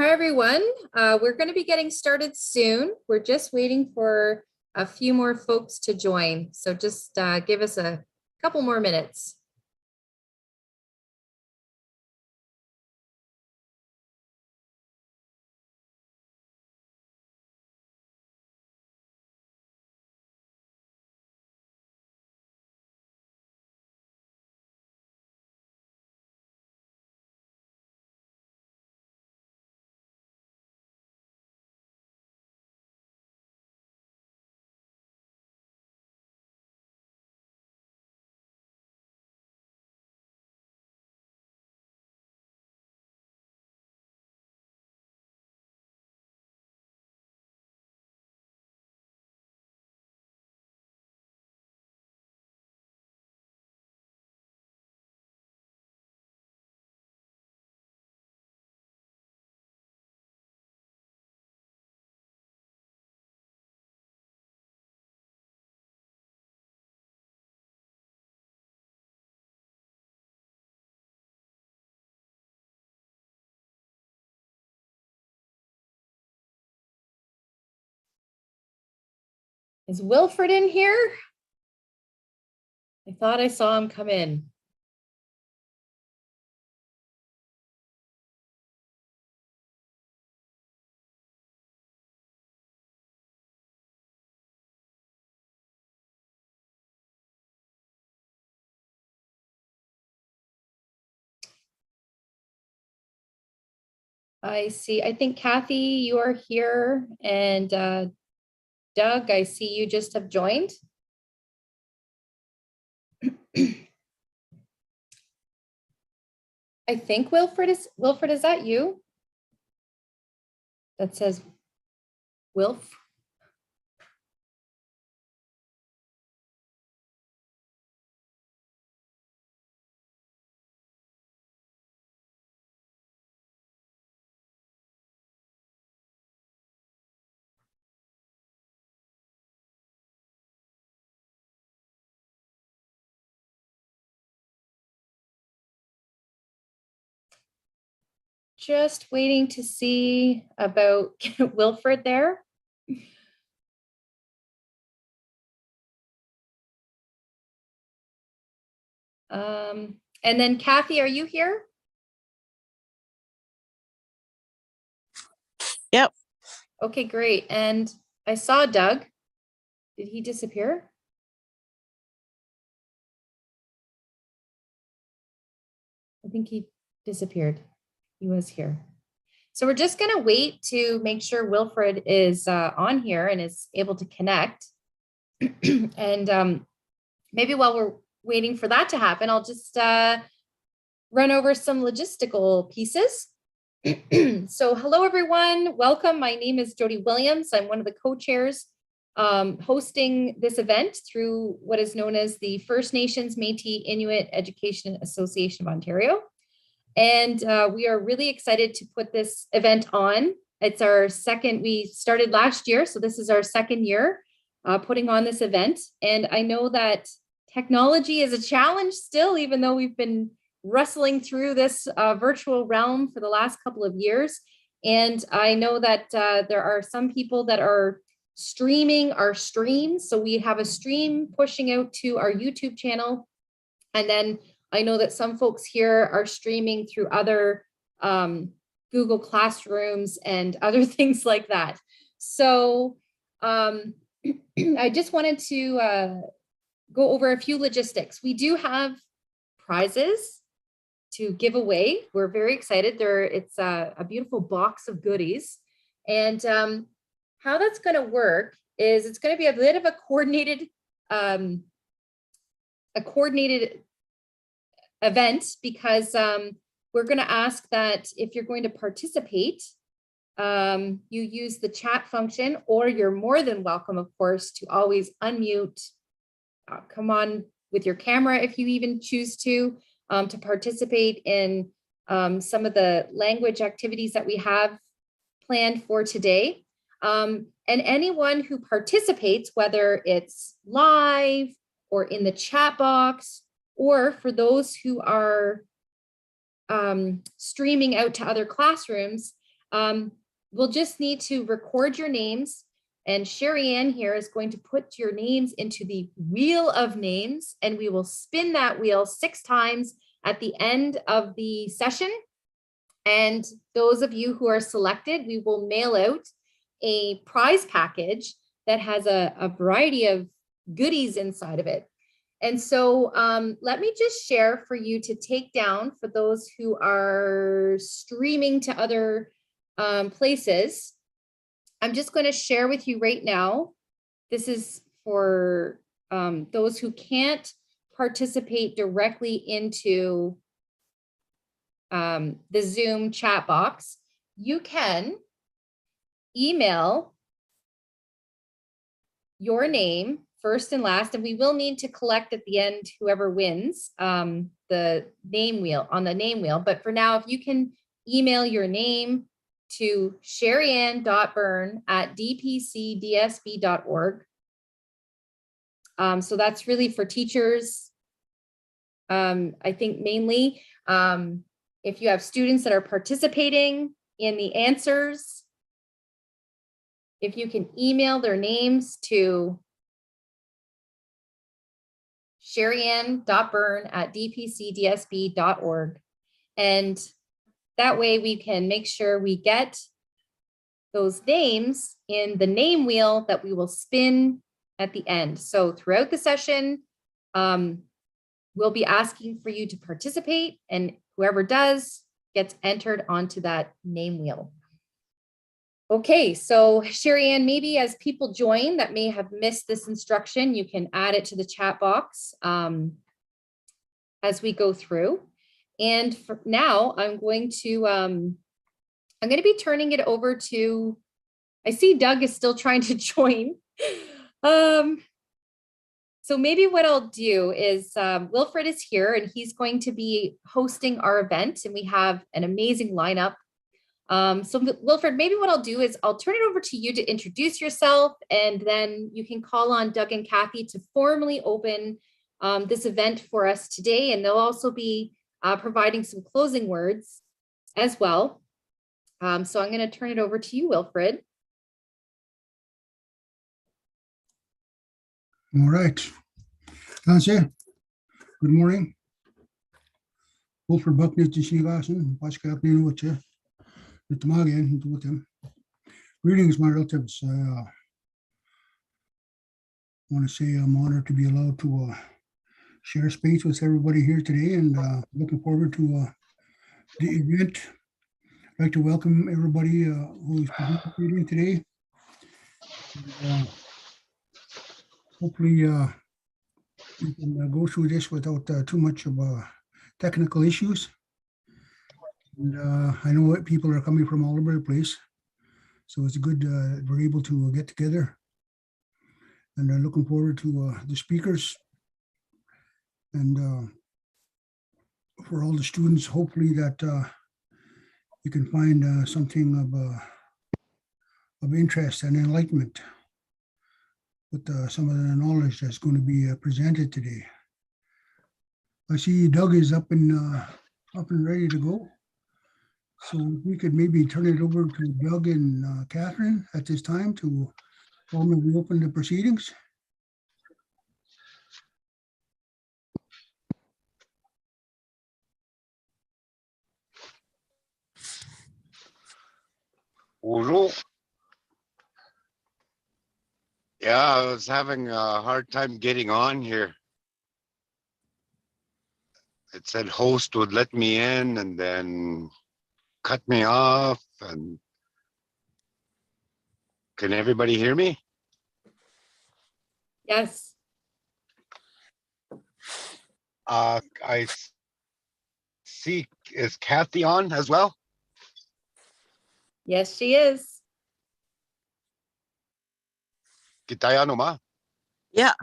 Hi, everyone. We're going to be getting started soon. We're just waiting for a few more folks to join. So just give us a couple more minutes. Is Wilfred in here? I thought I saw him come in. I see. I think Kathy, you are here, and Doug, I see you just have joined. I think Wilfred, is that you? That says Wilf. Just waiting to see about Wilfred there. And then Kathy, are you here? Yep. Okay, great. And I saw Doug. Did he disappear? I think he disappeared. He was here. So we're just going to wait to make sure Wilfred is on here and is able to connect. And maybe while we're waiting for that to happen, I'll just run over some logistical pieces. So hello, everyone. Welcome. My name is Jody Williams. I'm one of the co-chairs hosting this event through what is known as the First Nations Métis Inuit Education Association of Ontario. And we are really excited to put this event on. It's our second, we started last year, so this is our second year putting on this event. And I know that technology is a challenge still, even though we've been wrestling through this virtual realm for the last couple of years. And I know that there are some people that are streaming our streams. So we have a stream pushing out to our YouTube channel. And then I know that some folks here are streaming through other Google Classrooms and other things like that. So I just wanted to go over a few logistics. We do have prizes to give away. We're very excited. It's a beautiful box of goodies. And how that's going to work is it's going to be a bit of a coordinated event, because we're going to ask that if you're going to participate, you use the chat function, or you're more than welcome, of course, to always unmute, come on with your camera if you even choose to participate in some of the language activities that we have planned for today. And anyone who participates, whether it's live or in the chat box, or for those who are streaming out to other classrooms, we'll just need to record your names, and Sherry Ann here is going to put your names into the wheel of names, and we will spin that wheel 6 times at the end of the session. And those of you who are selected, we will mail out a prize package that has a variety of goodies inside of it. And so let me just share for you to take down for those who are streaming to other places. I'm just going to share with you right now. This is for those who can't participate directly into the Zoom chat box. You can email your name first and last, and we will need to collect at the end whoever wins the name wheel on the name wheel. But for now, if you can email your name to sherryann.byrne@dpcdsb.org. So that's really for teachers. I think mainly if you have students that are participating in the answers, if you can email their names to sherryann.byrne@dpcdsb.org. And that way we can make sure we get those names in the name wheel that we will spin at the end. So throughout the session, we'll be asking for you to participate, and whoever does gets entered onto that name wheel. Okay, so Sherry Ann, maybe as people join that may have missed this instruction, you can add it to the chat box as we go through. And for now, I'm going to be turning it over to, I see Doug is still trying to join. So maybe what I'll do is Wilfred is here and he's going to be hosting our event, and we have an amazing lineup. So Wilfred, maybe what I'll do is I'll turn it over to you to introduce yourself, and then you can call on Doug and Kathie to formally open this event for us today. And they'll also be providing some closing words as well. So I'm going to turn it over to you, Wilfred. All right. Good morning. Wilfred Buck needs to see us and watch happening with you. Greetings, my relatives. I want to say I'm honored to be allowed to share space with everybody here today, and looking forward to the event. I'd like to welcome everybody who is participating today. And, hopefully we can go through this without too much of technical issues. And I know that people are coming from all over the place, so it's good we're able to get together. And looking forward to the speakers, and for all the students, hopefully that you can find something of interest and enlightenment with some of the knowledge that's going to be presented today. I see Doug is up and ready to go. So we could maybe turn it over to Doug and Catherine at this time to formally open the proceedings. Bonjour. Yeah, I was having a hard time getting on here. It said host would let me in and then cut me off. And can everybody hear me? Yes. I see, is Kathie on as well? Yes, she is. Kitaya no ma? Yeah.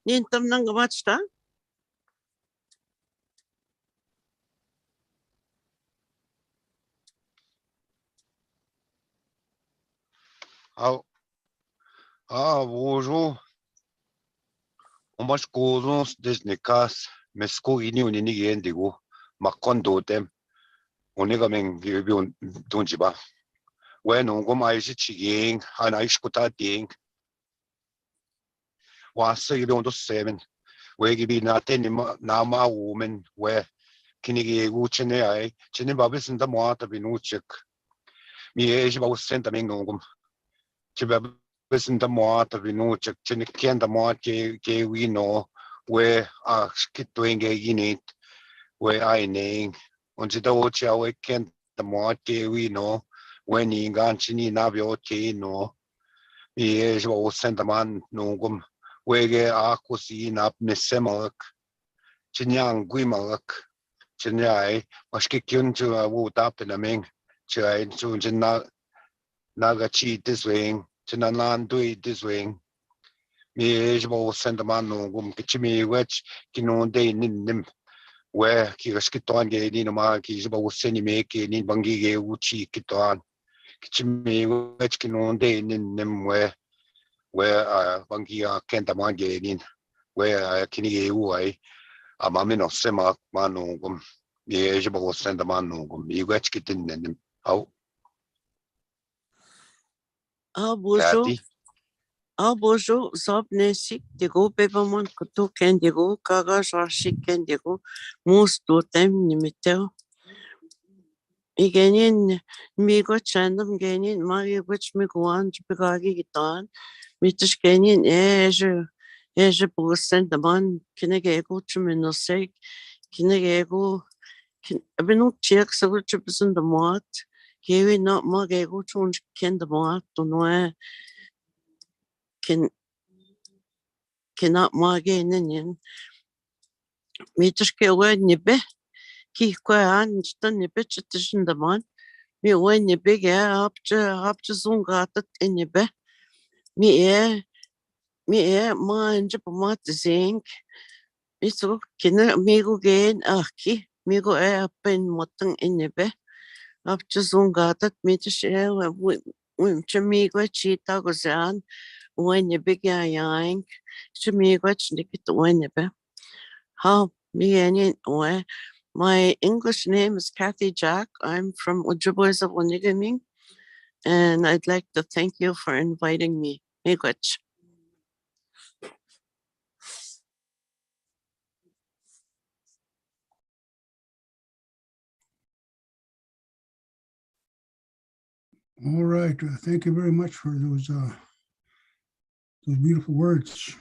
Nintam nang gamachta? Bonjour. Omas kozons desnekas mesko ini unini gendigo makon dotem. 오니가 맹 비비온 돈지바 왜 농고 마이시 치깅 하나이시 쿠타띵 왔어 이비 온도 세면 왜 기비 나테니 나마 오면 왜 기니기 우체네 아이 지네 바비 쓴다 모아다 비누책 미에시 바우 센다 맹 농고 집에 쓴다 모아다 비누책 지네 켄다 모아게 게위노 왜 스키토잉게 이니 왜 아이네 언제다 오치아 왜 켄다 모아게 위노 왜 니간 지니 나비오 케노 미에시 바우 센다 만 농고 왜게 아쿠시 납 메세막 진양 구이막 진야이 마스키 균주아 우타페나맹 저이 준진나 나가치 디스윙 진나난 두이 디스윙 미에시보 센터만 농금 기치미 웨치 기노데 닌님 왜 기가 스키토한 게 니노마 기지보 세니메게 니 방기게 우치 기토한 기치미 웨치 기노데 닌님 왜 방기야 켄타만 게닌 왜 기니게 우아이 아마미노 세막 만농금 미에시보 센터만 농금 이웨치 기tin님 아우 Bonjour. Kathie Bonjour. Zop nesik digo bebamon kutu kendigo kaga shashik kendigo mus totem nimiteo. Igenin migo chandam genin magi which miguan jibigagi gitan. Mitish genin eje busen the man kinegego chuminosek kinegego abinu chiak savuchibus in the mat. Kewi not magego chunj ken the mat to no cannot mage nin mitish ke we nibe ki kwa an stan nibe chitishin the man mi we nibe ga up to zunga tat in nibe mi ma inje pamat zinc mi so kina mi go gain aki mi go pen motang in nibe up to zunga tat mitish we chimi go chita go zan when you big yang to me watch it when you be how me and my English name is Kathie Jack. I'm from Ojibways of Wanigaming, and I'd like to thank you for inviting me. Miigwech. All right, thank you very much for those beautiful words.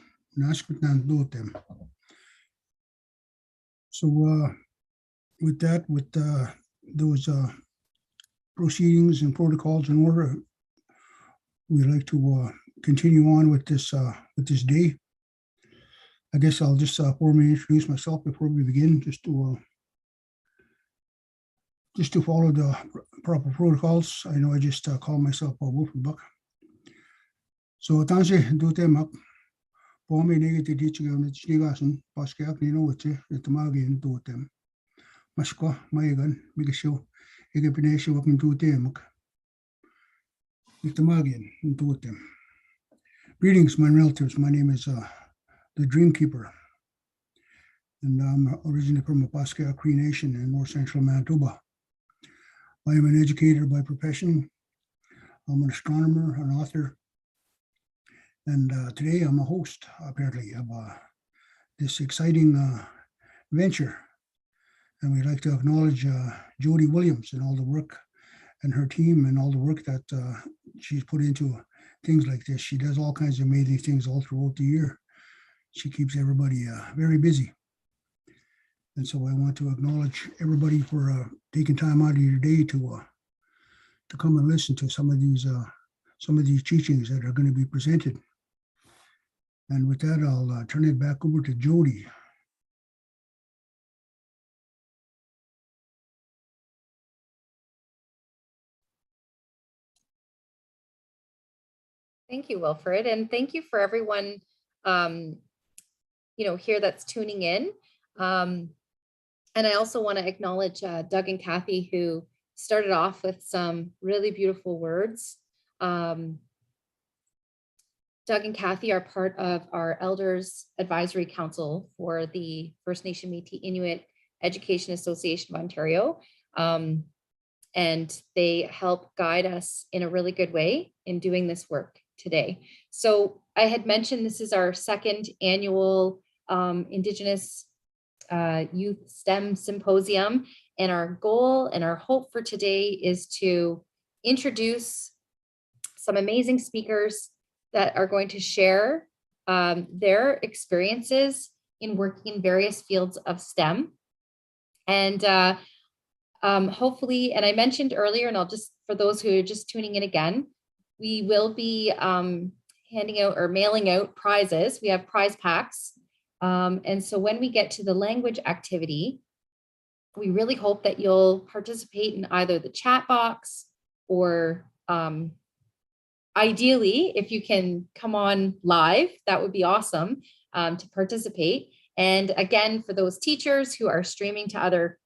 So with that, with those proceedings and protocols in order, we'd like to continue on with this day. I guess I'll just formally introduce myself before we begin, just to follow the proper protocols. I know I just call myself Wilfred Buck. So tanse dute mak pomi negati dichiga na chnigasan paskak ni no che etamagi dutem masko mayagan bigasho egapinesho wakin dute mak etamagi dutem. Greetings, my relatives. My name is the Dreamkeeper, and I'm originally from the Paskak Cree Nation in north central Manitoba. I am an educator by profession. I'm an astronomer, an author, and today I'm a host, apparently, of this exciting venture. And we'd like to acknowledge Jody Williams and all the work, and her team and all the work that she's put into things like this. She does all kinds of amazing things all throughout the year. She keeps everybody very busy. And so I want to acknowledge everybody for taking time out of your day to come and listen to some of these teachings that are going to be presented. And with that, I'll turn it back over to Jody. Thank you, Wilfred, and thank you for everyone, here that's tuning in. And I also want to acknowledge Doug and Kathie, who started off with some really beautiful words. Doug and Kathie are part of our Elders Advisory Council for the First Nation Métis Inuit Education Association of Ontario. and they help guide us in a really good way in doing this work today. So I had mentioned this is our second annual Indigenous Youth STEM Symposium, and our goal and our hope for today is to introduce some amazing speakers that are going to share their experiences in working in various fields of STEM. And hopefully, and I mentioned earlier, and I'll just, for those who are just tuning in again, we will be handing out or mailing out prizes. We have prize packs. And so when we get to the language activity, we really hope that you'll participate in either the chat box or ideally, if you can come on live, that would be awesome to participate. And again, for those teachers who are streaming to other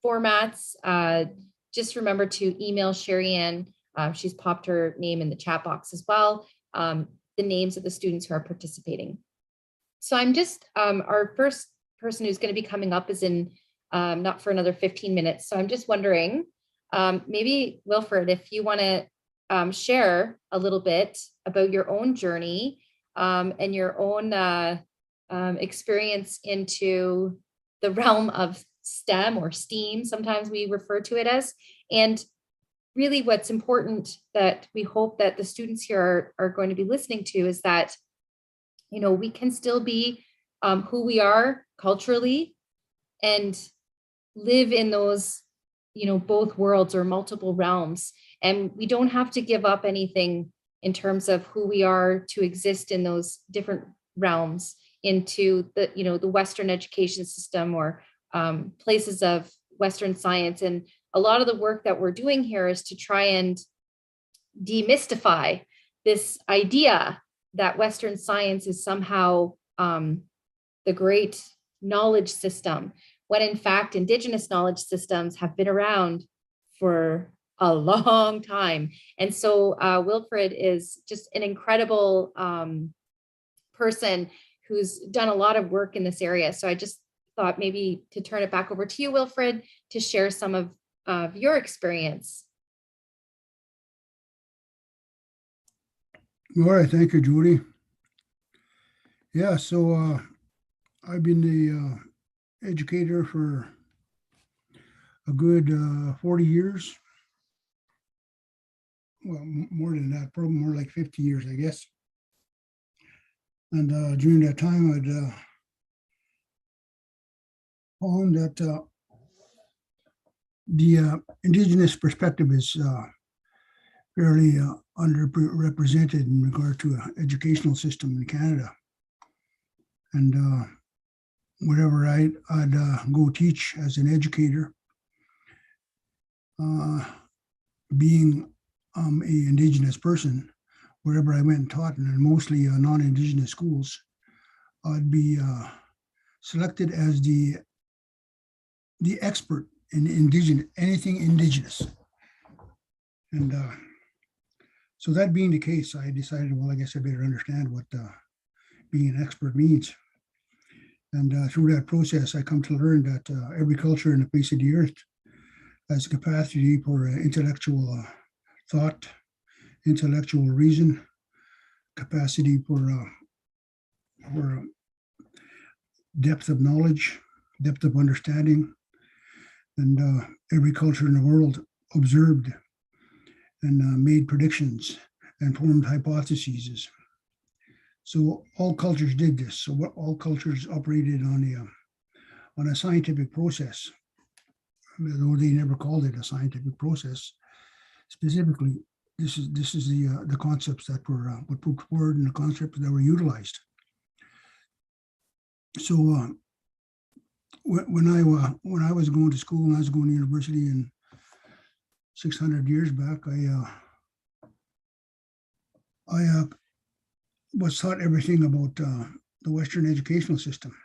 formats, just remember to email Sherry Ann. She's popped her name in the chat box as well, the names of the students who are participating. So I'm just, our first person who's going to be coming up is in not for another 15 minutes. So I'm just wondering, maybe Wilfred, if you want to share a little bit about your own journey and your own experience into the realm of STEM or STEAM, sometimes we refer to it as, and really what's important that we hope that the students here are going to be listening to is that, you know, we can still be who we are culturally and live in those, you know, both worlds or multiple realms. And we don't have to give up anything in terms of who we are to exist in those different realms into the, you know, the Western education system or places of Western science. And a lot of the work that we're doing here is to try and demystify this idea that Western science is somehow the great knowledge system, when in fact, Indigenous knowledge systems have been around for a long time. And so Wilfred is just an incredible person who's done a lot of work in this area. So I just thought maybe to turn it back over to you, Wilfred, to share some of your experience. All right, thank you, Judy. Yeah, so I've been the educator for a good 40 years. Well, more than that, probably more like 50 years, I guess. And during that time, I'd found that the Indigenous perspective is fairly underrepresented in regard to an educational system in Canada. And whenever I'd go teach as an educator, being an Indigenous person, wherever I went and taught, and mostly non-Indigenous schools, I'd be selected as the expert in Indigenous, anything Indigenous. And so that being the case, I decided, well, I guess I better understand what being an expert means. And through that process, I come to learn that every culture in the face of the earth has a capacity for intellectual thought, intellectual reason, capacity for depth of knowledge, depth of understanding. And every culture in the world observed and made predictions and formed hypotheses. So all cultures did this. So what all cultures operated on a scientific process, though they never called it a scientific process. Specifically, this is the concepts that were put forward and the concepts that were utilized. So when I was going to school and I was going to university in 600 years back, I was taught everything about the Western educational system.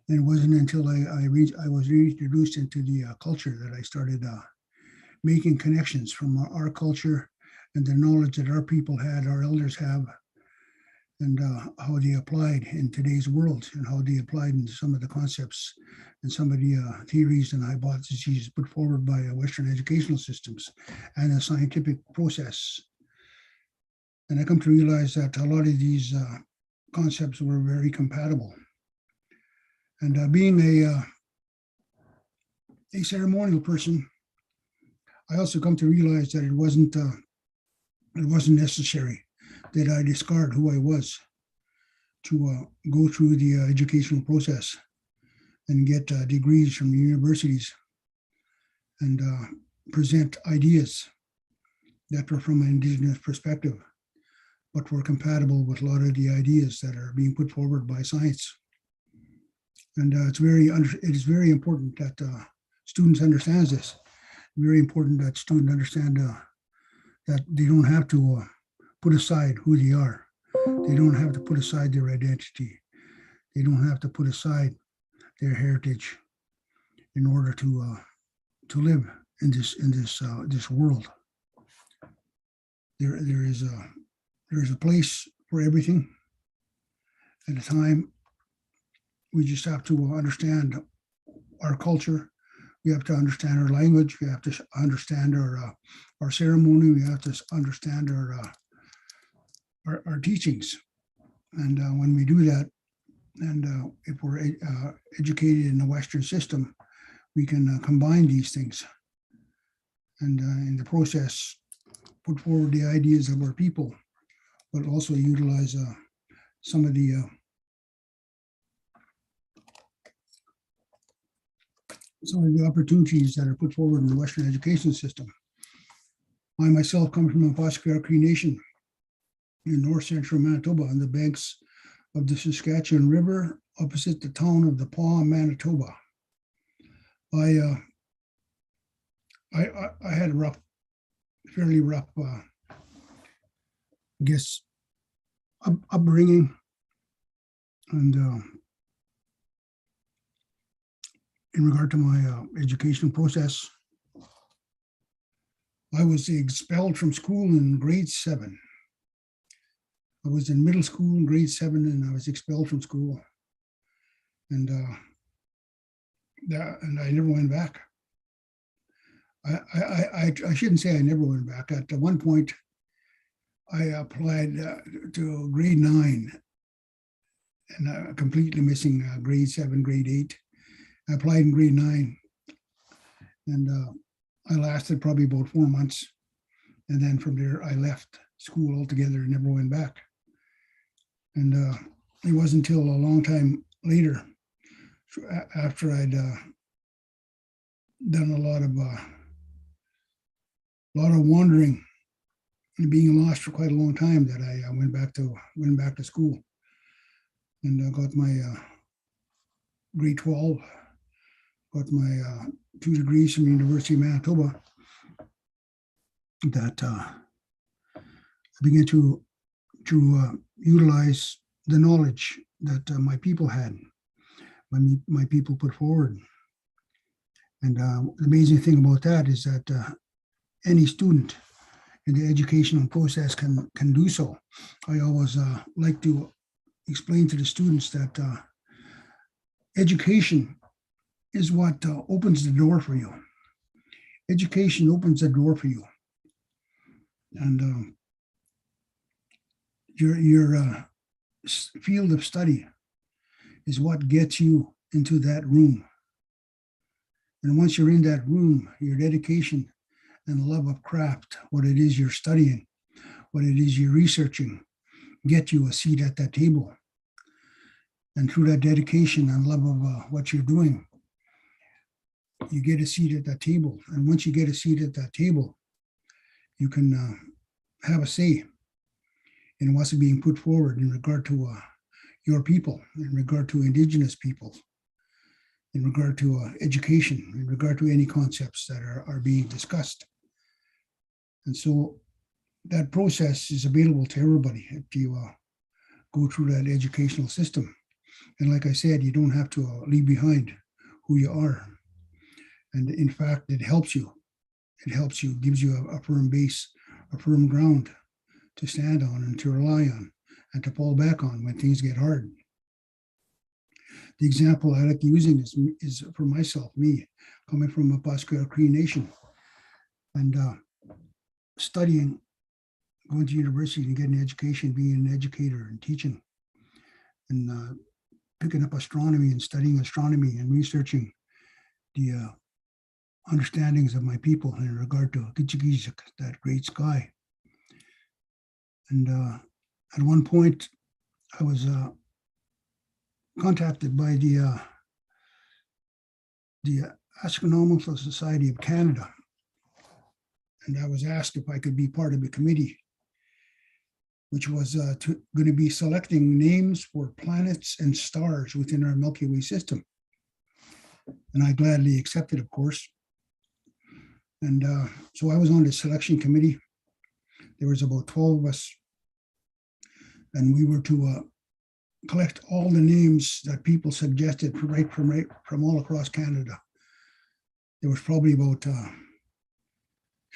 And it wasn't until I was reintroduced into the culture that I started making connections from our culture and the knowledge that our people had, our elders have, and how they applied in today's world, and how they applied in some of the concepts and some of the theories and hypotheses put forward by Western educational systems and the scientific process. And I come to realize that a lot of these concepts were very compatible. And being a ceremonial person, I also come to realize that it wasn't necessary that I discard who I was to go through the educational process and get degrees from universities and present ideas that were from an Indigenous perspective, but were compatible with a lot of the ideas that are being put forward by science. And it is very important that students understand this. Very important that students understand that they don't have to put aside who they are. They don't have to put aside their identity. They don't have to put aside their heritage in order to live in this world. There is a place for everything at a time. We just have to understand our culture. We have to understand our language. We have to understand our ceremony. We have to understand our teachings. And when we do that, and if we're educated in the Western system, we can combine these things. And in the process, put forward the ideas of our people, but also utilize some of the opportunities that are put forward in the Western education system. I myself come from a Poscua Cree Nation in north central Manitoba on the banks of the Saskatchewan River opposite the town of The Paw, Manitoba. I had a fairly rough, upbringing, and in regard to my educational process, I was expelled from school in grade 7. I was in middle school in grade 7, and I was expelled from school, and I never went back. I shouldn't say I never went back. At one point, I applied to grade 9, and completely missing grade 7, grade 8. I applied in grade 9, and I lasted probably about 4 months. And then from there, I left school altogether and never went back. And it wasn't until a long time later, after I'd done a lot of wandering and being lost for quite a long time, that I went back to school, and I got my grade 12. Got my 2 degrees from the University of Manitoba. That I began to utilize the knowledge that my people had, my people put forward. And the amazing thing about that is that any student in the educational process can do so. I always like to explain to the students that education is what opens the door for you. Education opens the door for you. And your field of study is what gets you into that room. And once you're in that room, your dedication and love of craft, what it is you're studying, what it is you're researching, get you a seat at that table. And through that dedication and love of what you're doing, you get a seat at that table. And once you get a seat at that table, you can have a say in what's being put forward in regard to your people, in regard to Indigenous peoples, in regard to education, in regard to any concepts that are being discussed. And so that process is available to everybody if you go through that educational system. And like I said, you don't have to leave behind who you are. And in fact, it helps you. It helps you, gives you a firm base, a firm ground to stand on and to rely on, and to fall back on when things get hard. The example I like using is for myself, me, coming from a Pascua Cree Nation and studying, going to university and getting an education, being an educator and teaching, and picking up astronomy and studying astronomy and researching the understandings of my people in regard to Kichigizik, that great sky. And at one point, I was contacted by the Astronomical Society of Canada, and I was asked if I could be part of the committee, which was going to be selecting names for planets and stars within our Milky Way system. And I gladly accepted, of course. And so I was on the selection committee. There was about 12 of us, and we were to collect all the names that people suggested from all across Canada. There was probably about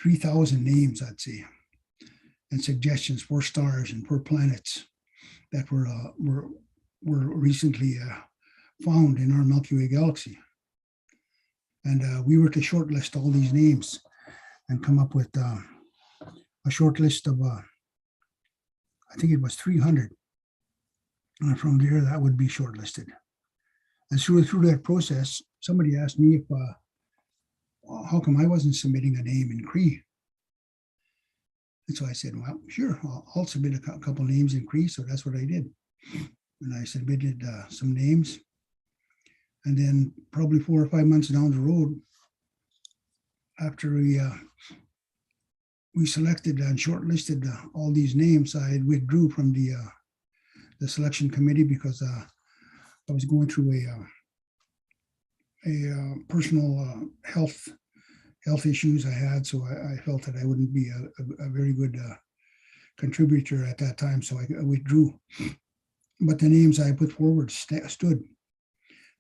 3,000 names, I'd say, and suggestions for stars and for planets that were recently found in our Milky Way galaxy. And we were to shortlist all these names and come up with a short list of, I think it was 300. And from there, that would be shortlisted. And through that process, somebody asked me if, how come I wasn't submitting a name in Cree? And so I said, well, sure, I'll submit a couple names in Cree. So that's what I did. And I submitted some names. And then probably 4 or 5 months down the road, after we selected and shortlisted all these names, I withdrew from the selection committee because I was going through a personal health issues I had. So I felt that I wouldn't be a very good contributor at that time. So I withdrew. But the names I put forward stood.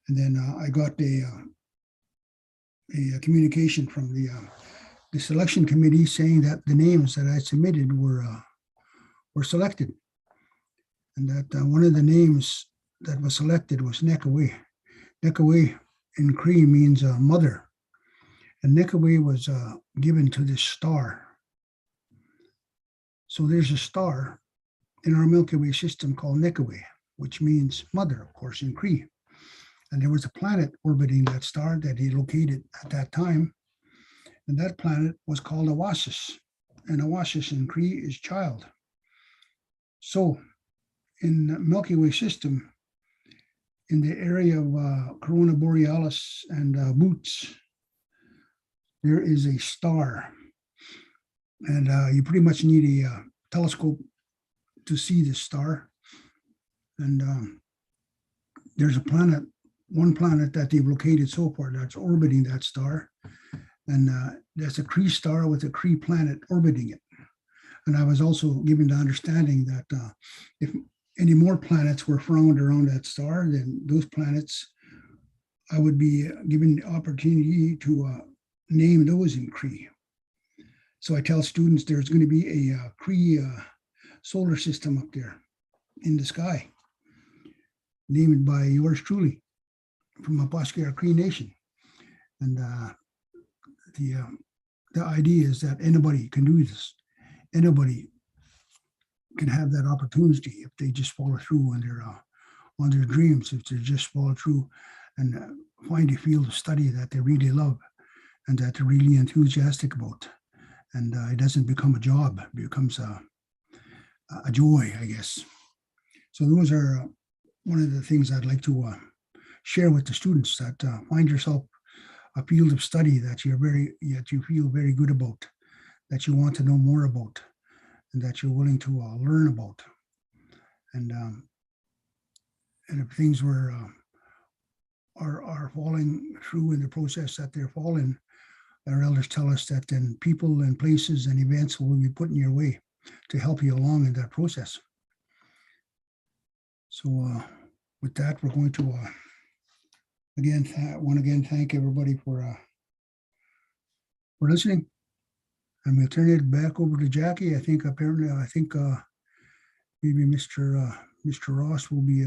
And then I got a communication from the selection committee saying that the names that I submitted were selected, and that one of the names that was selected was Nekaway. Nekaway in Cree means mother, and Nekaway was given to this star. So there's a star in our Milky Way system called Nekaway, which means mother, of course, in Cree. And there was a planet orbiting that star that he located at that time. And that planet was called Oasis. And Oasis in Cree is child. So in the Milky Way system, in the area of Corona Borealis and Boots, there is a star. And you pretty much need a telescope to see this star. And there's a planet, one planet that they've located so far that's orbiting that star. And there's a Cree star with a Cree planet orbiting it. And I was also given the understanding that if any more planets were found around that star, then those planets, I would be given the opportunity to name those in Cree. So I tell students there's going to be a Cree solar system up there in the sky, named by yours truly, from a Pascua Cree Nation. And the idea is that anybody can do this. Anybody can have that opportunity if they just follow through on their dreams, if they just follow through and find a field of study that they really love and that they're really enthusiastic about. And it doesn't become a job, it becomes a joy, I guess. So those are one of the things I'd like to share with the students, that find yourself a field of study that you feel very good about, that you want to know more about, and that you're willing to learn about. And if things are falling through in the process that they're falling, our elders tell us that then people and places and events will be put in your way to help you along in that process. So with that, we're going to again thank everybody for listening. And we'll turn it back over to Jackie. I think maybe Mr. Ross will be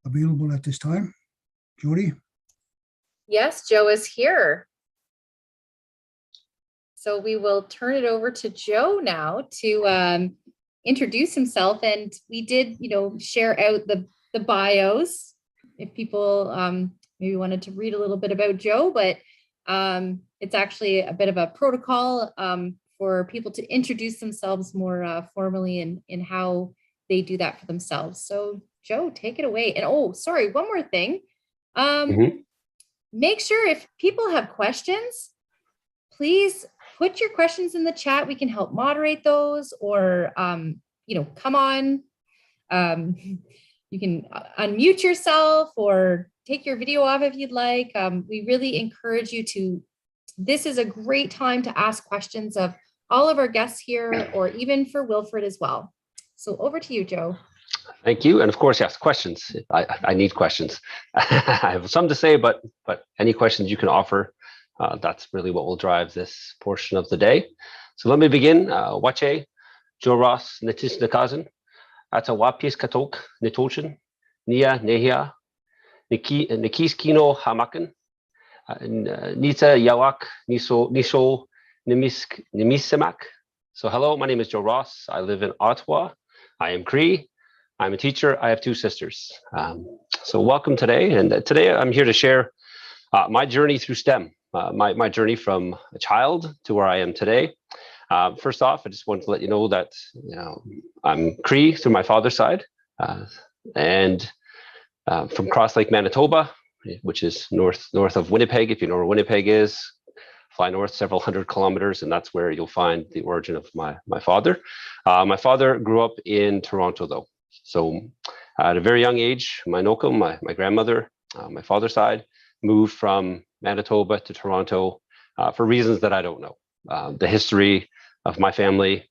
available at this time. Jody? Yes, Joe is here. So we will turn it over to Joe now to introduce himself. And we did, share out the bios if people maybe wanted to read a little bit about Joe, but it's actually a bit of a protocol for people to introduce themselves more formally in how they do that for themselves. So Joe, take it away. And oh, sorry, one more thing. Make sure if people have questions, please put your questions in the chat. We can help moderate those, or, come on. You can unmute yourself or take your video off if you'd like. We really encourage you to, this is a great time to ask questions of all of our guests here, or even for Wilfred as well. So over to you, Joe. Thank you. And of course, yes, questions. I need questions. I have some to say, but any questions you can offer, that's really what will drive this portion of the day. So let me begin. Wache, Joe Ross, Netis Nakazan, Ata Wapis Katok, Nitochin, Nia Nehia, Nikis Kino Hamakan, Nita Yawak, Nisho Nimisemak. So hello, my name is Joe Ross. I live in Ottawa. I am Cree. I'm a teacher. I have two sisters. So welcome today. And today I'm here to share my journey through STEM, my journey from a child to where I am today. First off, I just wanted to let you know that I'm Cree through my father's side, and from Cross Lake, Manitoba, which is north of Winnipeg. If you know where Winnipeg is, fly north several hundred kilometers, and that's where you'll find the origin of my father. My father grew up in Toronto, though. So at a very young age, my grandmother, my father's side, moved from Manitoba to Toronto for reasons that I don't know. The history of my family,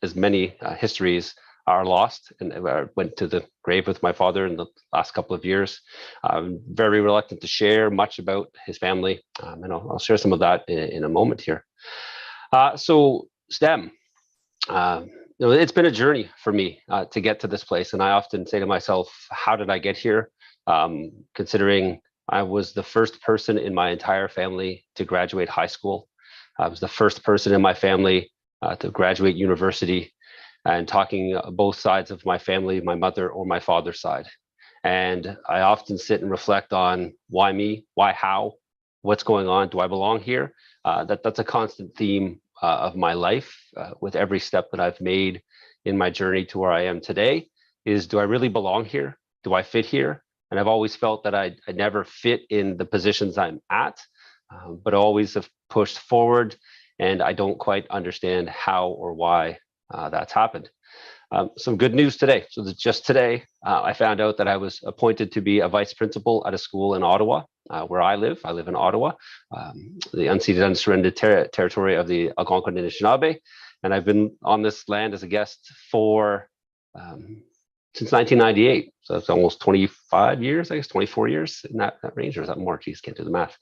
as many histories, are lost, and I went to the grave with my father in the last couple of years. I'm very reluctant to share much about his family, and I'll share some of that in a moment here. So STEM, it's been a journey for me to get to this place, and I often say to myself, how did I get here? Considering I was the first person in my entire family to graduate high school. I was the first person in my family to graduate university, and talking both sides of my family, my mother or my father's side. And I often sit and reflect on why me, why, how, what's going on, do I belong here? That's a constant theme of my life with every step that I've made in my journey to where I am today is, do I really belong here? Do I fit here? And I've always felt that I never fit in the positions I'm at, but always have pushed forward, and I don't quite understand how or why that's happened. Some good news today. So just today, I found out that I was appointed to be a vice principal at a school in Ottawa, where I live. I live in Ottawa, the unceded, unsurrendered territory of the Algonquin and Anishinaabe. And I've been on this land as a guest for since 1998. So that's almost 25 years, I guess 24 years in that range, or is that more? Geez, can't do the math.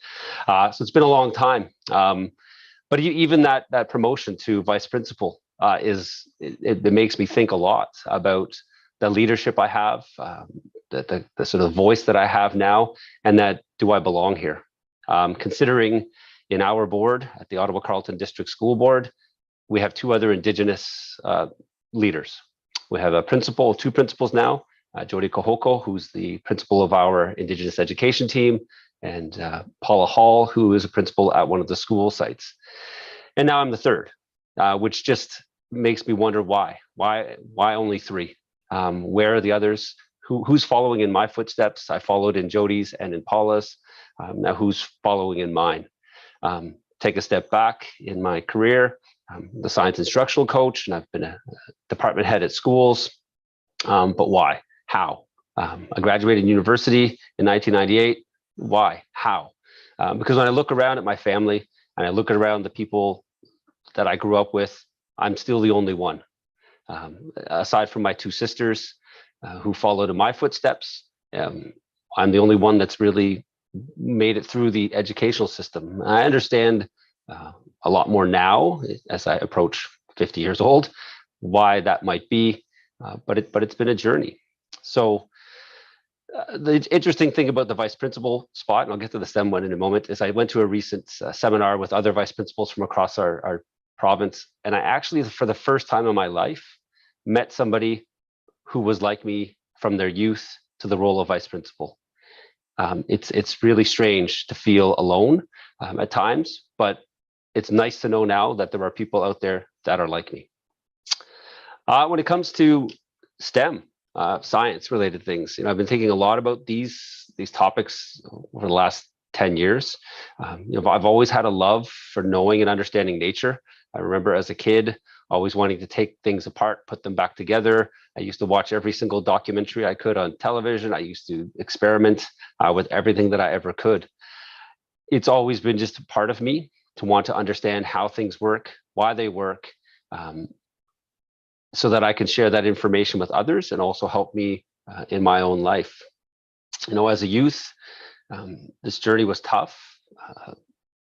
So it's been a long time. But even that promotion to vice principal it makes me think a lot about the leadership I have, the sort of voice that I have now, and that, do I belong here? Considering in our board at the Ottawa Carleton District School Board, we have two other Indigenous leaders. We have two principals now, Jody Kohoko, who's the principal of our Indigenous education team, and Paula Hall, who is a principal at one of the school sites. And now I'm the third, which just makes me wonder why only three? Where are the others? Who's following in my footsteps? I followed in Jody's and in Paula's. Now who's following in mine? Take a step back in my career. I'm the science instructional coach, and I've been a department head at schools. But why? How? I graduated university in 1998. Why? How? Because when I look around at my family and I look around the people that I grew up with, I'm still the only one. Aside from my two sisters who followed in my footsteps, I'm the only one that's really made it through the educational system. I understand a lot more now as I approach 50 years old, why that might be. but it's been a journey. So the interesting thing about the vice principal spot, and I'll get to the STEM one in a moment, is I went to a recent seminar with other vice principals from across our province, and I actually, for the first time in my life, met somebody who was like me from their youth to the role of vice principal. It's really strange to feel alone at times, but it's nice to know now that there are people out there that are like me. When it comes to STEM, science related things, I've been thinking a lot about these topics over the last 10 years. I've always had a love for knowing and understanding nature. I remember as a kid always wanting to take things apart, put them back together. I used to watch every single documentary I could on television. I used to experiment with everything that I ever could. It's always been just a part of me to want to understand how things work, why they work, so that I can share that information with others and also help me in my own life. As a youth, this journey was tough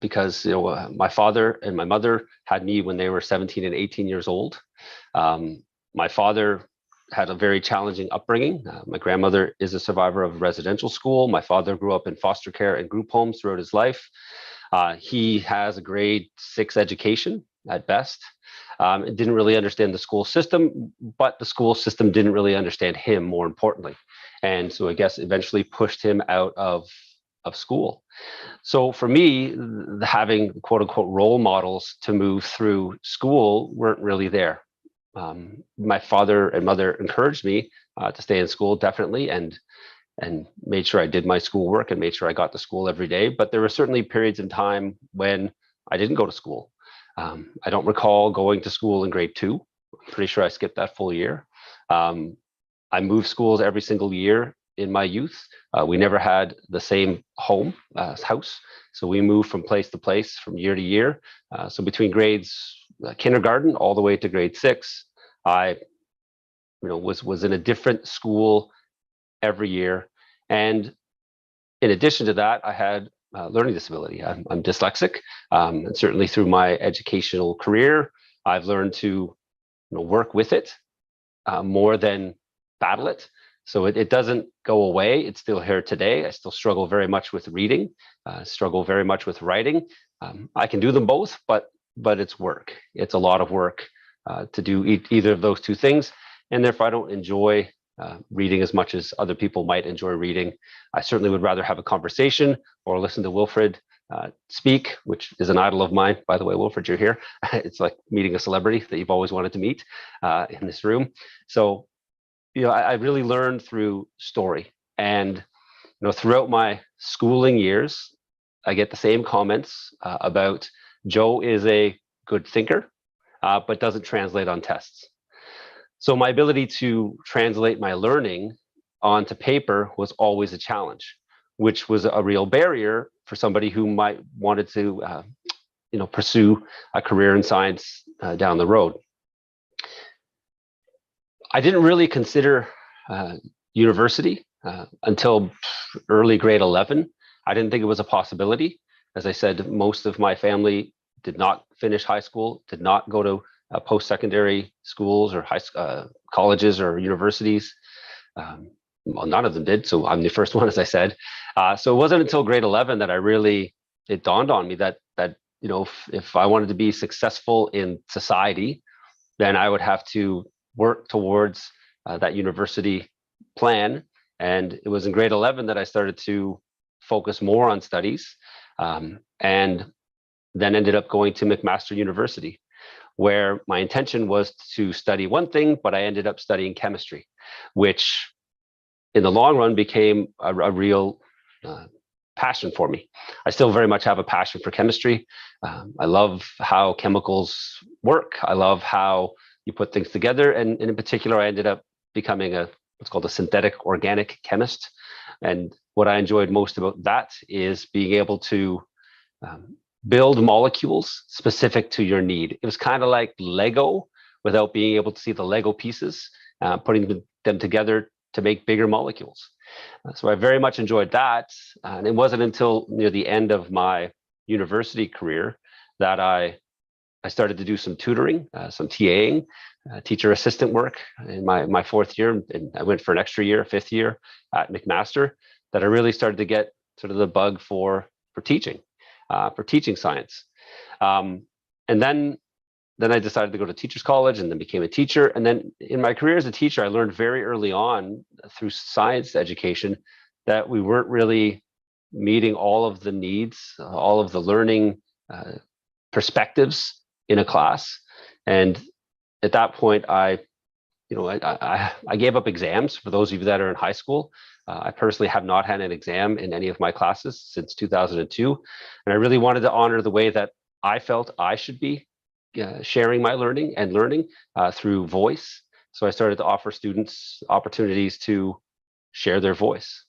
because my father and my mother had me when they were 17 and 18 years old. My father had a very challenging upbringing. My grandmother is a survivor of residential school. My father grew up in foster care and group homes throughout his life. He has a grade 6 education at best. Didn't really understand the school system, but the school system didn't really understand him, more importantly. And so I guess eventually pushed him out of school. So for me, having quote unquote role models to move through school weren't really there. My father and mother encouraged me to stay in school, definitely, and made sure I did my schoolwork and made sure I got to school every day. But there were certainly periods in time when I didn't go to school. I don't recall going to school in grade 2. I'm pretty sure I skipped that full year. I moved schools every single year in my youth. We never had the same house. So we moved from place to place from year to year. So between grades kindergarten all the way to grade 6, I was in a different school every year. And in addition to that, I had learning disability. I'm dyslexic, and certainly through my educational career, I've learned to work with it more than battle it. So it doesn't go away. It's still here today. I still struggle very much with reading, struggle very much with writing. I can do them both, but it's work. It's a lot of work to do either of those two things. And therefore, I don't enjoy reading as much as other people might enjoy reading. I certainly would rather have a conversation or listen to Wilfred speak, which is an idol of mine. By the way, Wilfred, you're here. It's like meeting a celebrity that you've always wanted to meet in this room. So, I really learned through story. And, throughout my schooling years, I get the same comments about Joe is a good thinker, but doesn't translate on tests. So my ability to translate my learning onto paper was always a challenge, which was a real barrier for somebody who might wanted to, pursue a career in science down the road. I didn't really consider university until early grade 11. I didn't think it was a possibility. As I said, most of my family did not finish high school, did not go to post-secondary schools or colleges or universities. Well, none of them did. So I'm the first one, as I said. So it wasn't until grade 11 that it dawned on me that if I wanted to be successful in society, then I would have to work towards that university plan. And it was in grade 11 that I started to focus more on studies, and then ended up going to McMaster University, where my intention was to study one thing, but I ended up studying chemistry, which in the long run became a real passion for me. I still very much have a passion for chemistry. I love how chemicals work. I love how you put things together. And in particular, I ended up becoming what's called a synthetic organic chemist. And what I enjoyed most about that is being able to build molecules specific to your need. It was kind of like Lego without being able to see the Lego pieces, putting them together to make bigger molecules. So I very much enjoyed that. And it wasn't until near the end of my university career that I I started to do some tutoring, some TAing, teacher assistant work in my fourth year, and I went for an extra year, fifth year at McMaster, that I really started to get sort of the bug for teaching science. And then I decided to go to teachers college and then became a teacher. And then in my career as a teacher, I learned very early on through science education that we weren't really meeting all of the needs, all of the learning perspectives in a class. And at that point, I gave up exams. For those of you that are in high school, I personally have not had an exam in any of my classes since 2002. And I really wanted to honor the way that I felt I should be sharing my learning through voice. So I started to offer students opportunities to share their voice.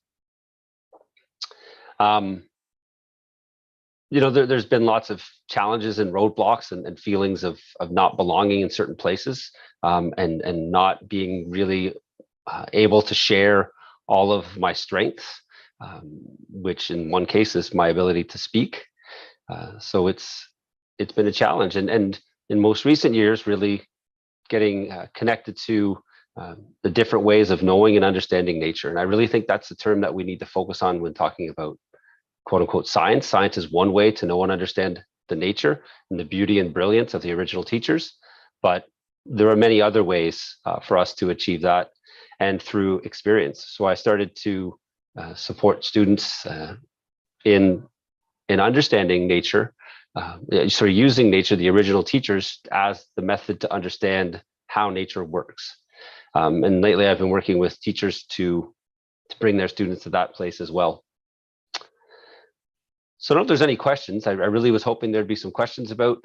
There's been lots of challenges and roadblocks and feelings of not belonging in certain places, and not being really able to share all of my strengths, which in one case is my ability to speak. So it's been a challenge, and in most recent years, really getting connected to the different ways of knowing and understanding nature. And I really think that's the term that we need to focus on when talking about quote unquote science. Science is one way to know and understand the nature and the beauty and brilliance of the original teachers, but there are many other ways for us to achieve that, and through experience. So I started to support students in understanding nature, using nature, the original teachers, as the method to understand how nature works. And lately I've been working with teachers to bring their students to that place as well. So I don't know if there's any questions. I really was hoping there'd be some questions about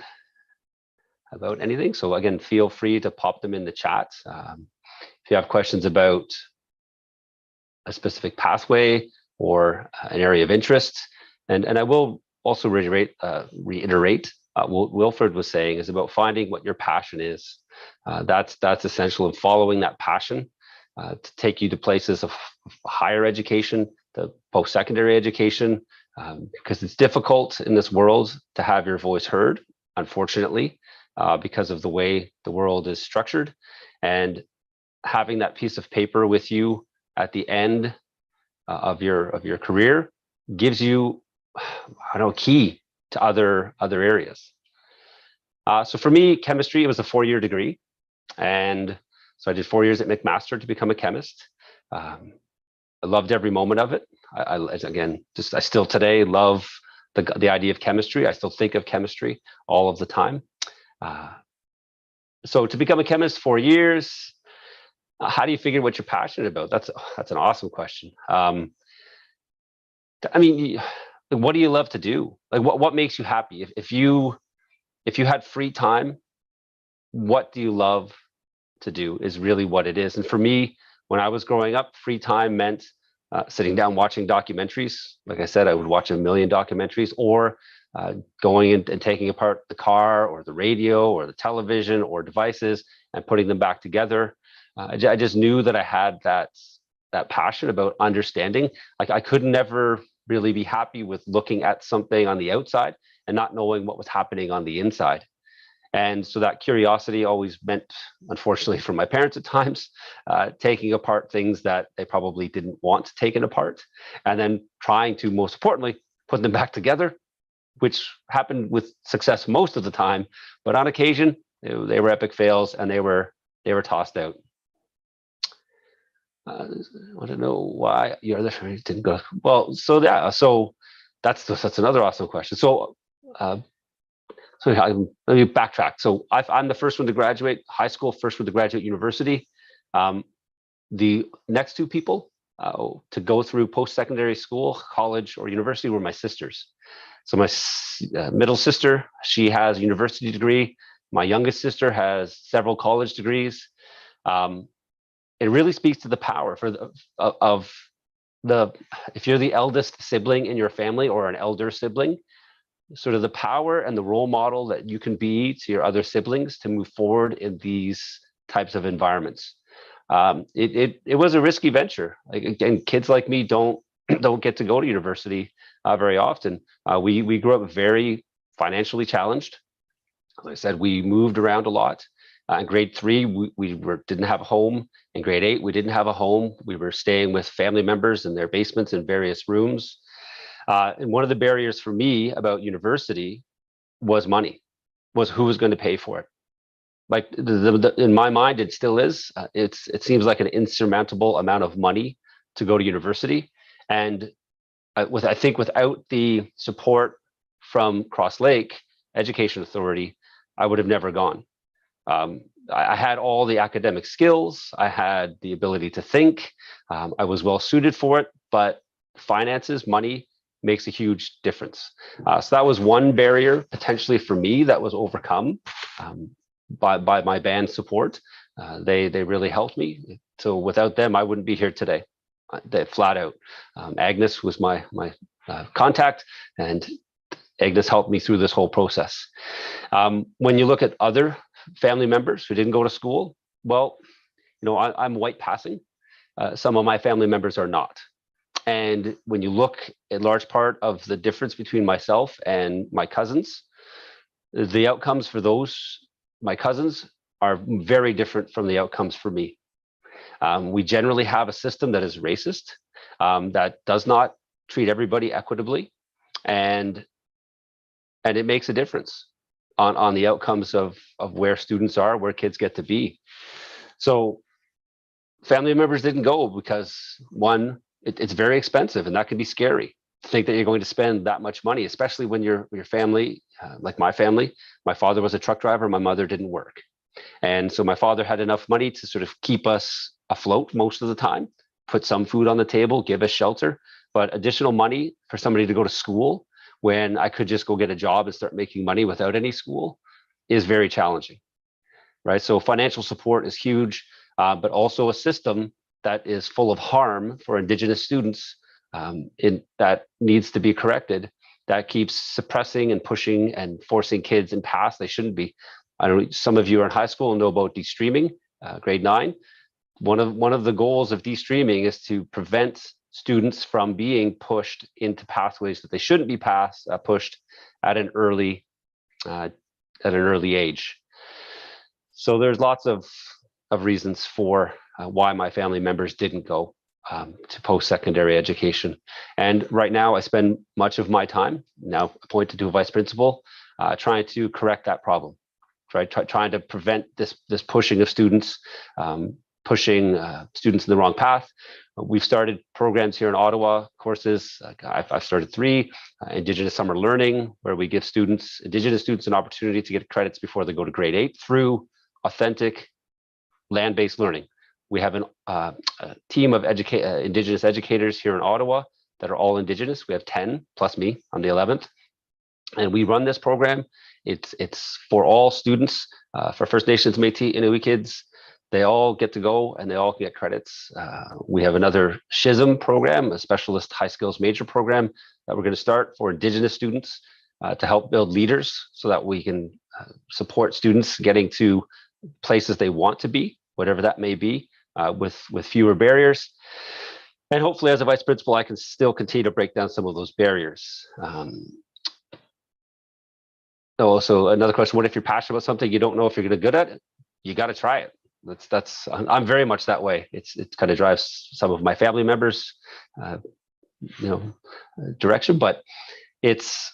anything. So again, feel free to pop them in the chat. If you have questions about a specific pathway or an area of interest, and I will also reiterate what Wilfred was saying is about finding what your passion is. That's essential, in following that passion to take you to places of higher education, to post-secondary education, because it's difficult in this world to have your voice heard, unfortunately, because of the way the world is structured. And having that piece of paper with you at the end of your career gives you, a key to other areas. So for me, chemistry, it was a 4-year degree. And so I did 4 years at McMaster to become a chemist. I loved every moment of it. I still today love the idea of chemistry. I still think of chemistry all of the time. So to become a chemist, 4 years, how do you figure what you're passionate about? That's an awesome question. What do you love to do? Like what makes you happy? If you had free time, what do you love to do is really what it is. And for me, when I was growing up, free time meant sitting down watching documentaries. Like I said, I would watch a million documentaries, or going in and taking apart the car or the radio or the television or devices and putting them back together. I just knew that I had that passion about understanding. Like I could never really be happy with looking at something on the outside and not knowing what was happening on the inside. And so that curiosity always meant, unfortunately for my parents at times, taking apart things that they probably didn't want taken apart, and then trying to, most importantly, put them back together, which happened with success most of the time. But on occasion, they were epic fails, and they were tossed out. I don't know why your other friends didn't go. Well, so that's another awesome question. So let me backtrack. So I'm the first one to graduate high school, first one to graduate university. The next two people to go through post-secondary school, college, or university were my sisters. So my middle sister, she has a university degree. My youngest sister has several college degrees. It really speaks to the power if you're the eldest sibling in your family or an elder sibling, sort of the power and the role model that you can be to your other siblings to move forward in these types of environments. It was a risky venture. And kids like me don't get to go to university very often. We grew up very financially challenged. As I said, we moved around a lot. In grade 3, didn't have a home. In grade 8, we didn't have a home. We were staying with family members in their basements in various rooms. And one of the barriers for me about university was money, was who was going to pay for it. Like in my mind, it still is. It seems like an insurmountable amount of money to go to university. And I think without the support from Cross Lake Education Authority, I would have never gone. I had all the academic skills. I had the ability to think. I was well suited for it, but finances, money makes a huge difference. So that was one barrier potentially for me that was overcome by my band's support. They really helped me. So without them, I wouldn't be here today. They flat out. Agnes was my contact, and Agnes helped me through this whole process. When you look at other family members who didn't go to school, well, I'm white passing. Some of my family members are not. And when you look at large part of the difference between myself and my cousins, the outcomes for my cousins are very different from the outcomes for me. We generally have a system that is racist, that does not treat everybody equitably, and it makes a difference on the outcomes of where students are, where kids get to be. So family members didn't go because, one, it's very expensive, and that can be scary to think that you're going to spend that much money, especially when your family, like my family, my father was a truck driver, my mother didn't work. And so my father had enough money to sort of keep us afloat most of the time, put some food on the table, give us shelter, but additional money for somebody to go to school when I could just go get a job and start making money without any school is very challenging, right? So financial support is huge, but also a system that is full of harm for Indigenous students that needs to be corrected, that keeps suppressing and pushing and forcing kids in paths they shouldn't be. I don't know, some of you are in high school and know about de-streaming, grade 9. One of the goals of de-streaming is to prevent students from being pushed into pathways that they shouldn't be pushed at an early age. So there's lots of reasons for why my family members didn't go to post-secondary education. And right now I spend much of my time, now appointed to a vice principal, trying to correct that problem, trying to prevent this pushing of students, pushing students in the wrong path. We've started programs here in Ottawa, courses. I've started 3, Indigenous Summer Learning, where we give Indigenous students an opportunity to get credits before they go to grade 8 through authentic land-based learning. We have a team of Indigenous educators here in Ottawa that are all Indigenous. We have 10 plus me on the 11th. And we run this program. It's for all students, for First Nations, Métis, Inuit kids. They all get to go and they all get credits. We have another SHISM program, a specialist high skills major program that we're going to start for Indigenous students to help build leaders so that we can support students getting to places they want to be, whatever that may be, with fewer barriers. And hopefully as a vice principal, I can still continue to break down some of those barriers. Also, another question, what if you're passionate about something, you don't know if you're going to good at it? You got to try it. I'm very much that way. It kind of drives some of my family members, direction. But if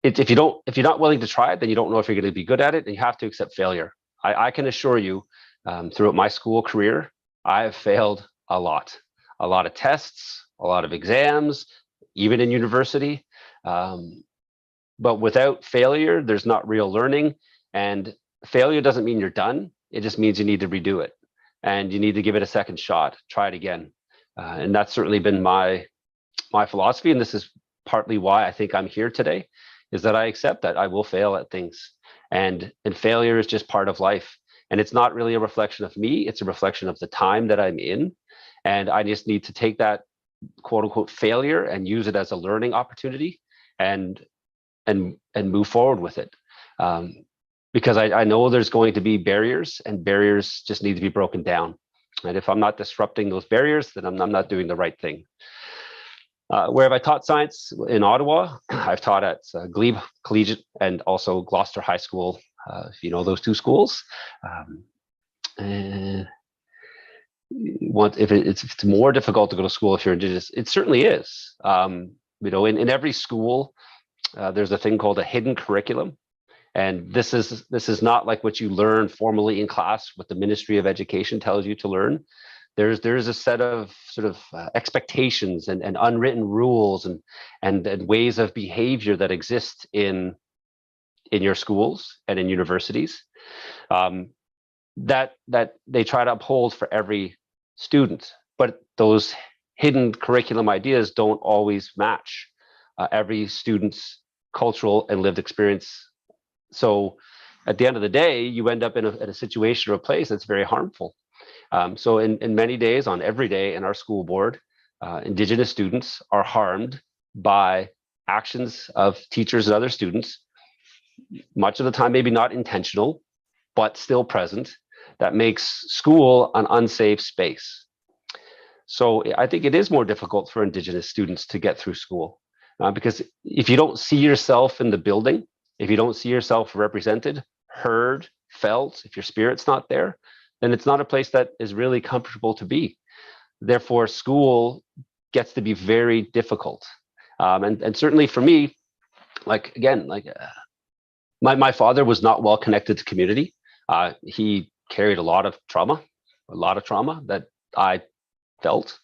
you're not willing to try it, then you don't know if you're going to be good at it, and you have to accept failure. I can assure you, throughout my school career, I have failed a lot of tests, a lot of exams, even in university. But without failure, there's not real learning, and failure doesn't mean you're done. It just means you need to redo it, and you need to give it a second shot, try it again. And that's certainly been my philosophy. And this is partly why I think I'm here today, is that I accept that I will fail at things, and failure is just part of life. And it's not really a reflection of me. It's a reflection of the time that I'm in. And I just need to take that quote unquote failure and use it as a learning opportunity and move forward with it. Because I know there's going to be barriers, and barriers just need to be broken down. And if I'm not disrupting those barriers, then I'm not doing the right thing. Where have I taught science? In Ottawa. I've taught at Glebe Collegiate and also Gloucester High School, if you know those two schools. And if it's more difficult to go to school if you're Indigenous, it certainly is. In every school, there's a thing called a hidden curriculum. And this is not like what you learn formally in class, what the Ministry of Education tells you to learn. There's a set of sort of expectations and unwritten rules and ways of behavior that exist in your schools and in universities that they try to uphold for every student. But those hidden curriculum ideas don't always match every student's cultural and lived experience. So at the end of the day, you end up in a situation or a place that's very harmful. So in many days, on every day in our school board, Indigenous students are harmed by actions of teachers and other students, much of the time maybe not intentional, but still present, that makes school an unsafe space. So I think it is more difficult for Indigenous students to get through school because if you don't see yourself in the building, if you don't see yourself represented, heard, felt, if your spirit's not there, then it's not a place that is really comfortable to be. Therefore, school gets to be very difficult. And certainly for me, my father was not well connected to community. He carried a lot of trauma that I felt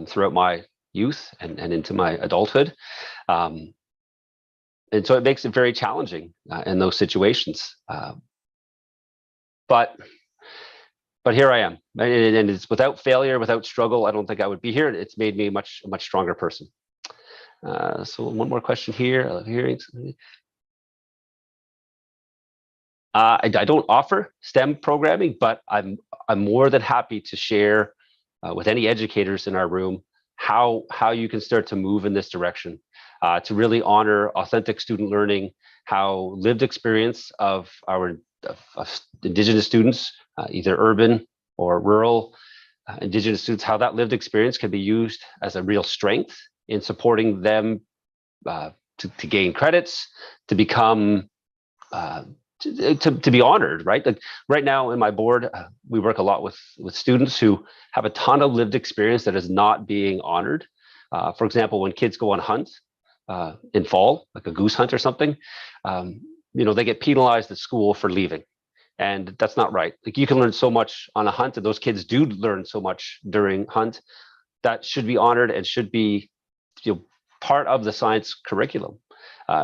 throughout my youth and into my adulthood. And so it makes it very challenging in those situations. But here I am, and it's without failure, without struggle. I don't think I would be here. It's made me a much stronger person. So one more question here. I love hearing. I don't offer STEM programming, but I'm more than happy to share with any educators in our room how you can start to move in this direction, to really honor authentic student learning, how lived experience of our Indigenous students, either urban or rural Indigenous students, how that lived experience can be used as a real strength in supporting them to gain credits, to become to be honored, right? Like right now in my board, we work a lot with students who have a ton of lived experience that is not being honored. For example, when kids go on hunt in fall, like a goose hunt or something, they get penalized at school for leaving. And that's not right. Like you can learn so much on a hunt, and those kids do learn so much during hunt that should be honored and should be part of the science curriculum.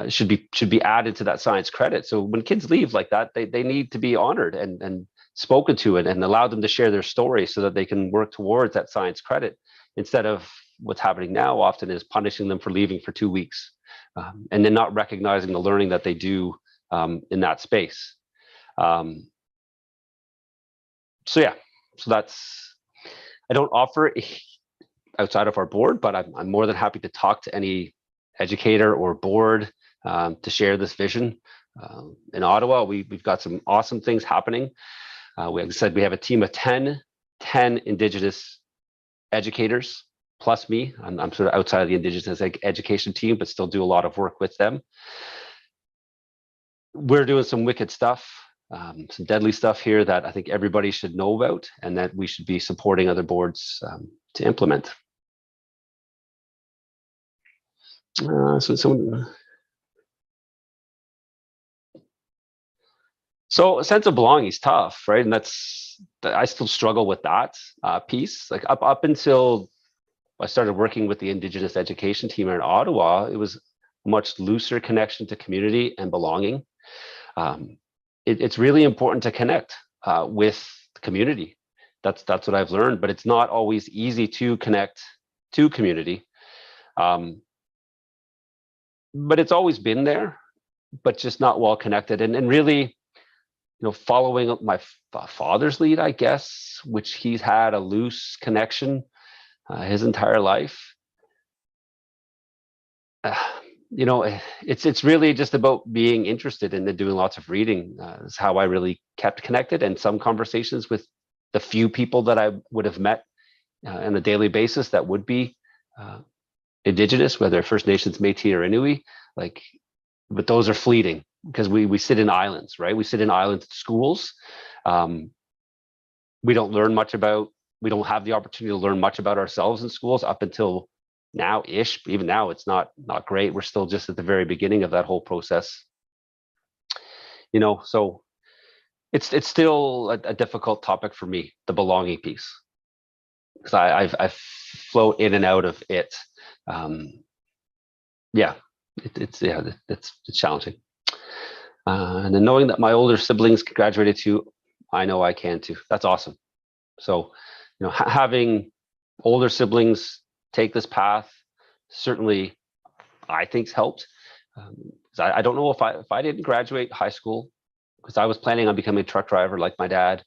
Should be added to that science credit. So when kids leave like that, they need to be honored and spoken to and allow them to share their story so that they can work towards that science credit, instead of what's happening now often is punishing them for leaving for 2 weeks and then not recognizing the learning that they do in that space. So that's, I don't offer outside of our board, but I'm more than happy to talk to any educator or board to share this vision. In Ottawa, we've got some awesome things happening. Like I said, we have a team of 10 Indigenous educators plus me. I'm sort of outside of the Indigenous education team, but still do a lot of work with them. We're doing some wicked stuff, some deadly stuff here that I think everybody should know about and that we should be supporting other boards to implement. So a sense of belonging is tough, right? And I still struggle with that piece. Like up until I started working with the Indigenous education team in Ottawa, it was a much looser connection to community and belonging. It's really important to connect with the community. That's what I've learned, but it's not always easy to connect to community. But it's always been there, but just not well connected. And really, following my father's lead, I guess, which he's had a loose connection his entire life. It's really just about being interested in doing lots of reading is how I really kept connected, and some conversations with the few people that I would have met on a daily basis that would be Indigenous, whether First Nations, Métis, or Inuit, like, but those are fleeting because we sit in islands, right? We sit in island schools. We don't learn much about, we don't have the opportunity to learn much about ourselves in schools up until now-ish. Even now, it's not great. We're still just at the very beginning of that whole process. You know, so it's still a difficult topic for me, the belonging piece, because I've flown in and out of it. Yeah, it's challenging. And then knowing that my older siblings graduated too, I know I can too. That's awesome. So, you know, having older siblings take this path certainly, I think's helped. I don't know if I didn't graduate high school, because I was planning on becoming a truck driver like my dad.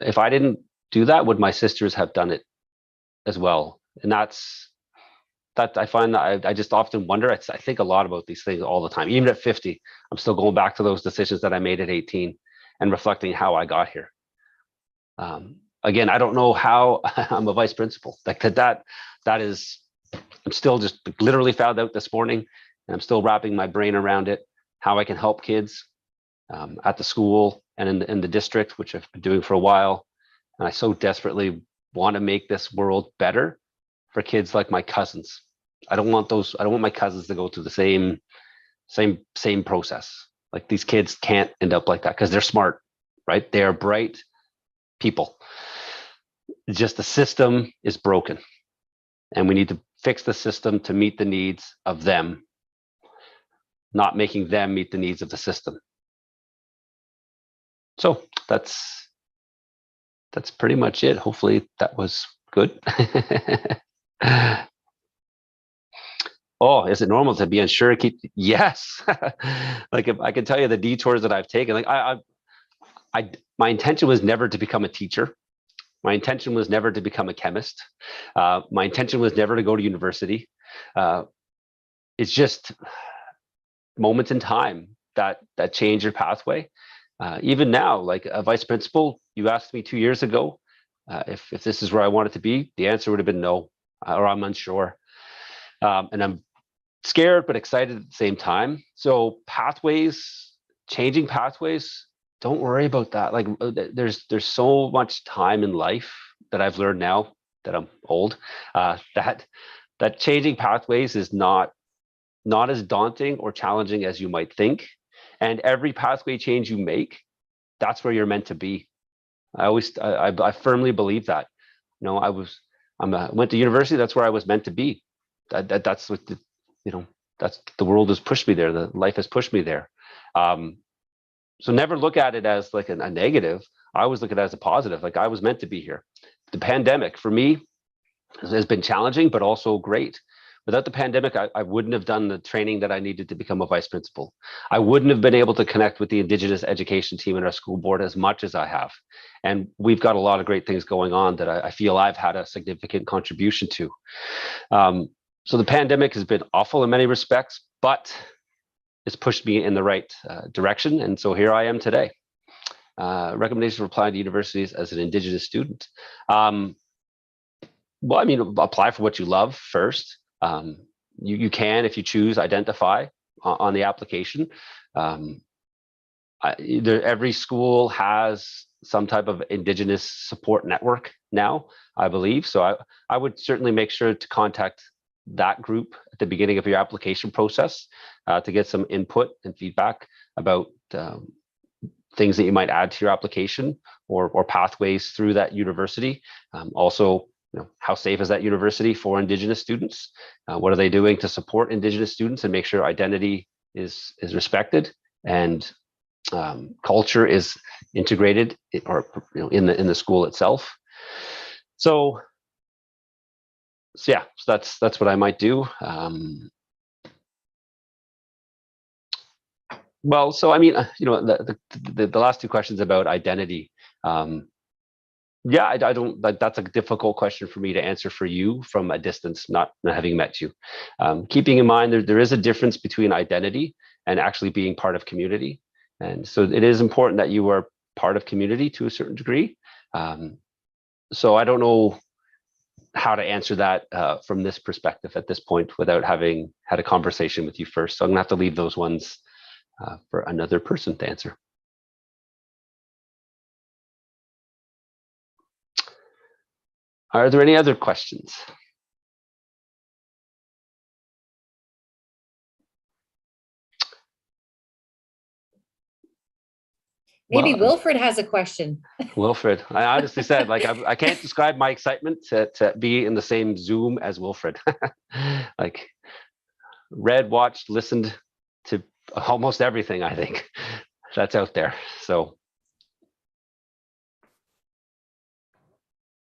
If I didn't do that, would my sisters have done it as well? And that I find that I just often wonder. I think a lot about these things all the time. Even at 50, I'm still going back to those decisions that I made at 18 and reflecting how I got here. Again, I don't know how I'm a vice principal. Like that is, I'm still just literally found out this morning, and I'm still wrapping my brain around it, how I can help kids at the school and in the district, which I've been doing for a while. And I so desperately want to make this world better for kids like my cousins. I don't want my cousins to go through the same process. Like, these kids can't end up like that because they're smart, right? They are bright people. Just the system is broken, and we need to fix the system to meet the needs of them, not making them meet the needs of the system. So that's pretty much it. Hopefully that was good. Oh, is it normal to be unsure? Yes. Like, if I can tell you the detours that I've taken, like my intention was never to become a teacher. My intention was never to become a chemist. My intention was never to go to university. It's just moments in time that change your pathway. Even now, like a vice principal, you asked me 2 years ago if this is where I wanted to be, the answer would have been no, or I'm unsure. And I'm scared but excited at the same time. So pathways, changing pathways, don't worry about that. Like, there's so much time in life that I've learned now that I'm old, that changing pathways is not as daunting or challenging as you might think. And every pathway change you make, that's where you're meant to be. I firmly believe that. You know, I went to university. That's where I was meant to be. That's what that's the world has pushed me there. The life has pushed me there. So never look at it as like a negative. I always look at it as a positive. Like, I was meant to be here. The pandemic for me has been challenging, but also great. Without the pandemic, I wouldn't have done the training that I needed to become a vice principal. I wouldn't have been able to connect with the Indigenous education team in our school board as much as I have. And we've got a lot of great things going on that I feel I've had a significant contribution to. So the pandemic has been awful in many respects, but it's pushed me in the right direction. And so here I am today. Recommendations for applying to universities as an Indigenous student. Well, I mean, apply for what you love first. You can, if you choose, identify on the application. Every school has some type of Indigenous support network now, I believe. So I would certainly make sure to contact that group at the beginning of your application process to get some input and feedback about things that you might add to your application or pathways through that university. Also, how safe is that university for Indigenous students? What are they doing to support Indigenous students and make sure identity is respected and culture is integrated in the school itself? So yeah, so that's what I might do. Well, so I mean, the last two questions about identity. Yeah, I don't. That's a difficult question for me to answer for you from a distance, not having met you. Keeping in mind there is a difference between identity and actually being part of community, and so it is important that you are part of community to a certain degree. So I don't know how to answer that from this perspective at this point without having had a conversation with you first. So I'm gonna have to leave those ones for another person to answer. Are there any other questions? Maybe Well, Wilfred has a question. Wilfred, I honestly said, like, I can't describe my excitement to be in the same Zoom as Wilfred. Like, read, watched, listened to almost everything, I think, that's out there. So.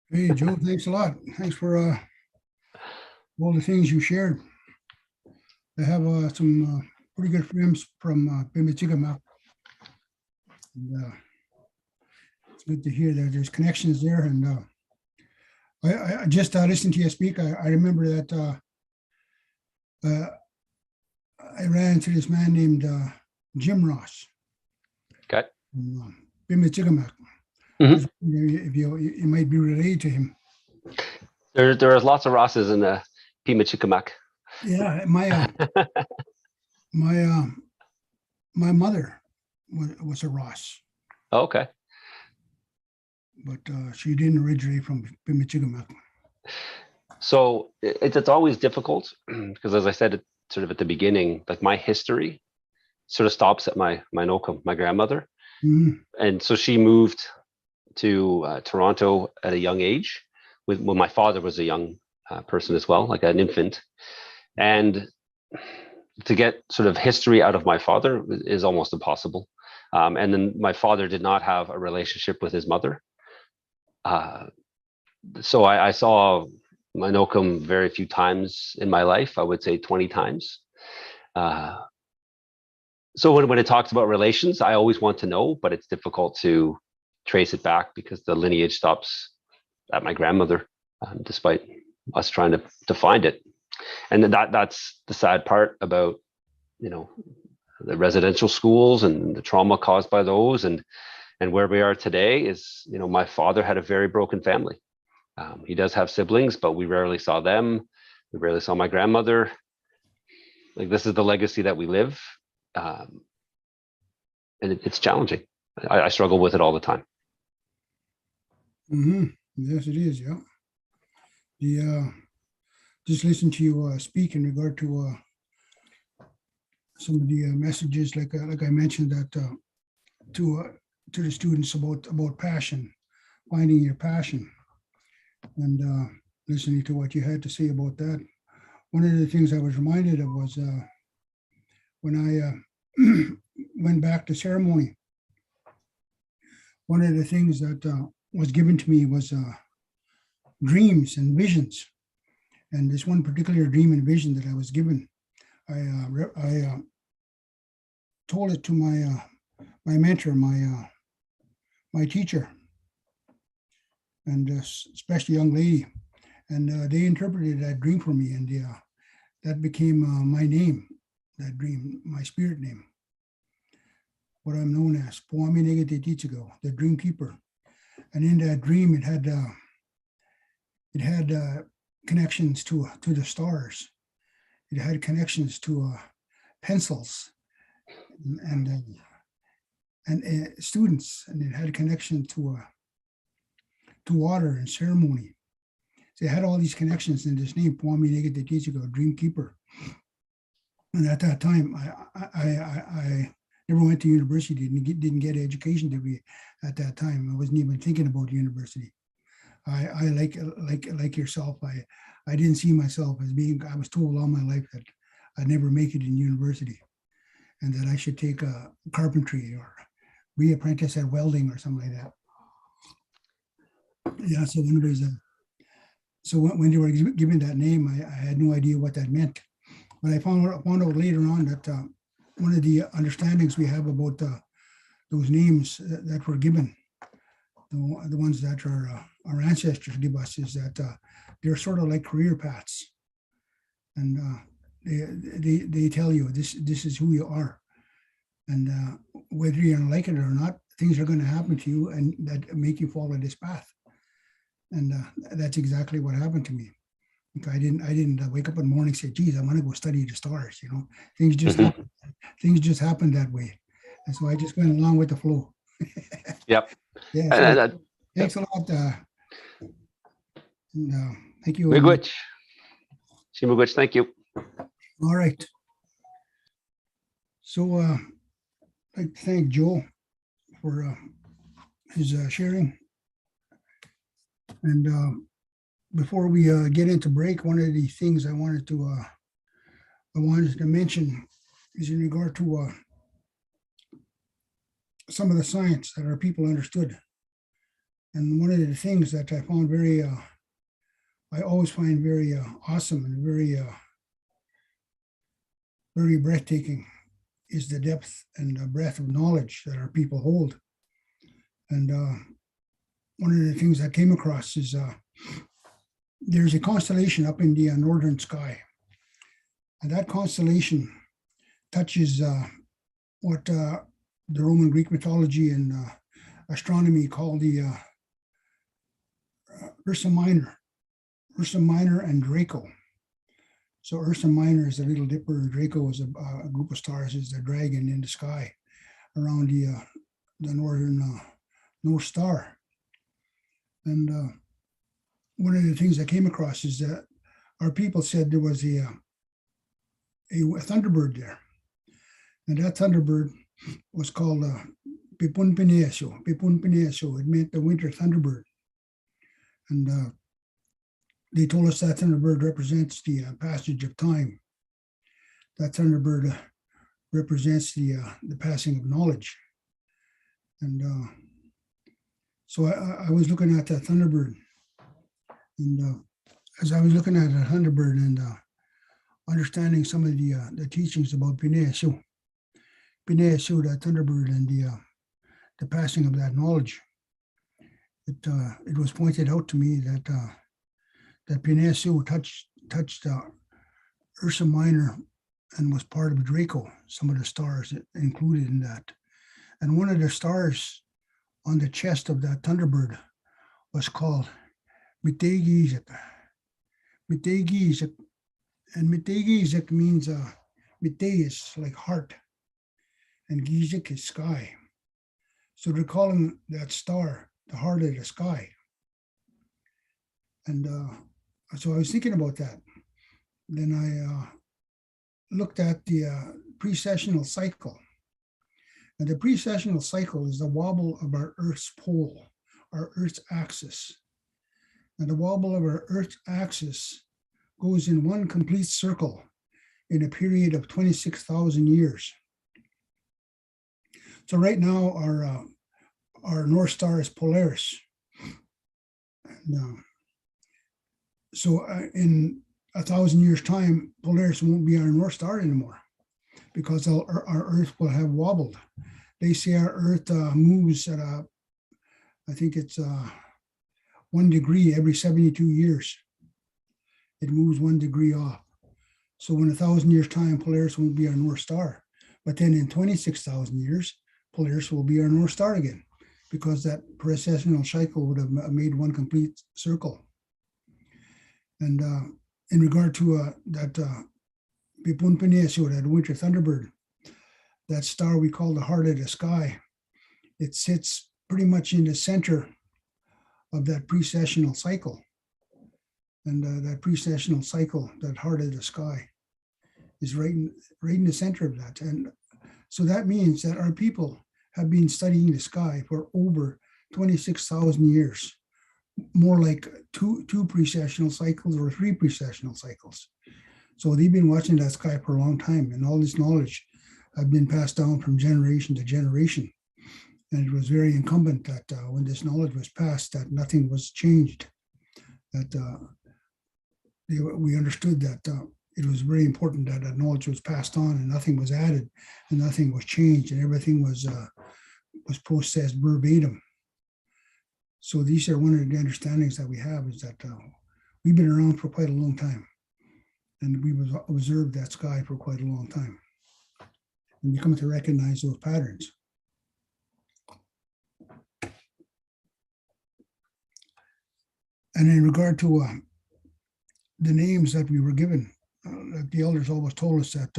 Hey, Joe, thanks a lot. Thanks for all the things you shared. I have some pretty good friends from Bimichigamak. And, it's good to hear that there's connections there. And I just listened to you speak. I remember that I ran into this man named Jim Ross. Okay. Bimichigamak. Mhm. If you might be related to him. There are lots of Rosses in the Pimachikamak. Yeah, my mother was a Ross, Okay. but she didn't originate from Bimichigamak. So it's always difficult because, as I said, sort of at the beginning, like my history sort of stops at my Nokam, my grandmother. Mhm. And so she moved to Toronto at a young age when my father was a young person as well, like an infant. And to get sort of history out of my father is almost impossible. And then my father did not have a relationship with his mother. So I saw my Nokam very few times in my life, I would say 20 times. So when it talks about relations, I always want to know, but it's difficult to trace it back because the lineage stops at my grandmother, despite us trying to find it. And that's the sad part about, you know, the residential schools and the trauma caused by those, and where we are today is, you know, my father had a very broken family. He does have siblings, but we rarely saw them. We rarely saw my grandmother. Like, this is the legacy that we live. And it's challenging. I struggle with it all the time. Mm-hmm. Yes, it is. Yeah. Just listen to you speak in regard to some of the messages, like I mentioned, that to the students about passion, finding your passion, and listening to what you had to say about that. One of the things I was reminded of was when I went back to ceremony. One of the things that was given to me was dreams and visions. And this one particular dream and vision that I was given, I told it to my mentor, my teacher, and especially young lady, and they interpreted that dream for me, and that became my name, that dream, my spirit name, what I'm known as, Puami Negate Tichigo, the dream keeper. And in that dream, it had connections to the stars. It had connections to pencils and students, and it had a connection to water and ceremony. So it had all these connections in this name, Puami Negate Tichigo, dream keeper. And at that time, I never went to university, didn't get an education degree at that time. I wasn't even thinking about university. I like yourself, I didn't see myself as being, I was told all my life that I'd never make it in university and that I should take a carpentry or be apprentice at welding or something like that. Yeah, so anyways, so when they were given that name, I had no idea what that meant. But I found out later on that one of the understandings we have about those names that were given, the ones that our ancestors give us, is that they're sort of like career paths, and they tell you this is who you are, and whether you like it or not, things are going to happen to you and that make you follow this path. And that's exactly what happened to me. Like I didn't wake up in the morning and say, geez, I want to go study the stars. You know, things just happen. Things just happened that way. And so I just went along with the flow. Yep. Yeah. So thanks a lot. Thank you. Miigwech. Miigwech, thank you. All right. So I'd like to thank Joe for his sharing. And before we get into break, one of the things I wanted to mention is in regard to some of the science that our people understood. And one of the things that I found I always find very awesome and very breathtaking is the depth and the breadth of knowledge that our people hold. And one of the things I came across is there's a constellation up in the northern sky. And that constellation touches what the Roman Greek mythology and astronomy call the Ursa Minor and Draco. So Ursa Minor is the Little Dipper, and Draco is a group of stars, is the dragon in the sky around the northern North Star. And one of the things I came across is that our people said there was a thunderbird there. And that thunderbird was called Pipun Pineasyo. Pipun Pineasyo, it meant the winter thunderbird. And they told us that thunderbird represents the passage of time. That thunderbird represents the passing of knowledge. And so I was looking at that thunderbird. And as I was looking at that thunderbird and understanding some of the teachings about Pineasyo, that thunderbird, and the passing of that knowledge, it was pointed out to me that that Pineasyo touched Ursa Minor and was part of Draco, some of the stars included in that. And one of the stars on the chest of that thunderbird was called Mitegi-Izek. Mitegi-Izek. And Mitegi-Izek means Mite is like heart, and Gizek is sky. So they're calling that star the heart of the sky. And so I was thinking about that. Then I looked at the precessional cycle. And the precessional cycle is the wobble of our Earth's pole, our Earth's axis. And the wobble of our Earth's axis goes in one complete circle in a period of 26,000 years. So right now, our North Star is Polaris. And, so in 1,000 years' time, Polaris won't be our North Star anymore because our Earth will have wobbled. They say our Earth moves at I think it's 1 degree every 72 years. It moves 1 degree off. So in 1,000 years' time, Polaris won't be our North Star. But then in 26,000 years, Polaris will be our North Star again, because that precessional cycle would have made one complete circle. And in regard to that Pipun Pineasyo, that winter thunderbird, that star we call the heart of the sky, it sits pretty much in the center of that precessional cycle. And that precessional cycle, that heart of the sky, is right in the center of that. And so that means that our people have been studying the sky for over 26,000 years, more like two precessional cycles or 3 precessional cycles. So they've been watching that sky for a long time, and all this knowledge have been passed down from generation to generation. And it was very incumbent that when this knowledge was passed, that nothing was changed, that we understood that it was very important that that knowledge was passed on and nothing was added and nothing was changed and everything was processed verbatim. So these are one of the understandings that we have, is that we've been around for quite a long time, and we've observed that sky for quite a long time. And we come to recognize those patterns. And in regard to the names that we were given, the elders always told us that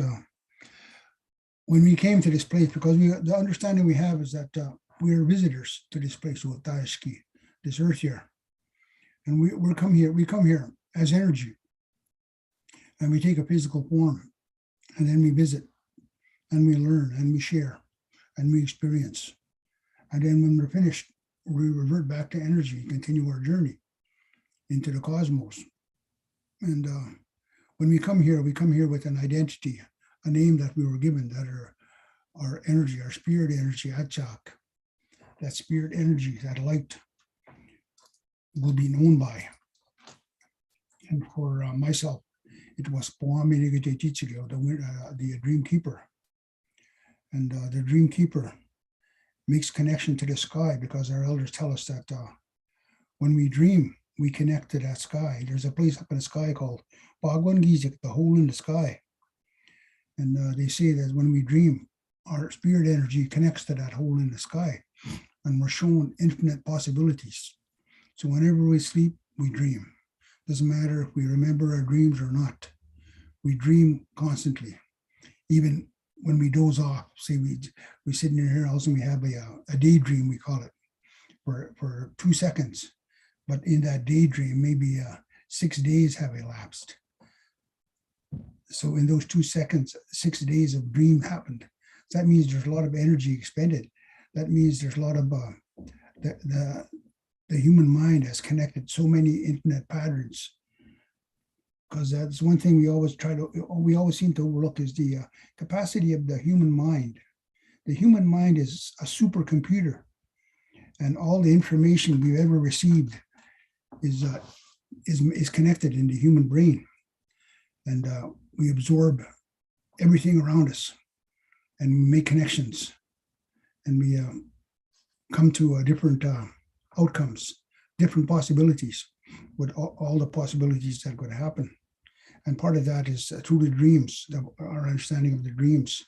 when we came to this place, because the understanding we have is that we are visitors to this place, this earth here. And we come here as energy. And we take a physical form. And then we visit. And we learn. And we share. And we experience. And then when we're finished, we revert back to energy and continue our journey into the cosmos. And when we come here with an identity, a name that we were given, that are our energy, our spirit energy, Achak. That spirit energy, that light will be known by. And for myself, it was the dream keeper. And the dream keeper makes connection to the sky, because our elders tell us that when we dream, we connect to that sky. There's a place up in the sky called Bagwan Gizik, the hole in the sky. And they say that when we dream, our spirit energy connects to that hole in the sky, and we're shown infinite possibilities. So whenever we sleep, we dream. Doesn't matter if we remember our dreams or not. We dream constantly. Even when we doze off, say we sit in your house and we have a daydream, we call it, for 2 seconds. But in that daydream, maybe 6 days have elapsed. So in those 2 seconds, 6 days of dream happened. So that means there's a lot of energy expended. That means there's a lot of the human mind has connected so many infinite patterns. Because that's one thing we always seem to overlook, is the capacity of the human mind. The human mind is a supercomputer, and all the information we've ever received is connected in the human brain, and we absorb everything around us, and we make connections, and we come to different outcomes, different possibilities, with all the possibilities that could happen. And part of that is through the dreams, our understanding of the dreams,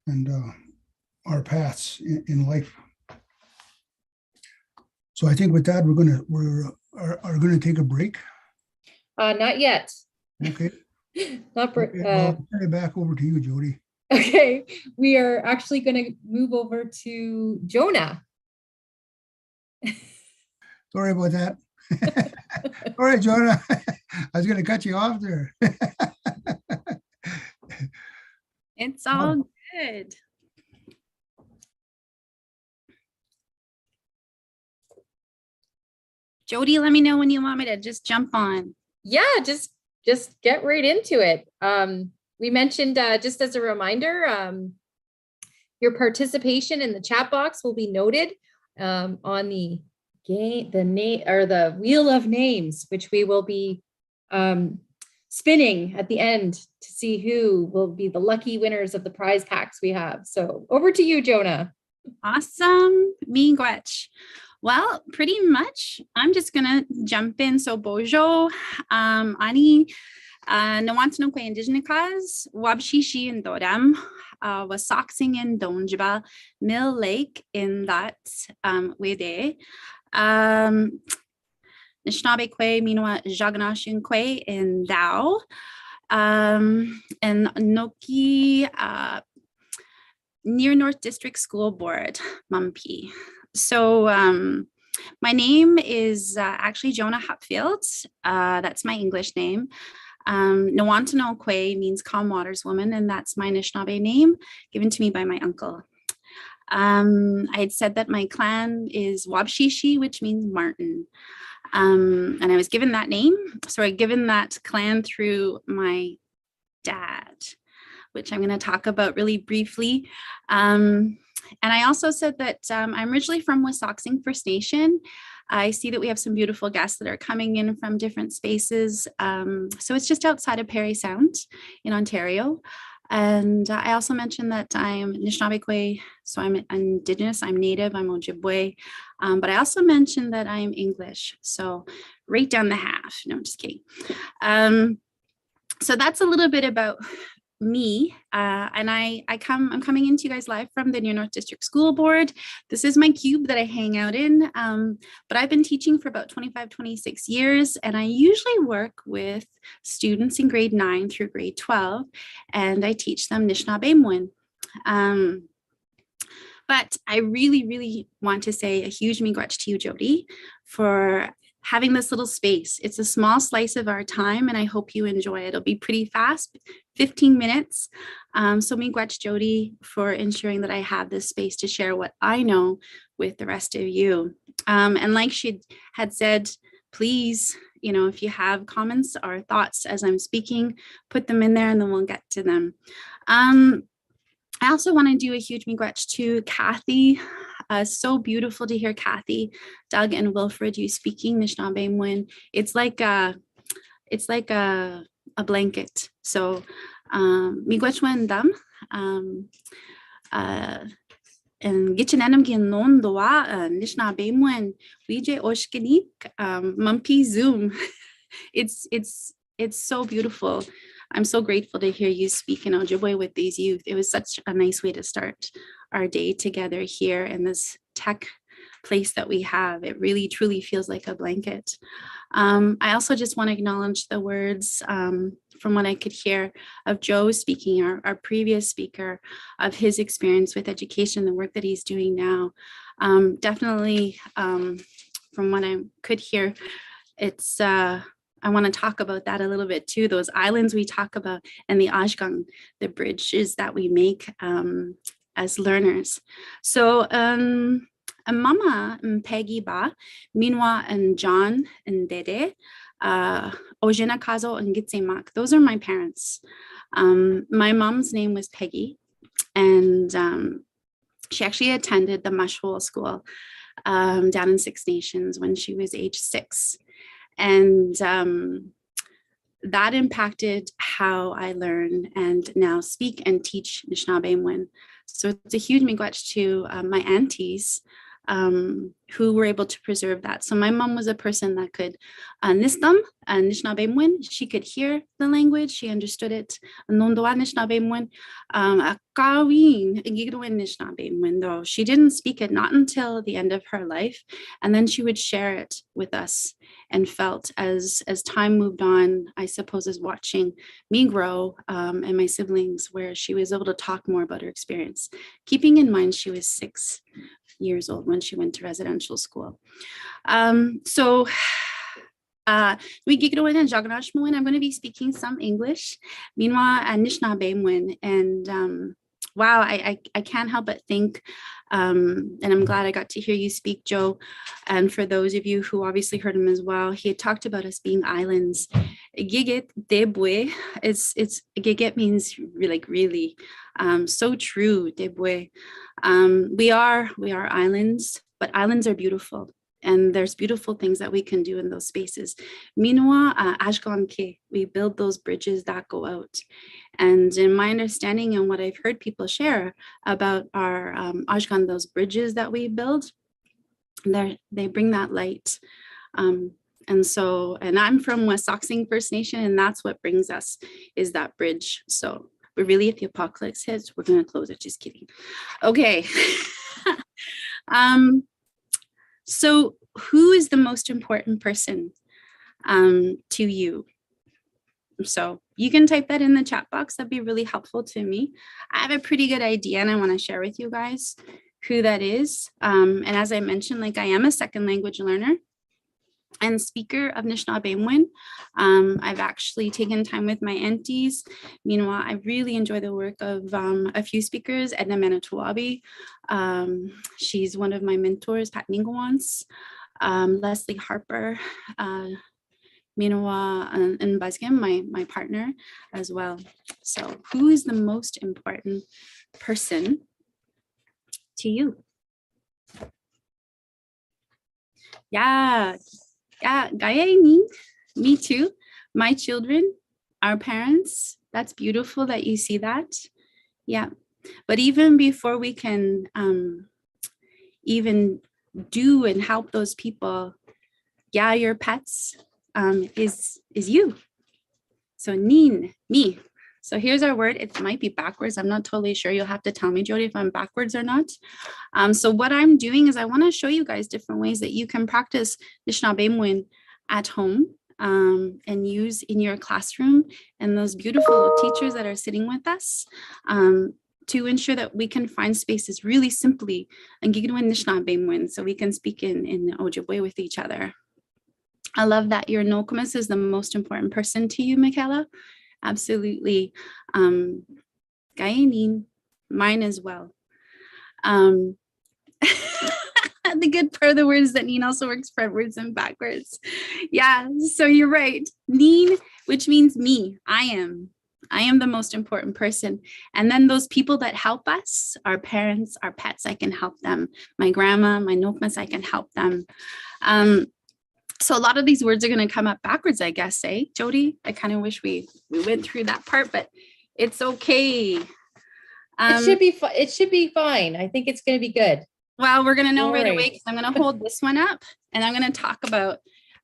and our paths in life. So I think with that, we're gonna take a break. Not yet. Okay. Not for, Okay, well, I'll turn it back over to you, Jody. okay. We are actually going to move over to Johna. Sorry about that. All right, Johna. I was going to cut you off there. It's all good. Jody, let me know when you want me to just jump on. Yeah, just get right into it. We mentioned, just as a reminder, your participation in the chat box will be noted on the name or the wheel of names, which we will be spinning at the end to see who will be the lucky winners of the prize packs we have. So over to you, Johna. Awesome. Me Gwetch. Well, pretty much, I'm just gonna jump in. So Bojo, ani nawantanong ko Indigenous, wabshishi and dodam, was soxing in Donjaba, Mill Lake in that wede. Nishnabe kwe minwa jagnashin kwe in Dao, and Noki near North District School Board, Mumpi. So my name is actually Johna Hupfield. That's my English name. Nawantano Kwe means calm waters woman, and that's my Anishinaabe name given to me by my uncle. I had said that my clan is Wabshishi, which means Martin. And I was given that name. So I given that clan through my dad, which I'm going to talk about really briefly. And I also said that I'm originally from Wissahickon First Nation. I see that we have some beautiful guests that are coming in from different spaces. So it's just outside of Parry Sound in Ontario. And I also mentioned that I'm Anishinaabe, so I'm Indigenous, I'm Native, I'm Ojibwe. But I also mentioned that I'm English. So right down the half. No, I'm just kidding. So that's a little bit about me, and I'm coming into you guys live from the Near North District School Board. This is my cube that I hang out in, but I've been teaching for about 25, 26 years, and I usually work with students in grade 9 through grade 12, and I teach them Anishinaabe. But I really, really want to say a huge miigwech to you, Jody, for having this little space. It's a small slice of our time, and I hope you enjoy it. It'll be pretty fast, 15 minutes. So miigwech, Jody, for ensuring that I have this space to share what I know with the rest of you. And like she had said, please, if you have comments or thoughts as I'm speaking, put them in there and then we'll get to them. I also want to do a huge miigwech to Kathie. So beautiful to hear Kathie, Doug, and Wilfred, you speaking Anishinaabe. It's like a blanket. So miigwech dam and gitchenenam gin non doa Anishinaabe wije oshkenik mumpi zoom. It's so beautiful. I'm so grateful to hear you speak in Ojibwe with these youth. It was such a nice way to start our day together here in this tech place that we have. It really truly feels like a blanket. I also just want to acknowledge the words from what I could hear of Joe speaking, our previous speaker, of his experience with education, the work that he's doing now. Definitely from what I could hear, it's I want to talk about that a little bit too, those islands we talk about and the Ajgang, the bridges that we make as learners. So Mama and Peggy Ba, Minwa and John and Dede, Ojena Kazo and Gitsemak, those are my parents. My mom's name was Peggy, and she actually attended the Mashwal school down in Six Nations when she was age 6. And that impacted how I learn and now speak and teach Anishinaabe. So it's a huge miigwech to my aunties who were able to preserve that. So my mom was a person that could nistam Anishinaabe. She could hear the language, she understood it. Nondoa Anishinaabe. Akawin Gigdoin Anishinaabe, though she didn't speak it not until the end of her life, and then she would share it with us. And felt as time moved on, I suppose, as watching me grow and my siblings, where she was able to talk more about her experience, keeping in mind she was 6 years old when she went to residential school. So we Gigdoin and Jaganashmoin, I'm going to be speaking some English, Meanwhile, Anishinaabe, and wow, I can't help but think, and I'm glad I got to hear you speak, Joe. And for those of you who obviously heard him as well, he had talked about us being islands. Gigit debwe, it's gigit means really, so true, debwe. We are islands, but islands are beautiful. And there's beautiful things that we can do in those spaces. Minwa Ashganke, we build those bridges that go out. And in my understanding and what I've heard people share about our Ashgan, those bridges that we build, they bring that light. And I'm from West Saxing First Nation, and that's what brings us is that bridge. So we're really, if the apocalypse hits, we're going to close it. Just kidding. Okay. So who is the most important person to you? So you can type that in the chat box. That'd be really helpful to me. I have a pretty good idea and I want to share with you guys who that is. And as I mentioned, like I am a second language learner and speaker of Anishinaabe. I've actually taken time with my aunties. Meanwhile, I really enjoy the work of a few speakers. Edna Manitowabi, she's one of my mentors, Pat Ningawans, Leslie Harper, Meanwhile, and Buzzgim, my partner as well. So who is the most important person to you? Yeah, Gaia, me too. My children, our parents, that's beautiful that you see that. Yeah, but even before we can even do and help those people, yeah, your pets is you. So Nin, me. So here's our word. It might be backwards. I'm not totally sure. You'll have to tell me, Jody, if I'm backwards or not. So what I'm doing is I want to show you guys different ways that you can practice Anishinaabe at home and use in your classroom, and those beautiful teachers that are sitting with us to ensure that we can find spaces really simply and so we can speak in Ojibwe with each other. I love that your Nokomis is the most important person to you, Michaela. Absolutely. Gayanin, mine as well. The good part of the word is that Neen also works frontwards and backwards. Yeah, so you're right. Neen, which means me, I am the most important person. And then those people that help us, our parents, our pets, I can help them. My grandma, my Nokmas, I can help them. So a lot of these words are going to come up backwards, I guess, eh, Jody? I kind of wish we went through that part, but it's okay. It should be fine. I think it's going to be good. Well, we're going to know All right right. away because I'm going to hold this one up and I'm going to talk about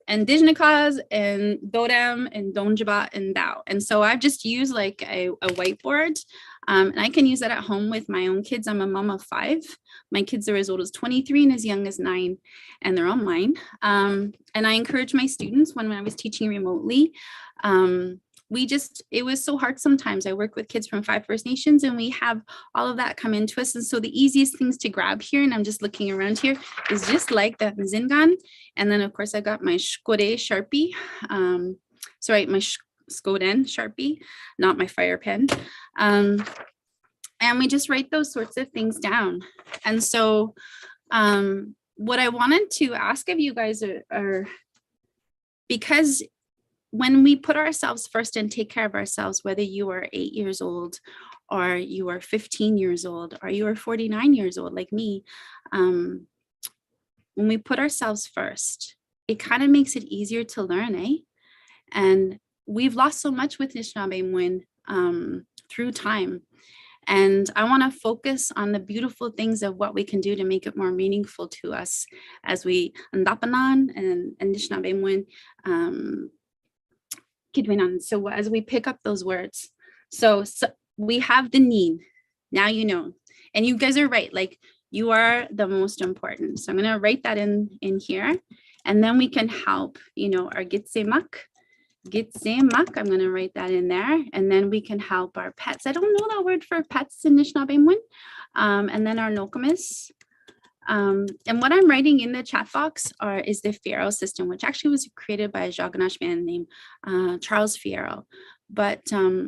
Indigenous and Dodam and Donjaba and Dao. And so I've just used like a whiteboard and I can use that at home with my own kids. I'm a mom of 5. My kids are as old as 23 and as young as 9, and they're online. And I encourage my students when I was teaching remotely, it was so hard sometimes. I work with kids from 5 First Nations and we have all of that come into us. And so the easiest things to grab here, and I'm just looking around here, is just like the Zingan. And then of course I got my Shkode Sharpie. My Skoden Sharpie, not my fire pen. And we just write those sorts of things down. And so what I wanted to ask of you guys are because when we put ourselves first and take care of ourselves, whether you are 8 years old or you are 15 years old or you are 49 years old like me, when we put ourselves first, it kind of makes it easier to learn, eh? And we've lost so much with Anishinaabe through time. And I want to focus on the beautiful things of what we can do to make it more meaningful to us as we Ndapanan and Anishinaabe Kidwinan. So as we pick up those words, so we have the need. Now you know, and you guys are right. Like you are the most important. So I'm going to write that in here, and then we can help. Our Gitsemak. I'm going to write that in there, and then we can help our pets. I don't know that word for pets in Anishinaabe. And then our Nokomis. And what I'm writing in the chat box is the Fierro system, which actually was created by a Jaganash man named Charles Fierro. But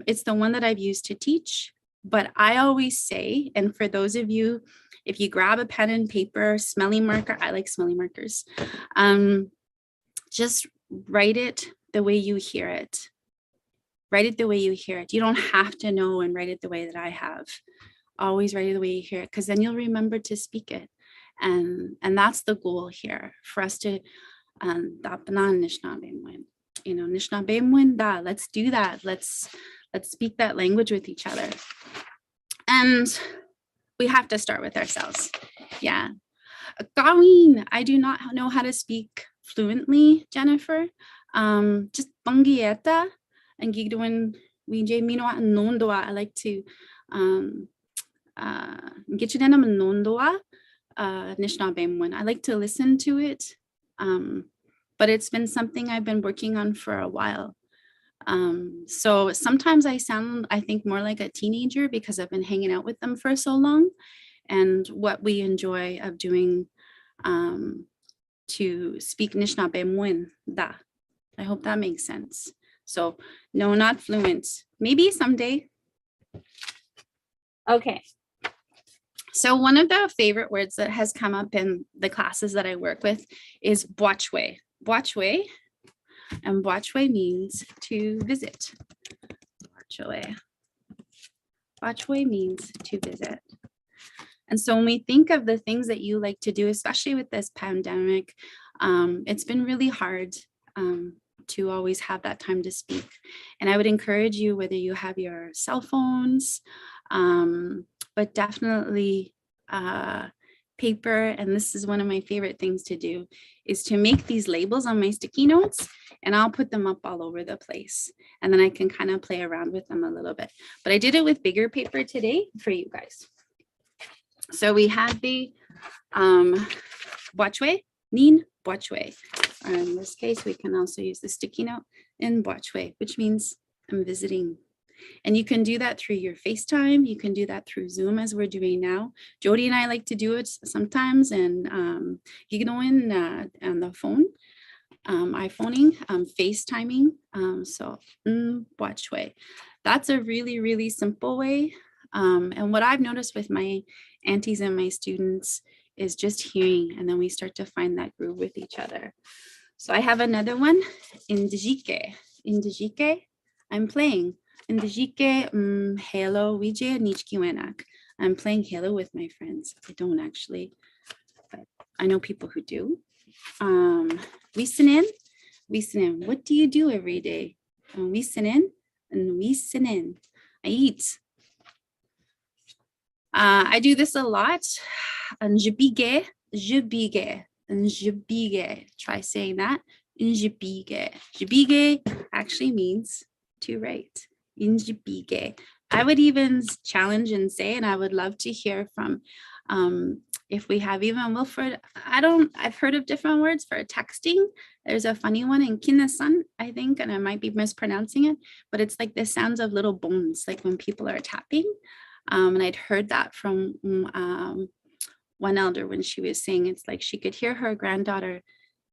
it's the one that I've used to teach. But I always say, and for those of you, if you grab a pen and paper, smelly marker, I like smelly markers, just write it the way you hear it. Write it the way you hear it. You don't have to know and write it the way that I have. Always write it the way you hear it, because then you'll remember to speak it. And that's the goal here for us to let's do that. Let's speak that language with each other. And we have to start with ourselves. Yeah. Gawin, I do not know how to speak fluently, Jennifer. Just bangieta and gigdoin we mino nondoa. I like to get you nondoa. Anishinaabe. I like to listen to it, but it's been something I've been working on for a while. So sometimes I sound, I think, more like a teenager because I've been hanging out with them for so long, and what we enjoy of doing to speak Anishinaabe da. I hope that makes sense. So no, not fluent. Maybe someday. Okay. So one of the favorite words that has come up in the classes that I work with is bwachwe. Bwachwe, and bwachwe means to visit. Bwachwe means to visit. And so when we think of the things that you like to do, especially with this pandemic, it's been really hard to always have that time to speak. And I would encourage you, whether you have your cell phones, but definitely paper, and this is one of my favorite things to do, is to make these labels on my sticky notes, and I'll put them up all over the place. And then I can kind of play around with them a little bit. But I did it with bigger paper today for you guys. So we have the boachwe, nin boachwe. In this case, we can also use the sticky note in boachwe, which means I'm visiting. And you can do that through your FaceTime. You can do that through Zoom, as we're doing now. Jody and I like to do it sometimes, and Gignoin on the phone, iPhoning, FaceTiming. So boachwe. That's a really, really simple way. And what I've noticed with my aunties and my students is just hearing, and then we start to find that groove with each other. So I have another one, Indijike. Indijike, I'm playing. Indijike, Halo, Wije, Nichkiwenak. I'm playing Halo with my friends. I don't actually, but I know people who do. Wisinin, what do you do every day? Wisinin, and wisinin, I eat. I do this a lot. And jibige, and jibige. Try saying that. Jibige. Jibige actually means to write. Jibige. I would even challenge and say, and I would love to hear from if we have even Wilfred. I've heard of different words for texting. There's a funny one in Kinasan, I think, and I might be mispronouncing it, but it's like the sounds of little bones, like when people are tapping. And I'd heard that from one elder when she was saying it's like she could hear her granddaughter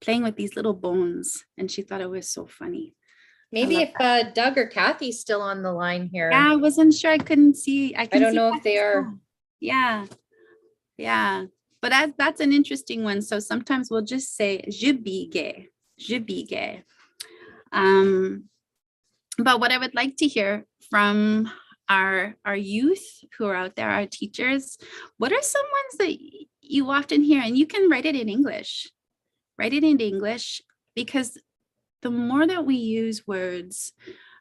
playing with these little bones, and she thought it was so funny. Maybe if Doug or Kathie's still on the line here. Yeah, I wasn't sure. I couldn't see. I don't know if they are. Yeah. Yeah. But that's an interesting one. So sometimes we'll just say jibige. Jibige. But what I would like to hear from our youth who are out there, our teachers, what are some ones that you often hear? And you can write it in English. Write it in English, because the more that we use words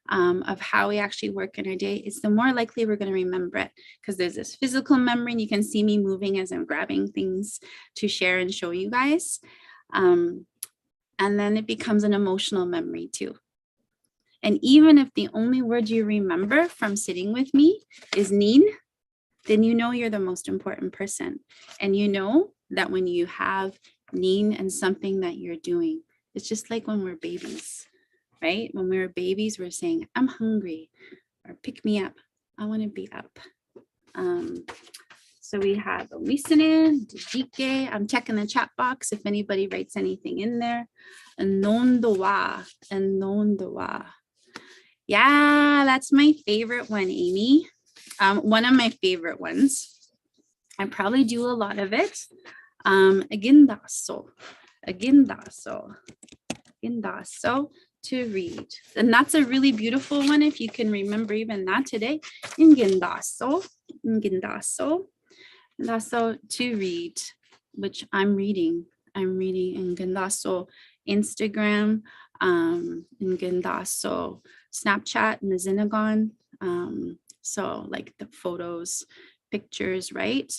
of how we actually work in our day, it's the more likely we're going to remember it, because there's this physical memory, and you can see me moving as I'm grabbing things to share and show you guys. And then it becomes an emotional memory too. And even if the only word you remember from sitting with me is nin, then you know you're the most important person. And you know that when you have nin and something that you're doing, it's just like when we're babies, right? When we were babies, we're saying, I'm hungry, or pick me up. I want to be up. So we have listening, dijike. I'm checking the chat box if anybody writes anything in there. And nondowa, and nondowa. Yeah, that's my favorite one, Amy. One of my favorite ones. I probably do a lot of it. Agindaso, to read. And that's a really beautiful one if you can remember even that today. Ingindaso, to read, which I'm reading. I'm reading Ingindaso Instagram, Ingindaso Snapchat, and the Zinagon. So like the photos, pictures, right?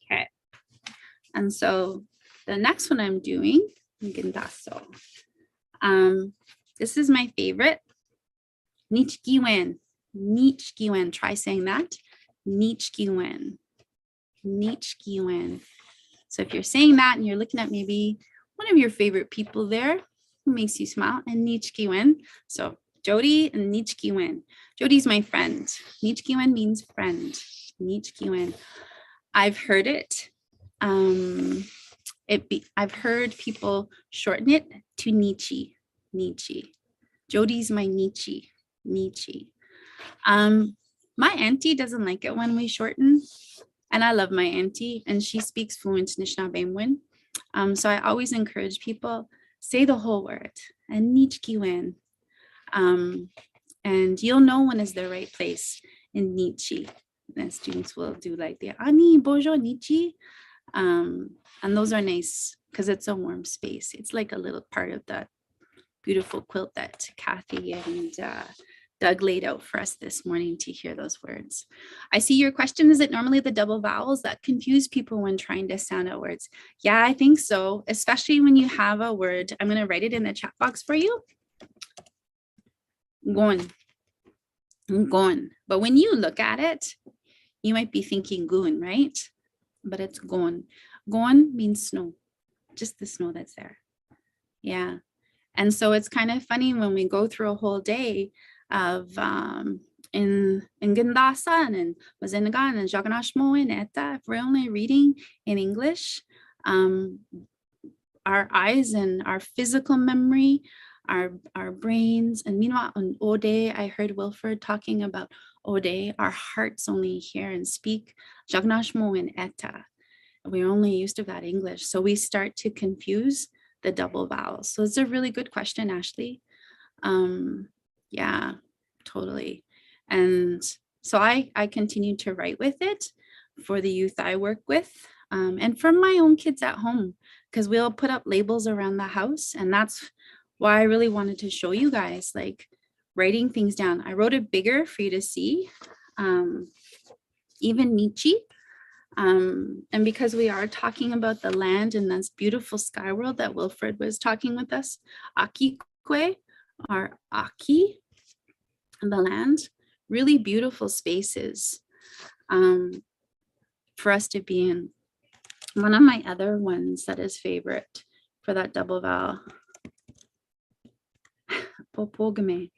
Okay. And so the next one I'm doing, Gindaso. This is my favorite. Nichkiwen. Nichkiwen. Try saying that. Nichkiwen. Nichkiwen. So if you're saying that and you're looking at maybe one of your favorite people there who makes you smile, and Nichkiwen. So Jody and Nichkiwen. Jody's my friend. Nichkiwen means friend. Nichkiwen. I've heard it. I've heard people shorten it to Nietzsche. Nietzsche. Jody's my Nietzsche. Nietzsche. My auntie doesn't like it when we shorten, and I love my auntie, and she speaks fluent Anishinaabe. So I always encourage people, say the whole word, and Nietzsche. And you'll know when is the right place in Nietzsche. And students will do like the Ani Bojo Nietzsche. And those are nice because it's a warm space. It's like a little part of that beautiful quilt that Kathie and Doug laid out for us this morning to hear those words. I see your question. Is it normally the double vowels that confuse people when trying to sound out words? Yeah, I think so, especially when you have a word. I'm going to write it in the chat box for you. Goon. Goon. But when you look at it, you might be thinking goon, right? But it's goon. Goon means snow, just the snow that's there. Yeah. And so it's kind of funny when we go through a whole day of in Gindasan and Mazinagan and Jaganashmo and Eta, if we're only reading in English, our eyes and our physical memory, our brains, and meanwhile on Ode, I heard Wilfred talking about Ode, our hearts only hear and speak Jaganashmo and Eta. We're only used to that English. So we start to confuse the double vowels. So it's a really good question, Ashley. Yeah, totally. And so I continue to write with it for the youth I work with and for my own kids at home, because we'll put up labels around the house. And that's why I really wanted to show you guys, like writing things down. I wrote it bigger for you to see, even Nietzsche. And because we are talking about the land and this beautiful sky world that Wilfred was talking with us, Akikwe, or Aki, the land, really beautiful spaces for us to be in. One of my other ones that is favorite for that double vowel, Popogame,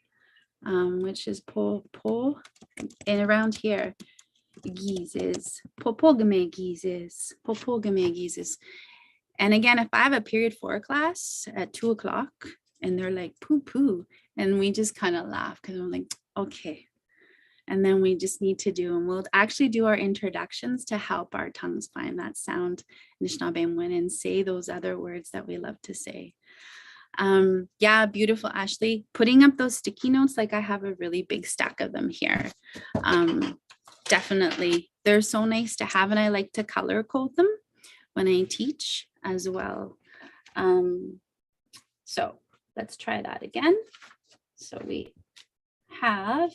which is po, and around here, Gizes, Popogame Gizes, Popogame Gizes. And again, if I have a period 4 class at 2 o'clock and they're like poo poo, and we just kind of laugh because I'm like, okay. And then we just need to do, and we'll actually do our introductions to help our tongues find that sound, Anishinaabe, and say those other words that we love to say. Yeah, beautiful, Ashley. Putting up those sticky notes, like I have a really big stack of them here. Definitely, they're so nice to have, and I like to color code them when I teach as well. So let's try that again. So we have,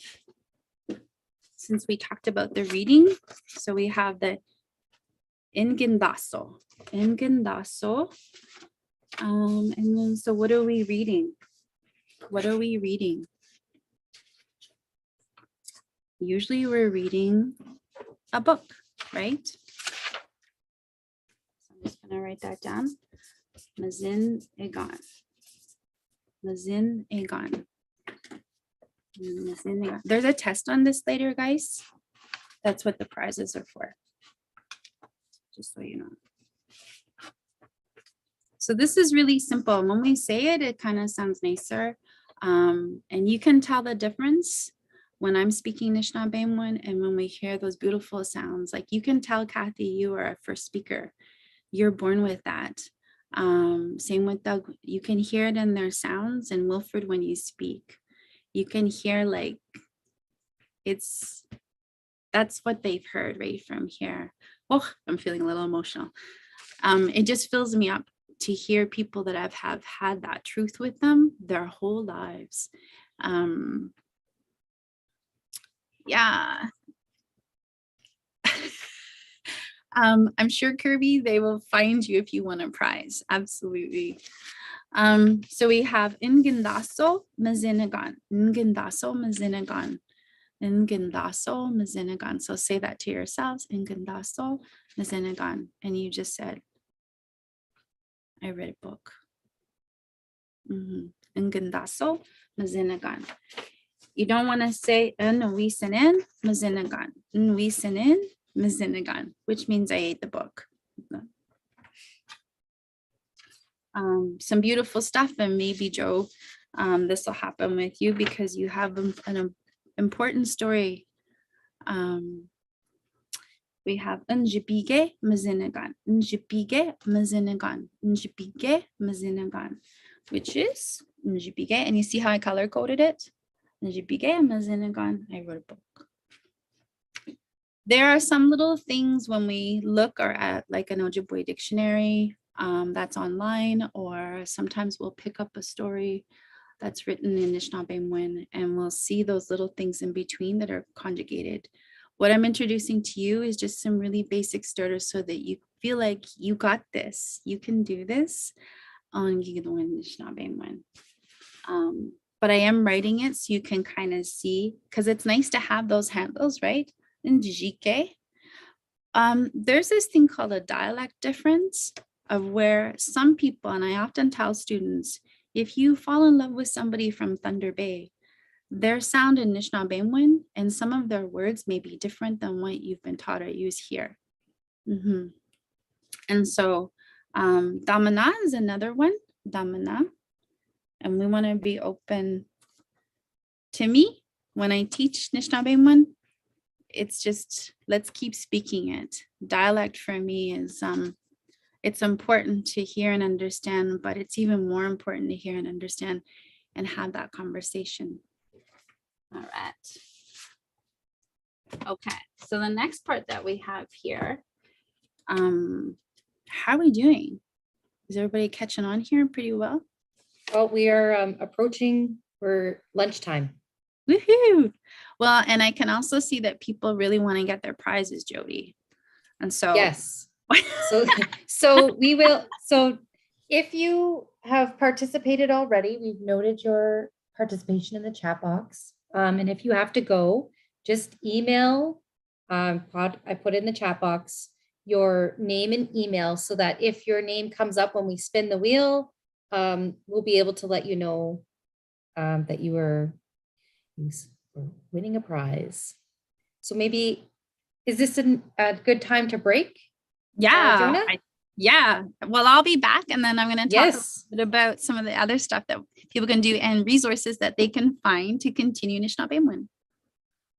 since we talked about the reading, so we have the Ingindaso, and then so what are we reading? What are we reading? Usually we're reading a book, right? So I'm just gonna write that down. Mazin Egan. Mazin Egan. There's a test on this later, guys. That's what the prizes are for. Just so you know. So this is really simple. When we say it, it kind of sounds nicer. And you can tell the difference when I'm speaking Anishinaabe and when we hear those beautiful sounds. Like you can tell, Kathie, you are a first speaker. You're born with that. Same with Doug. You can hear it in their sounds, and Wilfred when you speak. You can hear like that's what they've heard right from here. Oh, I'm feeling a little emotional. It just fills me up to hear people that have had that truth with them their whole lives. Yeah. I'm sure, Kirby, they will find you if you want a prize. Absolutely. So we have Ingindaso Mazinagan. Ingindaso Mazinagan. Ingindaso Mazinagan. So say that to yourselves. Ingindaso Mazinagan. And you just said, I read a book. Ingindaso Mazinagan. You don't want to say Nuisinin Mazinagan. Nuisinin Mazinagan, which means I ate the book. Some beautiful stuff, and maybe Joe, this will happen with you because you have an important story. We have Njipige Mazinagan, Njipige Mazinagan, Njipige Mazinagan, which is Njipige, and you see how I color coded it? Njipige Mazinagan. I wrote a book. There are some little things when we look or at like an Ojibwe dictionary that's online, or sometimes we'll pick up a story that's written in Anishinaabe, and we'll see those little things in between that are conjugated. What I'm introducing to you is just some really basic starters so that you feel like you got this, you can do this on Anishinaabe. But I am writing it so you can kind of see, because it's nice to have those handles, right? In Jike. There's this thing called a dialect difference of where some people, and I often tell students, if you fall in love with somebody from Thunder Bay, their sound in Anishinaabe and some of their words may be different than what you've been taught or use here. And so Damana is another one, Damana. And we want to be open. To me, when I teach Anishinaabe, it's just, let's keep speaking it. Dialect for me is, it's important to hear and understand, but it's even more important to hear and understand and have that conversation. All right. Okay, so the next part that we have here, how are we doing? Is everybody catching on here pretty well? Well, we are approaching for lunchtime. Woohoo! Well, and I can also see that people really want to get their prizes, Jody. And so Yes. So we will. So if you have participated already, we've noted your participation in the chat box. And if you have to go, just email. I put in the chat box your name and email so that if your name comes up when we spin the wheel, we'll be able to let you know that you were winning a prize. So maybe, is this a good time to break? yeah, Johna? yeah. Well, I'll be back, and then I'm going to talk Yes. a bit about some of the other stuff that people can do and resources that they can find to continue Anishinaabe.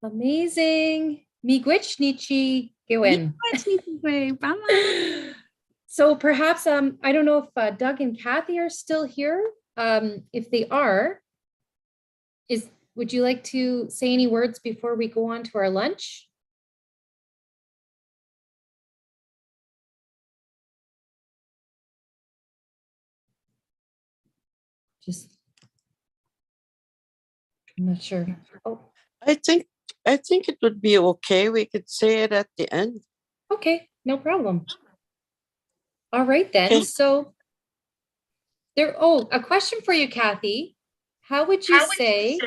Amazing. Miigwech nichi gewin. So perhaps I don't know if Doug and Kathie are still here. If they are, would you like to say any words before we go on to our lunch? Just, I'm not sure. Oh, I think it would be okay. We could say it at the end. okay, no problem. All right then. Okay. So a question for you, Kathie. How would you say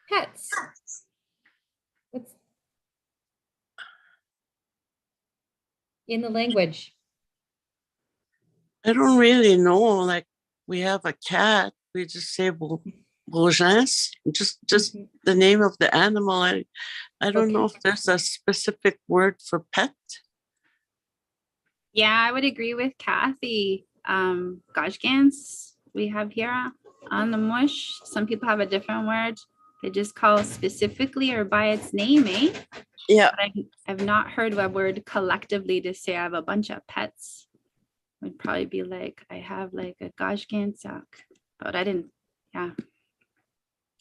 pets? What's in the language? I don't really know. Like, we have a cat. We just say Bojans, just Mhm. the name of the animal. I don't know Okay. if there's a specific word for pet. Yeah, I would agree with Kathie. Gajgans we have here on the mush. Some people have a different word. They just call specifically or by its name, eh? Yeah. But I've not heard a word collectively to say I have a bunch of pets. Would probably be like, I have like a Gajgan sock, but I didn't, yeah.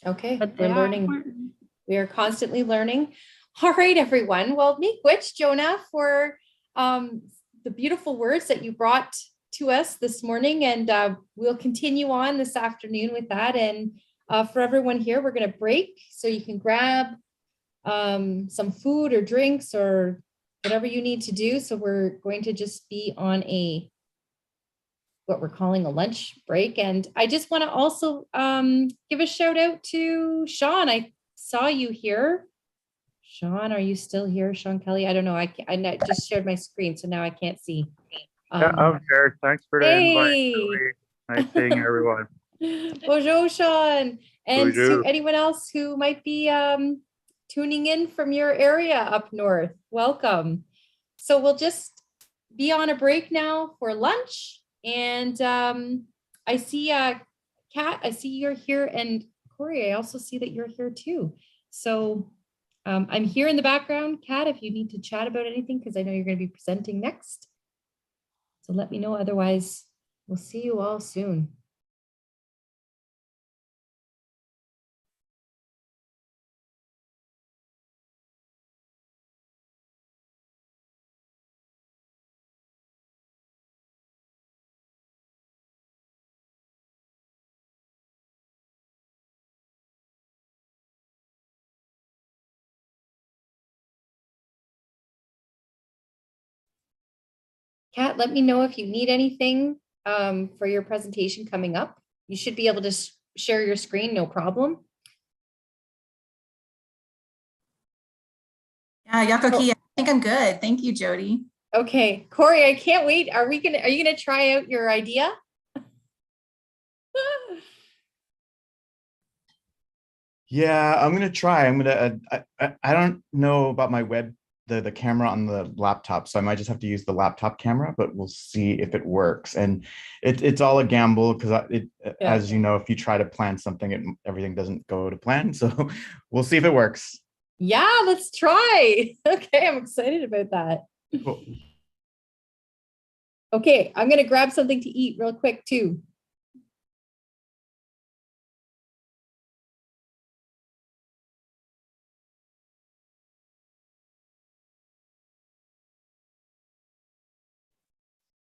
Okay, But we're learning. important. We are constantly learning. All right, everyone. Well, miigwech, Johna, for the beautiful words that you brought to us this morning, and we'll continue on this afternoon with that. And for everyone here, we're going to break so you can grab some food or drinks or whatever you need to do. So we're going to just be on what we're calling a lunch break. And I just want to also give a shout out to Sean. I saw you here. Sean, are you still here? Sean Kelly? I don't know. I just shared my screen, so now I can't see. Yeah, I'm here. Thanks for the invite. Hey. Julie. Nice seeing everyone. Bonjour, Sean. And to Bonjour. anyone else who might be tuning in from your area up north, welcome. So we'll just be on a break now for lunch. And I see Kat, I see you're here, and Corey, I also see that you're here too. So I'm here in the background, Kat, if you need to chat about anything, because I know you're going to be presenting next. So let me know. Otherwise, we'll see you all soon. Kat, let me know if you need anything for your presentation coming up. You should be able to share your screen, no problem. Yakoki, I think I'm good. Thank you, Jody. Okay, Corey, I can't wait. Are you gonna try out your idea? Yeah, I'm gonna try. I'm gonna. I don't know about my the camera on the laptop, so I might just have to use the laptop camera. But we'll see if it works. And it's all a gamble because as you know, if you try to plan something, everything doesn't go to plan. So we'll see if it works. Yeah, let's try. Okay, I'm excited about that. Cool. Okay, I'm gonna grab something to eat real quick too.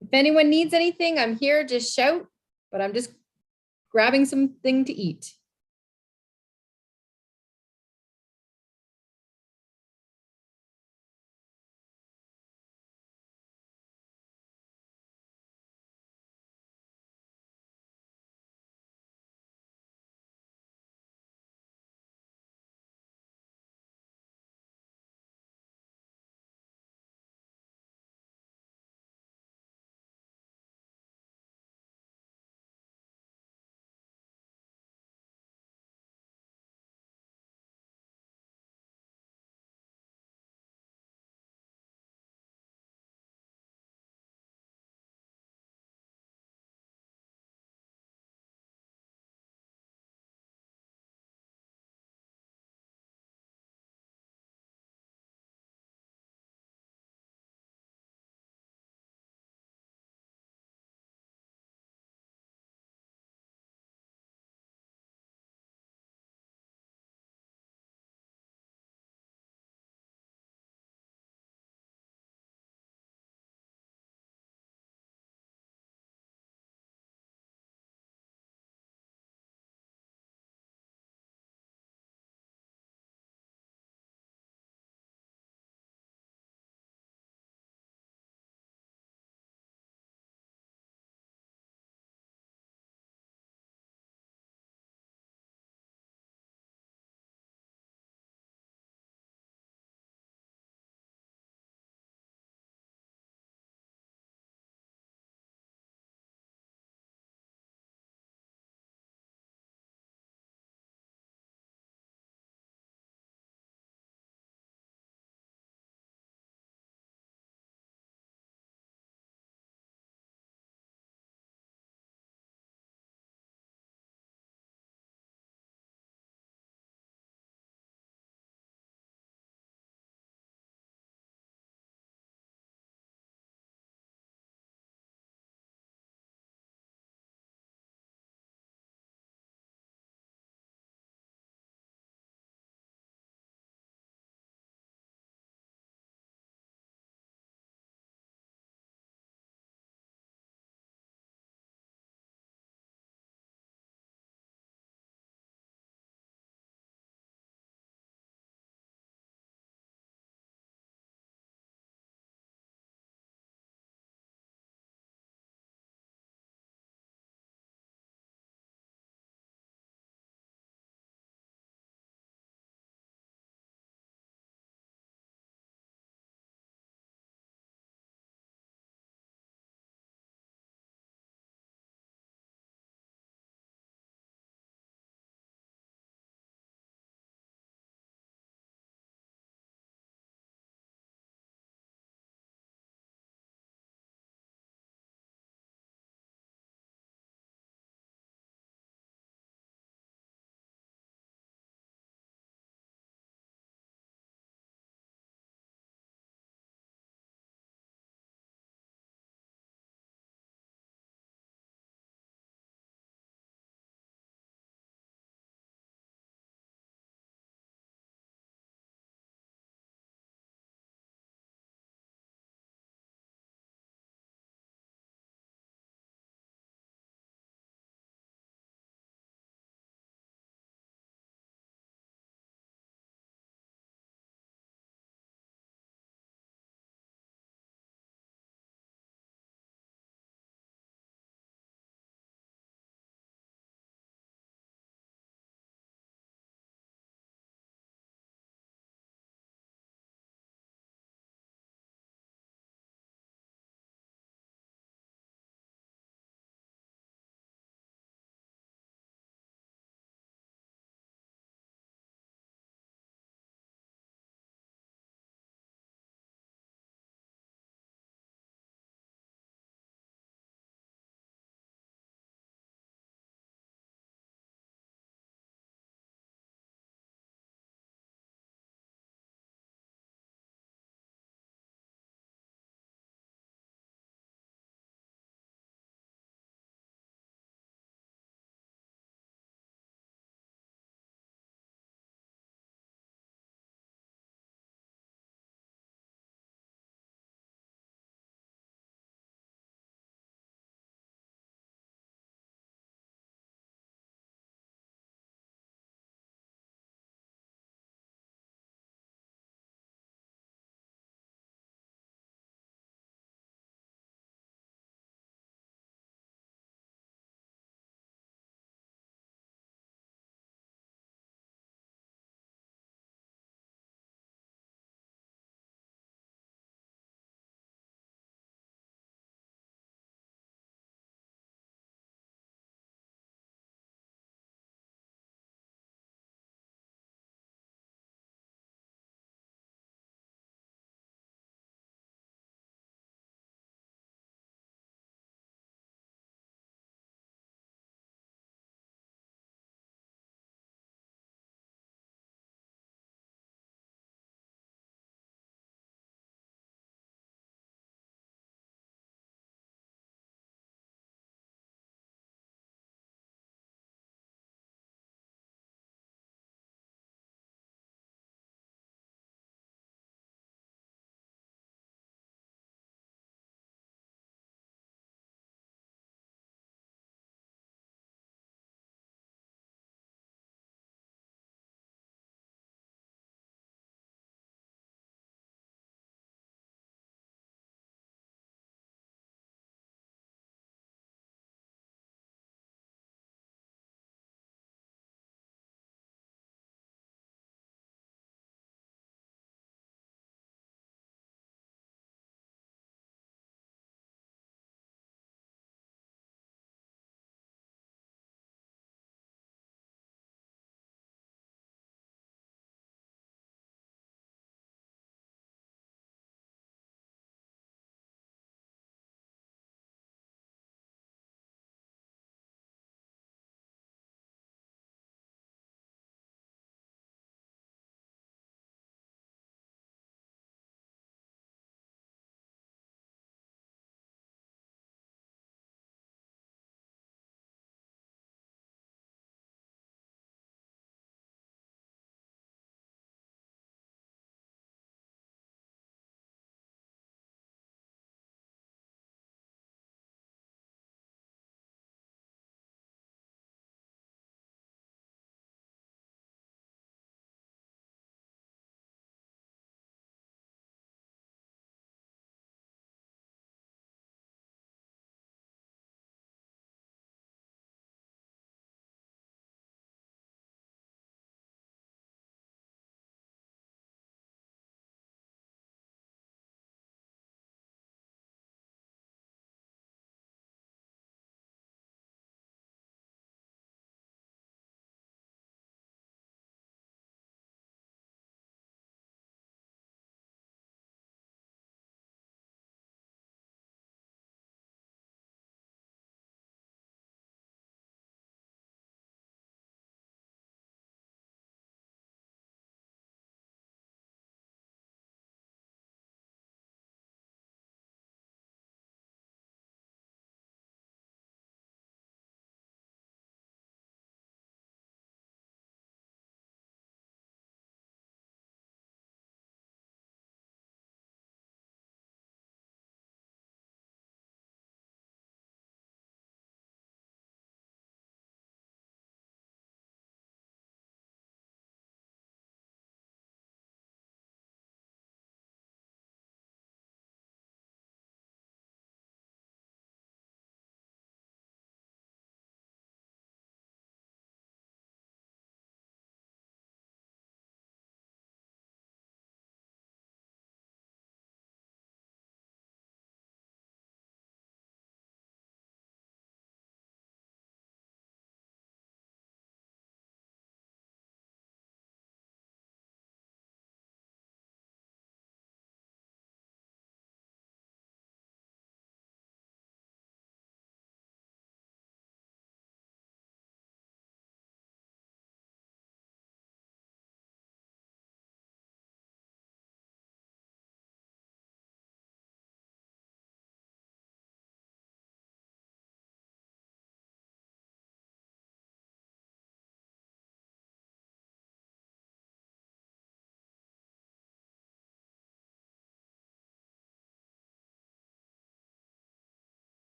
If anyone needs anything, I'm here, just shout, but I'm just grabbing something to eat.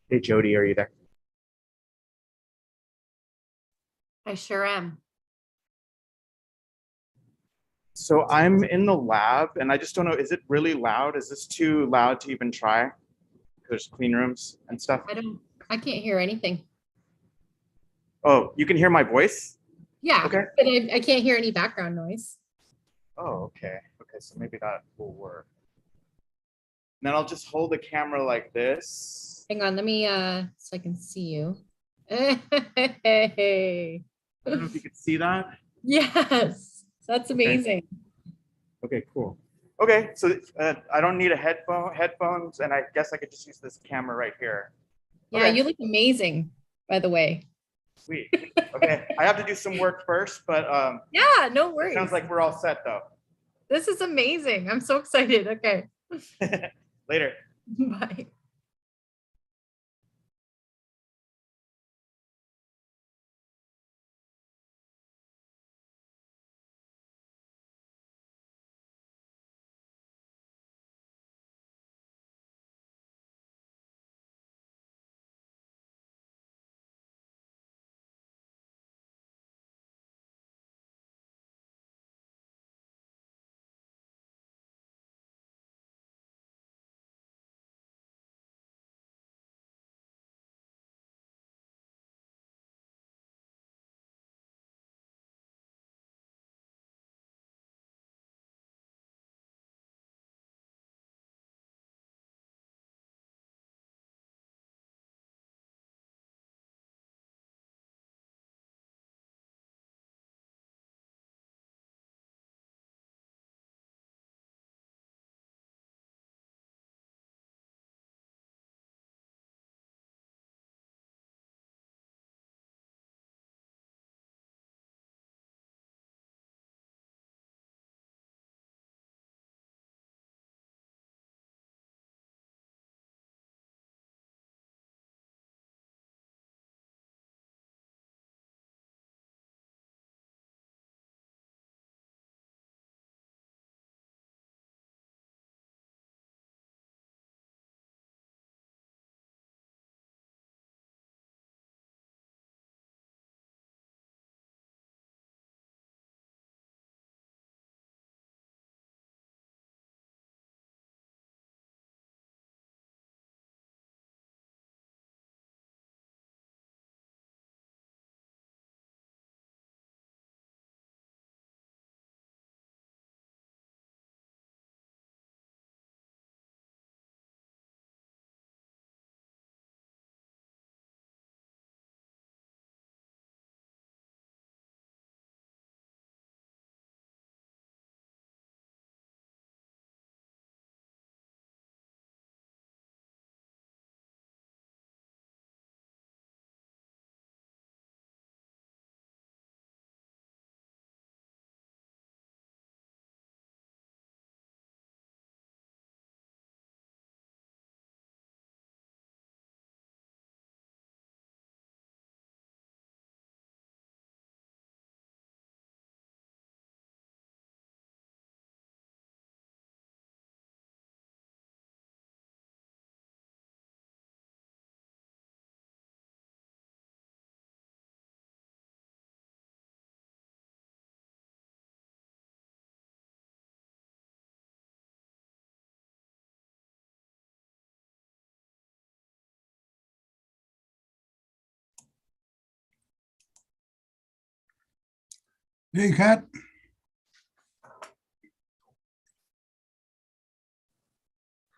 Hey, Jody, are you there? I sure am. So I'm in the lab and I just don't know, is it really loud? Is this too loud to even try? There's clean rooms and stuff. I can't hear anything. Oh, you can hear my voice? Yeah, Okay. but I can't hear any background noise. Oh, okay. Okay, so maybe that will work. Then I'll just hold the camera like this. Hang on, let me, so I can see you. I don't know if you could see that. Yes, that's amazing. Okay, cool. Okay, so I don't need a headphones, and I guess I could just use this camera right here. Yeah, Okay. you look amazing, by the way. Sweet. Okay, I have to do some work first, but Yeah, no it worries. sounds like we're all set though. This is amazing. I'm so excited. Okay. Later. Bye. Hey, Kat.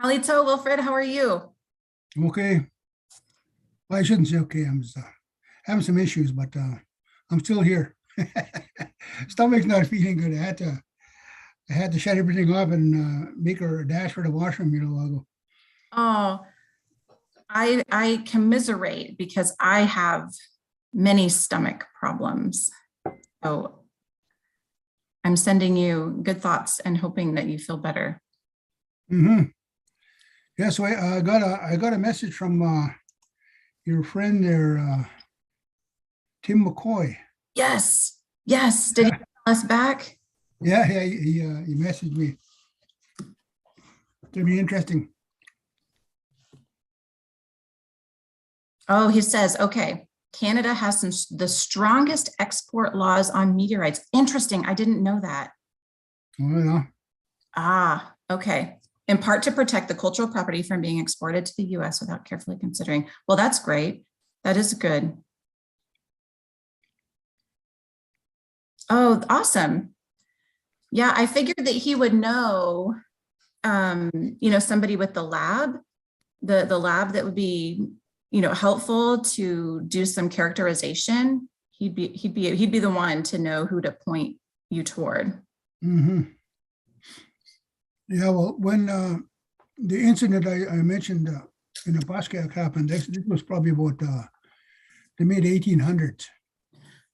Halito, Wilfred, how are you? I'm okay. Well, I shouldn't say okay. I'm just, having some issues, but I'm still here. Stomach's not feeling good. I had to shut everything off and make her a dash for the washroom, a while ago. Oh, I commiserate because I have many stomach problems. So I'm sending you good thoughts and hoping that you feel better. Mm-hmm. Yeah, so I got a message from your friend there, Tim McCoy. Yes, yes. Did he call us back? Yeah, he messaged me. It's gonna be interesting. Oh, he says, okay, Canada has the strongest export laws on meteorites. Interesting. I didn't know that. Oh, yeah. Ah, okay. In part to protect the cultural property from being exported to the US without carefully considering. Well, that's great. That is good. Oh, awesome. Yeah, I figured that he would know, somebody with the lab, the lab that would be, helpful to do some characterization. He'd be the one to know who to point you toward. Mm-hmm. Yeah, well, when the incident I mentioned in the Pascack happened, this was probably about the mid 1800s.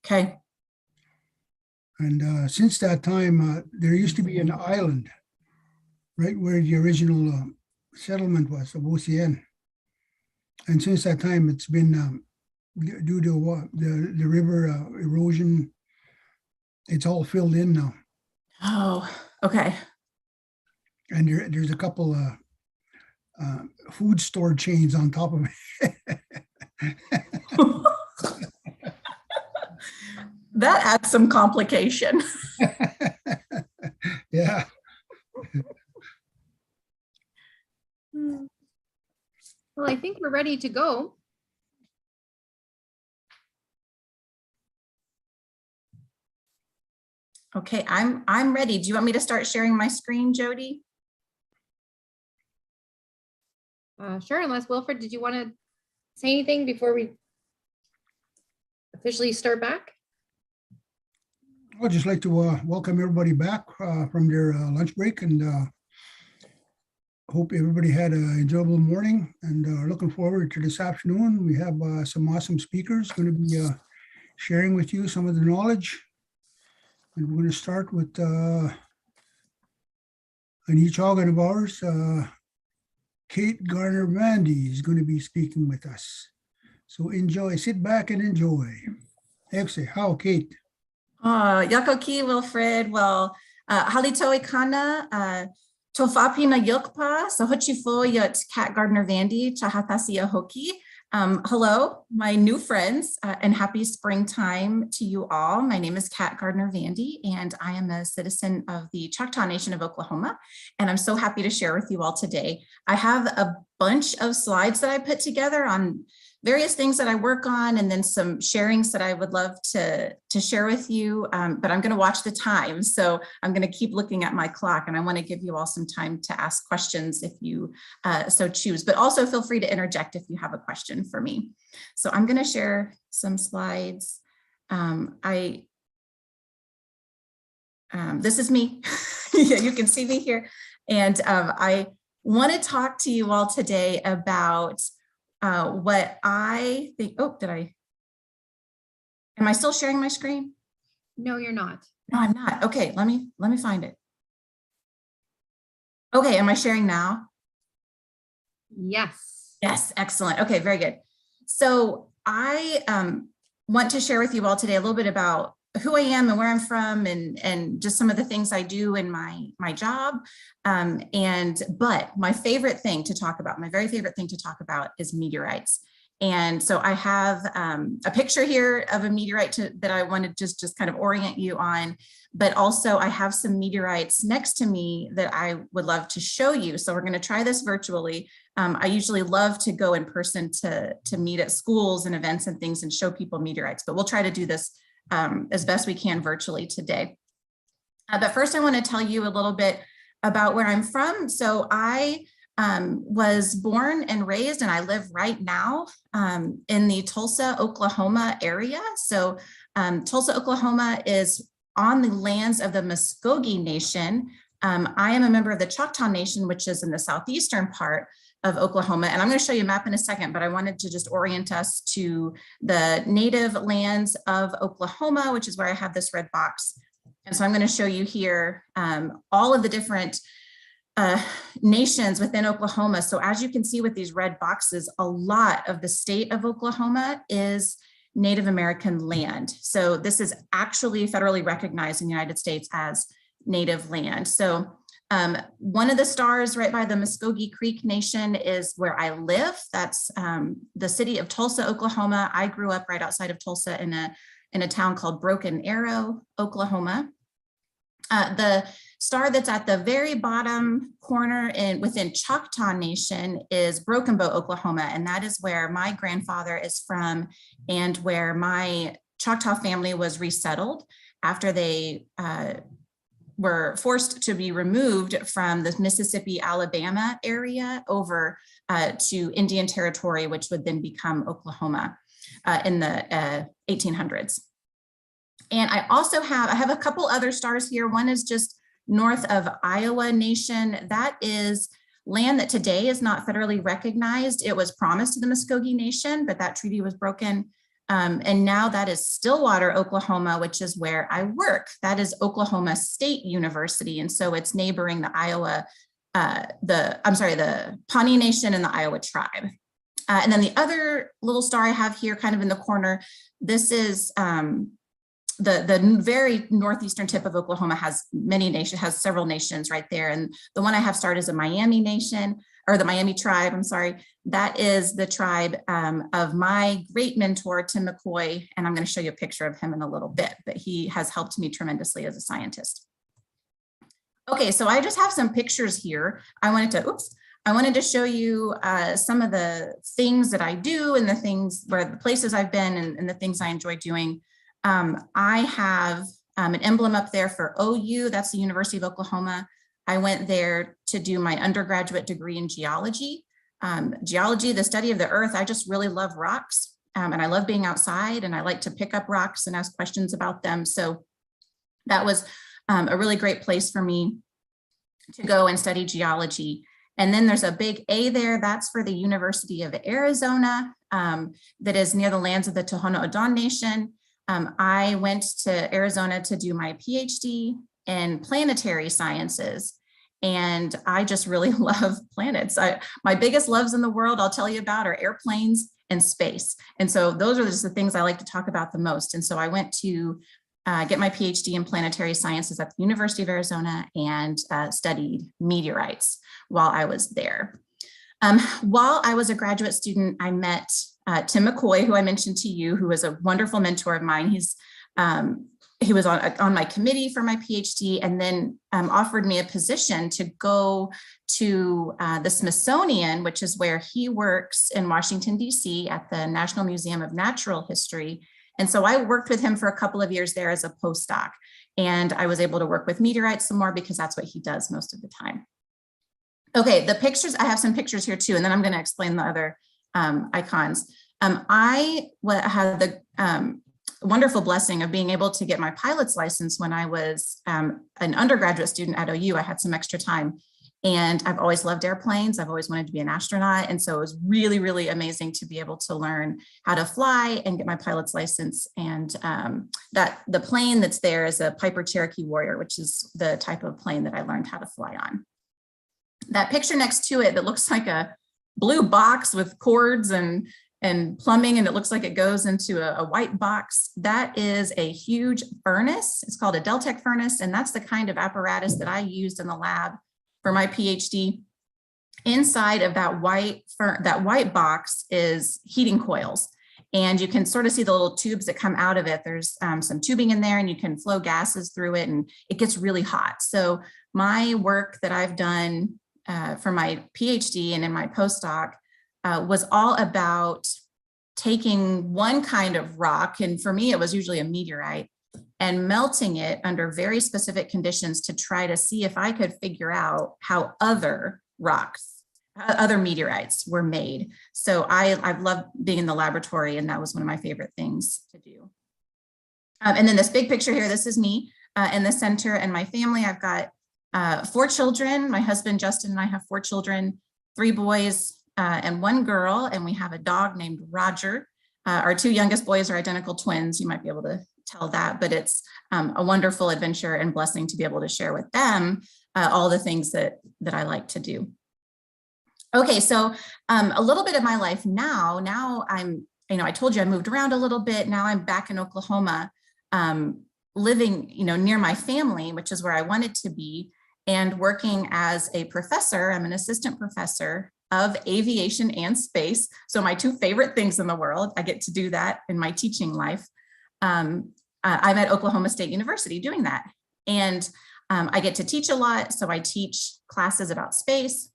Okay. And since that time, there used to be an island right where the original settlement was of OCN. And since that time, it's been due to the river erosion, it's all filled in now. Oh, okay. And there's a couple food store chains on top of it. That adds some complication. Yeah. Well, I think we're ready to go. Okay, I'm ready. Do you want me to start sharing my screen, Jody? Sure, unless Wilfred, did you want to say anything before we officially start back? I'd just like to welcome everybody back from their lunch break, and hope everybody had an enjoyable morning, and looking forward to this afternoon. We have some awesome speakers going to be sharing with you some of the knowledge. And we're going to start with an Echagan of ours, Kate Gardner-Vandy is going to be speaking with us. So enjoy, sit back and enjoy. Exe, how, Kate? Yako ki, Wilfred. Well, halito ikana, tofapi na yokpa, so hochifo yot Kat Gardner-Vandy, chahatasi ahoki. Hello, my new friends, and happy springtime to you all. My name is Kat Gardner-Vandy, and I am a citizen of the Choctaw Nation of Oklahoma, and I'm so happy to share with you all today. I have a bunch of slides that I put together on various things that I work on, and then some sharings that I would love to share with you, but I'm gonna watch the time. So I'm gonna keep looking at my clock, and I wanna give you all some time to ask questions if you so choose, but also feel free to interject if you have a question for me. So I'm gonna share some slides. This is me. Yeah, you can see me here. And I wanna talk to you all today about what I think. Oh, am I still sharing my screen? No, you're not. No, I'm not. Okay, let me find it. Okay, am I sharing now? Yes. Yes, excellent. Okay, very good. So I want to share with you all today a little bit about who I am and where I'm from, and just some of the things I do in my job. But my favorite thing to talk about, my very favorite thing to talk about is meteorites. And so I have a picture here of a meteorite that I want to just kind of orient you on, but also I have some meteorites next to me that I would love to show you. So we're going to try this virtually. I usually love to go in person to meet at schools and events and things and show people meteorites, but we'll try to do this as best we can virtually today. But first I want to tell you a little bit about where I'm from. So I was born and raised, and I live right now in the Tulsa, Oklahoma area. So Tulsa, Oklahoma is on the lands of the Muskogee Nation. I am a member of the Choctaw Nation, which is in the southeastern part of Oklahoma. And I'm going to show you a map in a second, but I wanted to just orient us to the native lands of Oklahoma, which is where I have this red box. And so I'm going to show you here all of the different nations within Oklahoma. So as you can see with these red boxes, a lot of the state of Oklahoma is Native American land. So this is actually federally recognized in the United States as native land. So One of the stars right by the Muskogee Creek Nation is where I live. That's the city of Tulsa, Oklahoma. I grew up right outside of Tulsa in a town called Broken Arrow, Oklahoma. The star that's at the very bottom corner within Choctaw Nation is Broken Bow, Oklahoma, and that is where my grandfather is from and where my Choctaw family was resettled after they were forced to be removed from the Mississippi, Alabama area over to Indian Territory, which would then become Oklahoma in the 1800s. And I have a couple other stars here. One is just north of Iowa Nation. That is land that today is not federally recognized. It was promised to the Muskogee Nation, but that treaty was broken. And now that is Stillwater, Oklahoma, which is where I work. That is Oklahoma State University. And so it's neighboring the the Pawnee Nation and the Iowa tribe. And then the other little star I have here kind of in the corner, this is the very northeastern tip of Oklahoma has several nations right there. And the one I have starred is a Miami Nation, or the Miami tribe, I'm sorry. That is the tribe of my great mentor, Tim McCoy. And I'm going to show you a picture of him in a little bit, but he has helped me tremendously as a scientist. Okay, so I just have some pictures here. I wanted to show you some of the things that I do and the places I've been and the things I enjoy doing. I have an emblem up there for OU, that's the University of Oklahoma. I went there to do my undergraduate degree in geology. Geology, the study of the earth, I just really love rocks and I love being outside and I like to pick up rocks and ask questions about them. So that was a really great place for me to go and study geology. And then there's a big A there, that's for the University of Arizona, that is near the lands of the Tohono O'odham Nation. I went to Arizona to do my PhD in planetary sciences. And I just really love planets. My biggest loves in the world, I'll tell you about, are airplanes and space. And so those are just the things I like to talk about the most. And so I went to get my PhD in planetary sciences at the University of Arizona and studied meteorites while I was there. While I was a graduate student, I met Tim McCoy, who I mentioned to you, who was a wonderful mentor of mine. He was on my committee for my PhD and then offered me a position to go to the Smithsonian, which is where he works in Washington, DC at the National Museum of Natural History. And so I worked with him for a couple of years there as a postdoc. And I was able to work with meteorites some more because that's what he does most of the time. Okay, the pictures, I have some pictures here too, and then I'm going to explain the other icons. I had the wonderful blessing of being able to get my pilot's license when I was an undergraduate student at OU. I had some extra time and I've always loved airplanes. I've always wanted to be an astronaut. And so it was really, really amazing to be able to learn how to fly and get my pilot's license. And that the plane that's there is a Piper Cherokee Warrior, which is the type of plane that I learned how to fly on. That picture next to it that looks like a blue box with cords and plumbing, and it looks like it goes into a white box. That is a huge furnace. It's called a Deltec furnace, and that's the kind of apparatus that I used in the lab for my PhD. Inside of that white box is heating coils, and you can sort of see the little tubes that come out of it. There's some tubing in there, and you can flow gases through it, and it gets really hot. So my work that I've done for my PhD and in my postdoc was all about taking one kind of rock, and for me, it was usually a meteorite, and melting it under very specific conditions to try to see if I could figure out how other rocks, other meteorites were made. So I've loved being in the laboratory, and that was one of my favorite things to do. And then this big picture here, this is me in the center and my family. I've got 4 children. My husband, Justin, and I have 4 children, 3 boys, and 1 girl, and we have a dog named Roger. Our 2 youngest boys are identical twins. You might be able to tell that, but it's a wonderful adventure and blessing to be able to share with them all the things that I like to do. Okay, so a little bit of my life now. Now I'm, I told you I moved around a little bit. Now I'm back in Oklahoma, living, near my family, which is where I wanted to be. and working as a professor. I'm an assistant professor of aviation and space. So my two favorite things in the world, I get to do that in my teaching life. I'm at Oklahoma State University doing that. And I get to teach a lot. So I teach classes about space.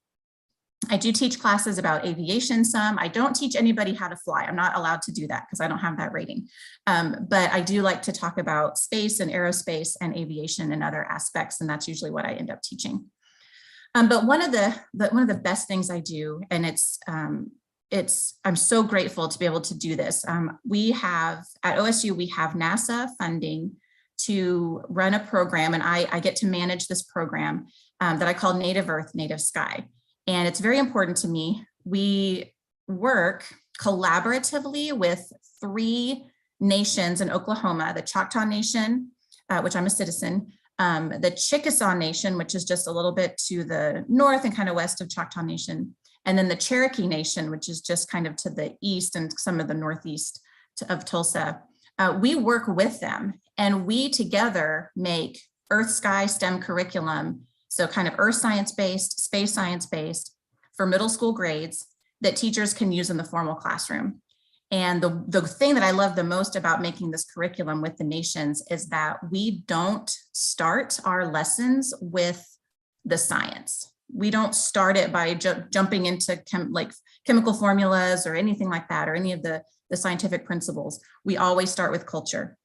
I do teach classes about aviation some. I don't teach anybody how to fly. I'm not allowed to do that because I don't have that rating. But I do like to talk about space and aerospace and aviation and other aspects. And that's usually what I end up teaching. But one of the best things I do, and I'm so grateful to be able to do this. We have at OSU, we have NASA funding to run a program, and I get to manage this program that I call Native Earth, Native Sky. And it's very important to me. We work collaboratively with 3 nations in Oklahoma, the Choctaw Nation, which I'm a citizen, the Chickasaw Nation, which is just a little bit to the north and kind of west of Choctaw Nation, and then the Cherokee Nation, which is just kind of to the east and some of the northeast of Tulsa. We work with them, and we together make Earth Sky STEM curriculum. So kind of earth science-based, space science-based for middle school grades that teachers can use in the formal classroom. And the thing that I love the most about making this curriculum with the nations is that we don't start our lessons with the science. We don't start it by jumping into chemical formulas or anything like that, or any of the scientific principles. We always start with culture.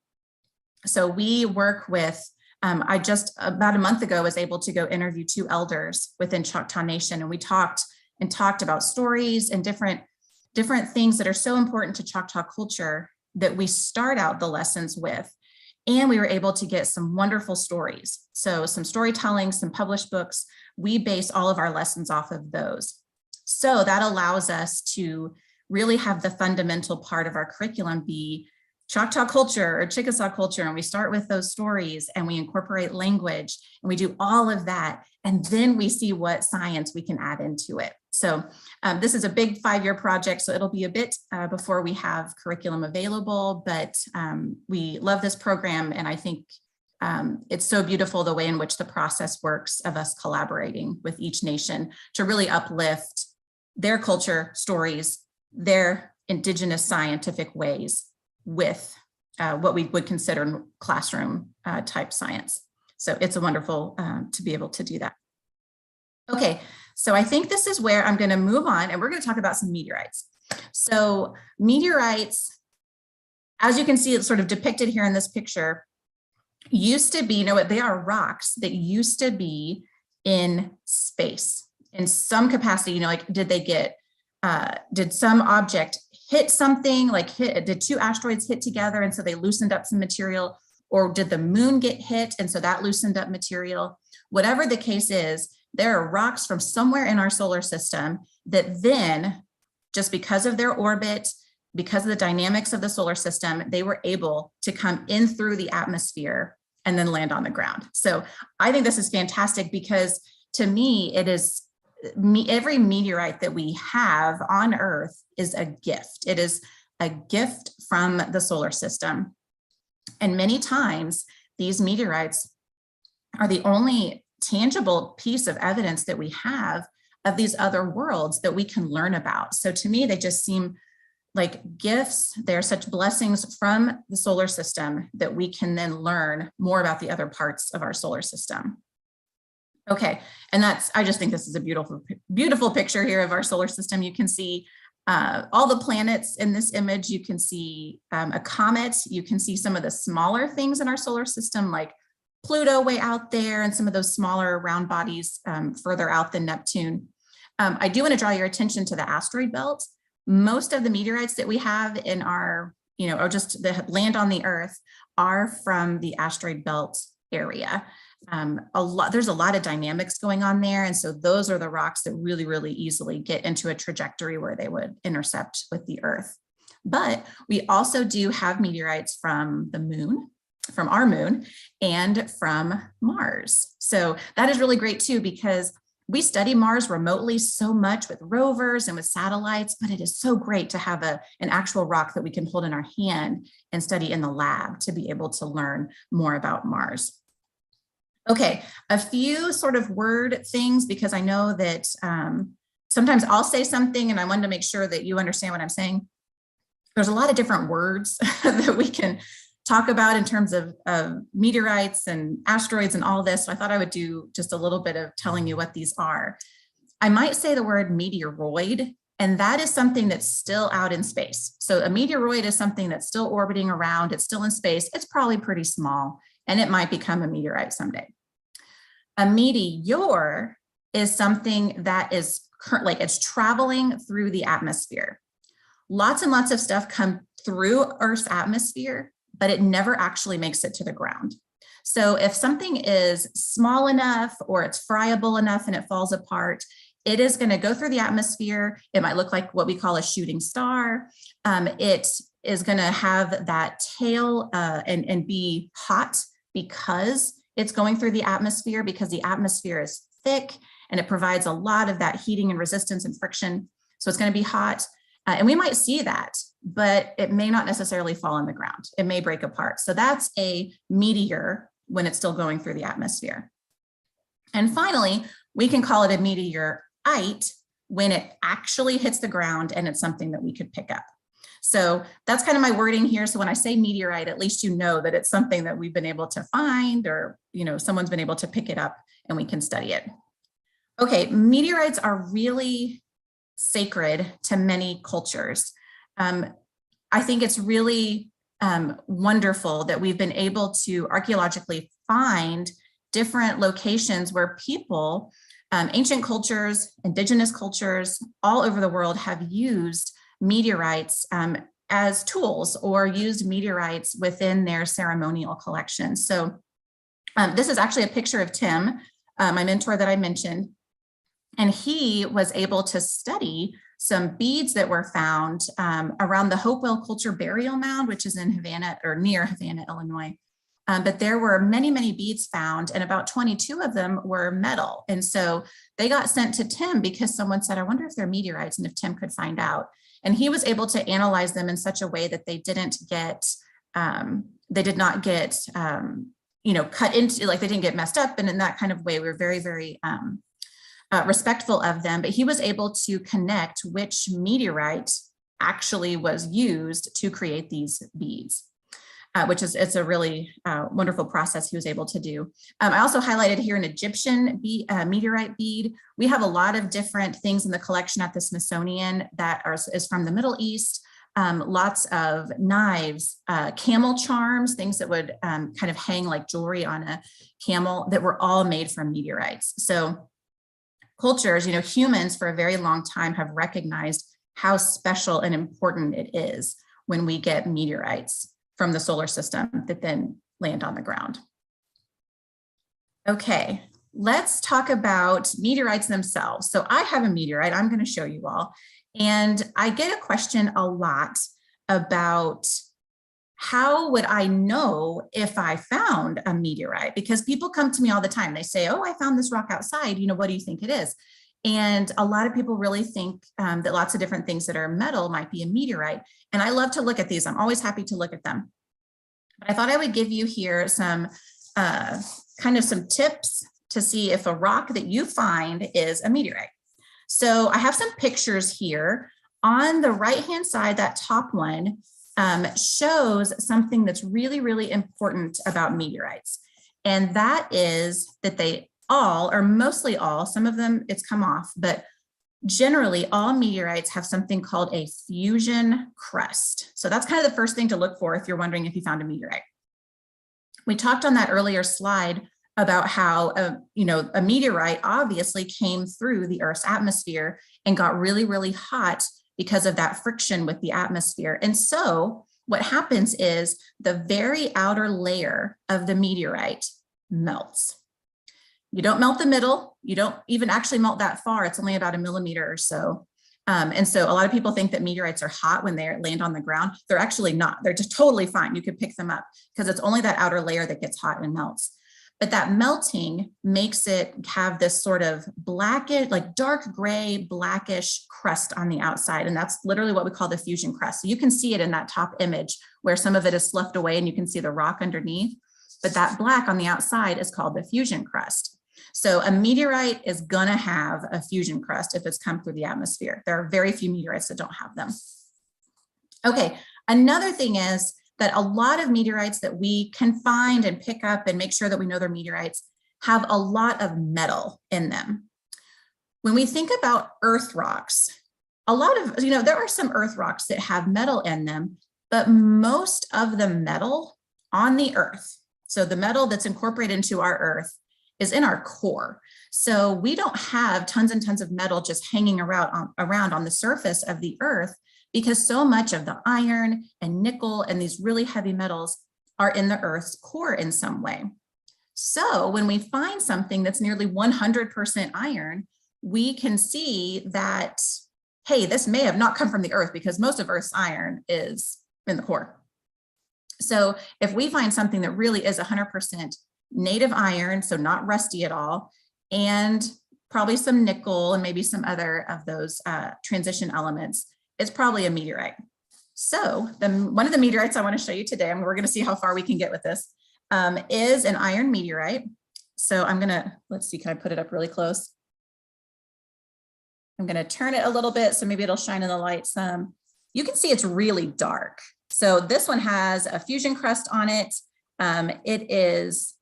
So we work with, I just about a month ago was able to go interview 2 elders within Choctaw Nation, and we talked about stories and different things that are so important to Choctaw culture that we start out the lessons with. And we were able to get some wonderful stories. So some storytelling, some published books. We base all of our lessons off of those. So that allows us to really have the fundamental part of our curriculum be Choctaw culture or Chickasaw culture. And we start with those stories and we incorporate language and we do all of that. And then we see what science we can add into it. So this is a big 5-year project. So it'll be a bit before we have curriculum available, but we love this program. And I think it's so beautiful the way in which the process works of us collaborating with each nation to really uplift their culture, stories, their indigenous scientific ways with what we would consider classroom type science. So it's a wonderful to be able to do that. Okay, so I think this is where I'm going to move on, and we're going to talk about some meteorites. So meteorites, as you can see, it's sort of depicted here in this picture, used to be, they are rocks that used to be in space in some capacity. Like did some object hit something, did 2 asteroids hit together and so they loosened up some material, or did the moon get hit and so that loosened up material? Whatever the case is, there are rocks from somewhere in our solar system that then, just because of their orbit, because of the dynamics of the solar system, they were able to come in through the atmosphere and then land on the ground. So I think this is fantastic because to me, it is every meteorite that we have on Earth is a gift. It is a gift from the solar system. And many times these meteorites are the only tangible piece of evidence that we have of these other worlds that we can learn about. So to me, they just seem like gifts. They're such blessings from the solar system that we can then learn more about the other parts of our solar system. Okay, and I just think this is a beautiful, beautiful picture here of our solar system. You can see all the planets in this image. You can see a comet. You can see some of the smaller things in our solar system, like Pluto way out there, and some of those smaller round bodies further out than Neptune. I do want to draw your attention to the asteroid belt. Most of the meteorites that we have in our, or just that land on the Earth are from the asteroid belt area. There's a lot of dynamics going on there. And so those are the rocks that really, really easily get into a trajectory where they would intercept with the Earth. But we also do have meteorites from the moon, from our moon, and from Mars. So that is really great too, because we study Mars remotely so much with rovers and with satellites, but it is so great to have an actual rock that we can hold in our hand and study in the lab to be able to learn more about Mars. Okay, a few sort of word things, because I know that sometimes I'll say something and I wanted to make sure that you understand what I'm saying. There's a lot of different words that we can talk about in terms of meteorites and asteroids and all this. So I thought I would do just a little bit of telling you what these are. I might say the word meteoroid, and that is something that's still out in space. So a meteoroid is something that's still orbiting around, it's still in space, it's probably pretty small, and it might become a meteorite someday. A meteor is something that is like it's traveling through the atmosphere. Lots and lots of stuff come through Earth's atmosphere, but it never actually makes it to the ground. So if something is small enough or it's friable enough and it falls apart, it is going to go through the atmosphere. It might look like what we call a shooting star. It is going to have that tail and be hot because it's going through the atmosphere, because the atmosphere is thick and it provides a lot of that heating and resistance and friction. So it's going to be hot. And we might see that, but it may not necessarily fall on the ground. It may break apart. So that's a meteor when it's still going through the atmosphere. And finally, we can call it a meteorite when it actually hits the ground and it's something that we could pick up. So that's kind of my wording here. So when I say meteorite, at least you know that it's something that we've been able to find, or someone's been able to pick it up and we can study it. Okay, meteorites are really sacred to many cultures. I think it's really wonderful that we've been able to archaeologically find different locations where people, ancient cultures, indigenous cultures all over the world have used meteorites as tools or used meteorites within their ceremonial collections. So this is actually a picture of Tim, my mentor that I mentioned. And he was able to study some beads that were found around the Hopewell Culture Burial Mound, which is in Havana or near Havana, Illinois. But there were many, many beads found, and about 22 of them were metal. And so they got sent to Tim because someone said, I wonder if they're meteorites and if Tim could find out. And he was able to analyze them in such a way that they did not get, cut into, like they didn't get messed up. And in that kind of way, we were very, very respectful of them, but he was able to connect which meteorite actually was used to create these beads, it's a really wonderful process he was able to do. I also highlighted here an Egyptian meteorite bead. We have a lot of different things in the collection at the Smithsonian that is from the Middle East. Lots of knives, camel charms, things that would kind of hang like jewelry on a camel that were all made from meteorites. So cultures, humans for a very long time have recognized how special and important it is when we get meteorites from the solar system that then land on the ground. Okay, let's talk about meteorites themselves. So I have a meteorite I'm going to show you all, and I get a question a lot about how would I know if I found a meteorite? Because people come to me all the time. They say, oh, I found this rock outside. What do you think it is? And a lot of people really think that lots of different things that are metal might be a meteorite. And I love to look at these. I'm always happy to look at them. But I thought I would give you here some some tips to see if a rock that you find is a meteorite. So I have some pictures here. On the right-hand side, that top one shows something that's really, really important about meteorites. And that is that they all, or mostly all, some of them it's come off, but generally all meteorites have something called a fusion crust. So that's kind of the first thing to look for if you're wondering if you found a meteorite. We talked on that earlier slide about how a meteorite obviously came through the Earth's atmosphere and got really, really hot because of that friction with the atmosphere. And so what happens is the very outer layer of the meteorite melts. You don't melt the middle. You don't even actually melt that far. It's only about 1 millimeter or so. And so a lot of people think that meteorites are hot when they land on the ground. They're actually not. They're just totally fine. You could pick them up because it's only that outer layer that gets hot and melts. But that melting makes it have this sort of blackish, like dark gray, blackish crust on the outside. And that's literally what we call the fusion crust. So you can see it in that top image where some of it is sloughed away and you can see the rock underneath. but that black on the outside is called the fusion crust. So a meteorite is going to have a fusion crust if it's come through the atmosphere. There are very few meteorites that don't have them. Okay, another thing is that a lot of meteorites that we can find and pick up and make sure that we know they're meteorites have a lot of metal in them. When we think about earth rocks, a lot of, there are some earth rocks that have metal in them, but most of the metal on the earth, so the metal that's incorporated into our earth, is in our core. So we don't have tons and tons of metal just hanging around on the surface of the earth, because so much of the iron and nickel and these really heavy metals are in the earth's core in some way. So when we find something that's nearly 100% iron, we can see that, hey, this may have not come from the earth, because most of Earth's iron is in the core. So if we find something that really is 100% native iron, so not rusty at all, and probably some nickel and maybe some other of those transition elements, it's probably a meteorite. So one of the meteorites I want to show you today, and we're going to see how far we can get with this, is an iron meteorite. So I'm going to, let's see, can I put it up really close? I'm going to turn it a little bit so maybe it'll shine in the light some. You can see it's really dark. So this one has a fusion crust on it. It is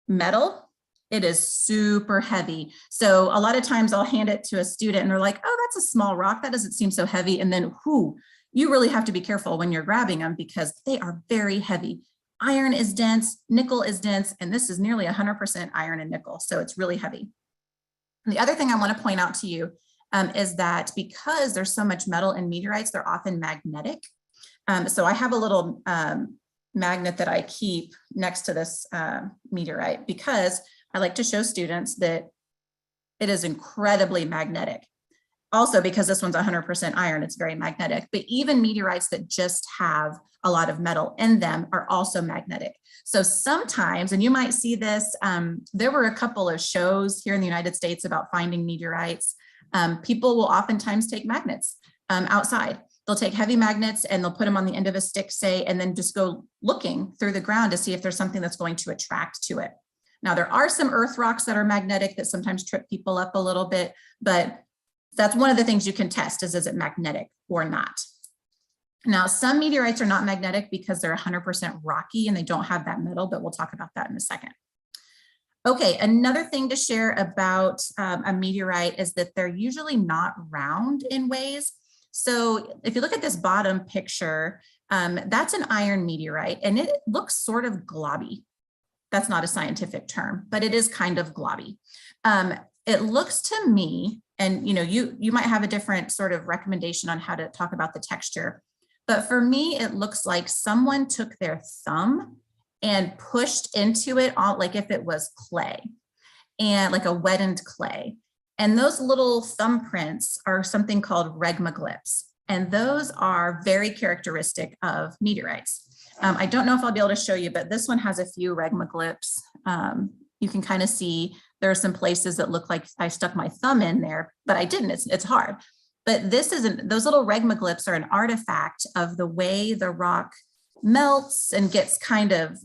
metal. It is super heavy. So a lot of times I'll hand it to a student and they're like, oh, that's a small rock. That doesn't seem so heavy. And then you really have to be careful when you're grabbing them, because they are very heavy. Iron is dense, nickel is dense, and this is nearly 100% iron and nickel. So it's really heavy. And the other thing I want to point out to you is that because there's so much metal in meteorites, they're often magnetic. So I have a little magnet that I keep next to this meteorite, because I like to show students that it is incredibly magnetic. Also, because this one's 100% iron, it's very magnetic, but even meteorites that just have a lot of metal in them are also magnetic. So sometimes, and you might see this, there were a couple of shows here in the United States about finding meteorites. People will oftentimes take magnets outside. They'll take heavy magnets and they'll put them on the end of a stick, say, and then just go looking through the ground to see if there's something that's going to attract to it. Now, there are some earth rocks that are magnetic that sometimes trip people up a little bit, but that's one of the things you can test is it magnetic or not? Now, some meteorites are not magnetic because they're 100% rocky and they don't have that metal, but we'll talk about that in a second. Okay, another thing to share about a meteorite is that they're usually not round in ways. So if you look at this bottom picture, that's an iron meteorite and it looks sort of globby. That's not a scientific term, but it is kind of globby. It looks to me, and you might have a different sort of recommendation on how to talk about the texture, but for me, it looks like someone took their thumb and pushed into it all, like if it was clay, and like a wetted clay. And those little thumbprints are something called regmaglyphs. And those are very characteristic of meteorites. I don't know if I'll be able to show you, but this one has a few regmaglyphs. You can kind of see there are some places that look like I stuck my thumb in there, but I didn't, it's hard. But this isn't, those little regmaglyphs are an artifact of the way the rock melts and gets kind of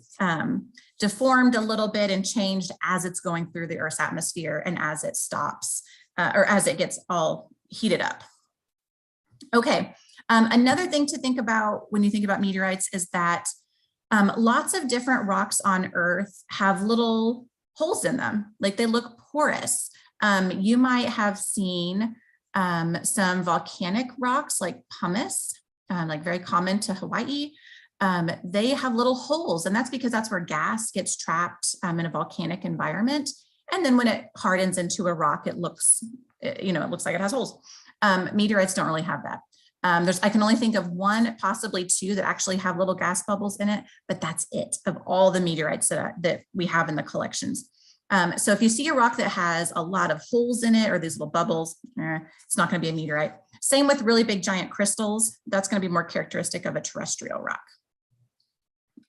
deformed a little bit and changed as it's going through the Earth's atmosphere and as it stops or as it gets all heated up. Okay, another thing to think about when you think about meteorites is that lots of different rocks on Earth have little holes in them, like they look porous. You might have seen some volcanic rocks like pumice, like very common to Hawaii. They have little holes, and that's because that's where gas gets trapped in a volcanic environment. And then when it hardens into a rock, it looks, it looks like it has holes. Meteorites don't really have that. I can only think of one, possibly two, that actually have little gas bubbles in it, but that's it of all the meteorites that we have in the collections. So if you see a rock that has a lot of holes in it or these little bubbles, it's not going to be a meteorite. Same with really big giant crystals. That's going to be more characteristic of a terrestrial rock.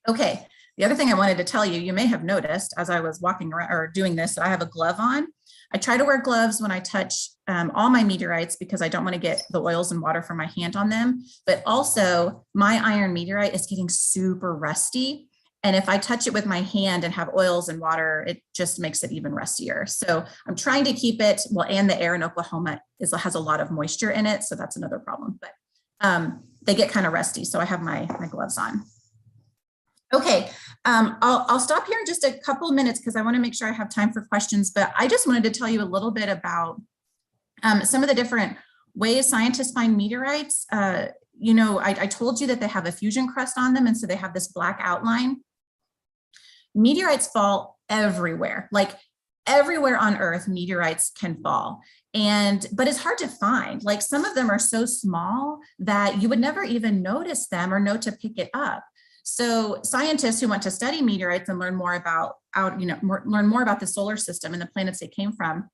Okay, the other thing I wanted to tell you, you may have noticed as I was walking around or doing this, I have a glove on. I try to wear gloves when I touch all my meteorites because I don't want to get the oils and water from my hand on them. But also my iron meteorite is getting super rusty. And if I touch it with my hand and have oils and water, it just makes it even rustier. So I'm trying to keep it, well, and the air in Oklahoma has a lot of moisture in it. So that's another problem, but they get kind of rusty. So I have my gloves on. Okay, I'll stop here in just a couple of minutes because I want to make sure I have time for questions, but I just wanted to tell you a little bit about some of the different ways scientists find meteorites. You know, I told you that they have a fusion crust on them, and so they have this black outline. Meteorites fall everywhere, like everywhere on Earth, meteorites can fall. But it's hard to find. Like some of them are so small that you would never even notice them or know to pick it up. So scientists who want to study meteorites and learn more about the solar system and the planets they came from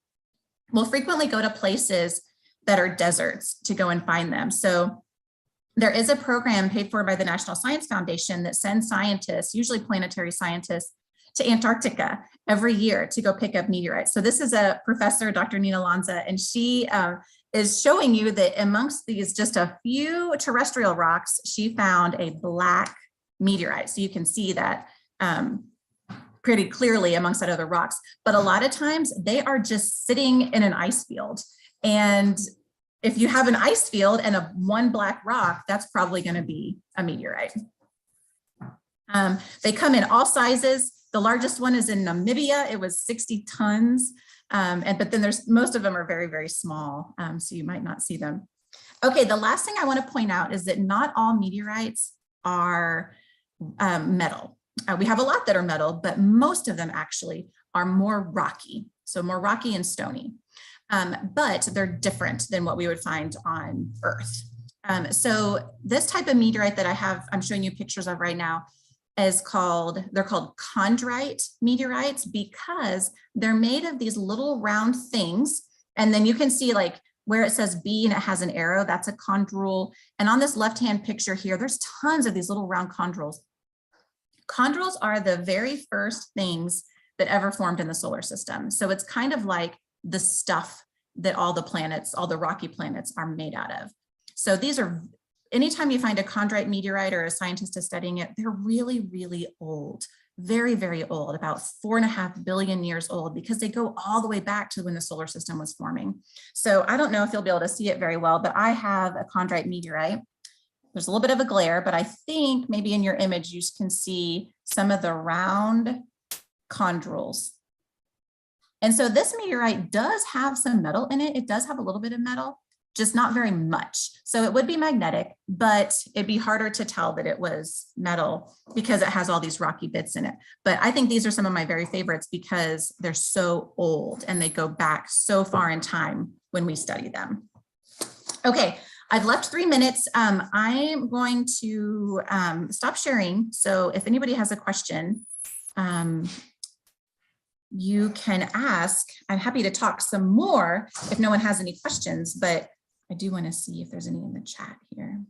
will frequently go to places that are deserts to go and find them. So there is a program paid for by the National Science Foundation that sends scientists, usually planetary scientists, to Antarctica every year to go pick up meteorites. So this is a professor, Dr. Nina Lanza, and she is showing you that amongst these just a few terrestrial rocks, she found a black meteorite. So you can see that pretty clearly amongst that other rocks. But a lot of times they are just sitting in an ice field. And if you have an ice field and one black rock, that's probably going to be a meteorite. They come in all sizes. The largest one is in Namibia. It was 60 tons. But then most of them are very, very small. So you might not see them. Okay, the last thing I want to point out is that not all meteorites are metal. We have a lot that are metal, but most of them actually are more rocky. So more rocky and stony. But they're different than what we would find on Earth. So this type of meteorite that I'm showing you pictures of right now, they're called chondrite meteorites because they're made of these little round things. And then you can see like where it says B and it has an arrow, that's a chondrule. And on this left-hand picture here, there's tons of these little round chondrules. Chondrules are the very first things that ever formed in the solar system. So it's kind of like the stuff that all the rocky planets are made out of. So these are, anytime you find a chondrite meteorite or a scientist is studying it, they're really, really old, very, very old, about 4.5 billion years old, because they go all the way back to when the solar system was forming. So I don't know if you'll be able to see it very well, but I have a chondrite meteorite. There's a little bit of a glare, but I think maybe in your image, you can see some of the round chondrules. And so this meteorite does have some metal in it. It does have a little bit of metal, just not very much. So it would be magnetic, but it'd be harder to tell that it was metal because it has all these rocky bits in it. But I think these are some of my very favorites because they're so old and they go back so far in time when we study them. Okay, I've left 3 minutes. I'm going to stop sharing. So if anybody has a question, you can ask. I'm happy to talk some more if no one has any questions, but I do want to see if there's any in the chat here.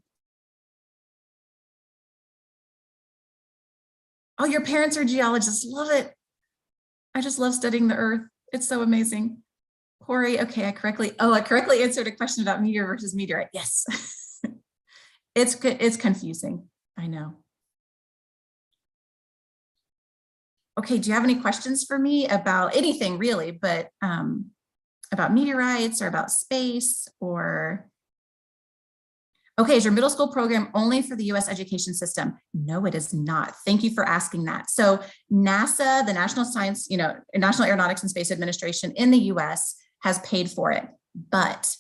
Oh, your parents are geologists. Love it. I just love studying the Earth. It's so amazing. Corey, okay, I correctly answered a question about meteor versus meteorite. Yes. It's confusing. I know. Okay, do you have any questions for me about anything really, but about meteorites or about space or? Okay, is your middle school program only for the US education system? No, it is not. Thank you for asking that. So NASA, the National Aeronautics and Space Administration in the US has paid for it, but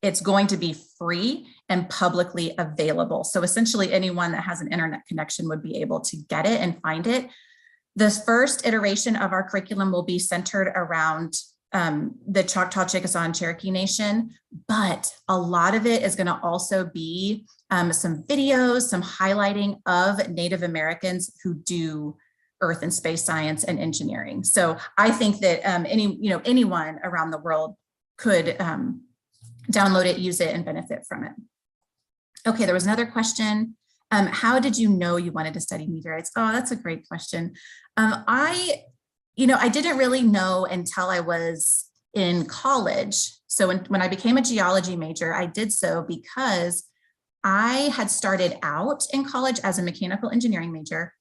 it's going to be free and publicly available. So essentially anyone that has an internet connection would be able to get it and find it. The first iteration of our curriculum will be centered around the Choctaw, Chickasaw, and Cherokee Nation, but a lot of it is going to also be some videos, some highlighting of Native Americans who do Earth and space science and engineering. So I think that anyone around the world could download it, use it, and benefit from it. Okay, there was another question. How did you know you wanted to study meteorites? Oh, that's a great question. I didn't really know until I was in college. So when I became a geology major, I did so because I had started out in college as a mechanical engineering major,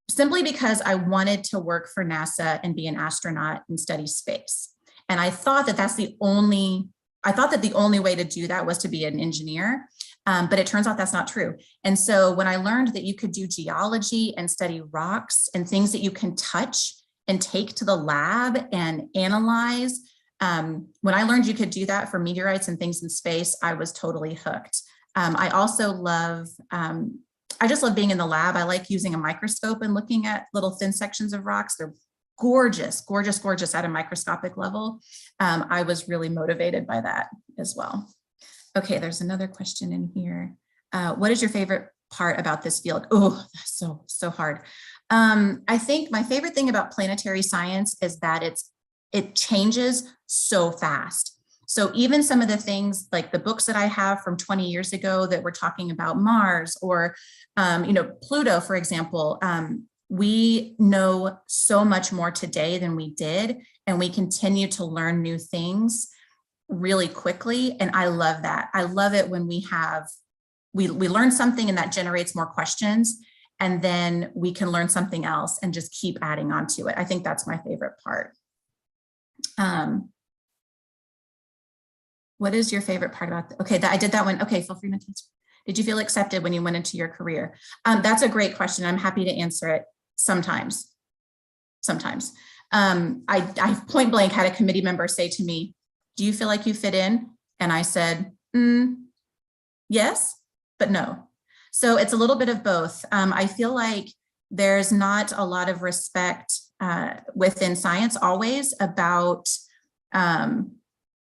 simply because I wanted to work for NASA and be an astronaut and study space. And I thought that the only way to do that was to be an engineer. But it turns out that's not true. And so when I learned that you could do geology and study rocks and things that you can touch and take to the lab and analyze, when I learned you could do that for meteorites and things in space, I was totally hooked. I also love, I just love being in the lab. I like using a microscope and looking at little thin sections of rocks. They're gorgeous, gorgeous, gorgeous at a microscopic level. I was really motivated by that as well. Okay, there's another question in here. What is your favorite part about this field? Oh, that's so hard. I think my favorite thing about planetary science is that it changes so fast. So even some of the things like the books that I have from 20 years ago that were talking about Mars or, Pluto, for example, we know so much more today than we did, and we continue to learn new things really quickly. And I love that. I love it when we learn something and that generates more questions, and then we can learn something else and just keep adding on to it. I think that's my favorite part. What is your favorite part about okay, I did that one. Okay, feel free to answer. Did you feel accepted when you went into your career? That's a great question. I'm happy to answer it sometimes. I point blank had a committee member say to me, do you feel like you fit in? And I said, yes, but no. So it's a little bit of both. I feel like there's not a lot of respect within science always about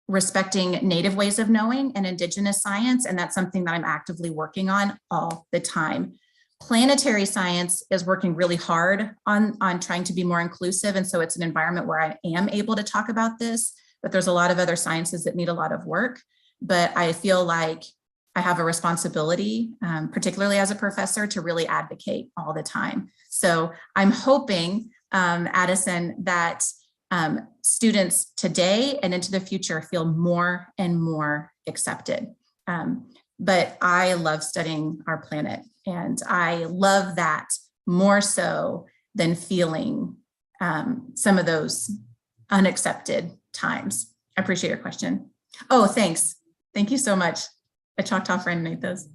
respecting Native ways of knowing and Indigenous science. And that's something that I'm actively working on all the time. Planetary science is working really hard on trying to be more inclusive. And so it's an environment where I am able to talk about this, but there's a lot of other sciences that need a lot of work. But I feel like I have a responsibility, particularly as a professor, to really advocate all the time. So I'm hoping, Addison, that students today and into the future feel more and more accepted. But I love studying our planet, and I love that more so than feeling some of those unaccepted times. I appreciate your question. Oh, thanks. Thank you so much. A Choctaw friend made those.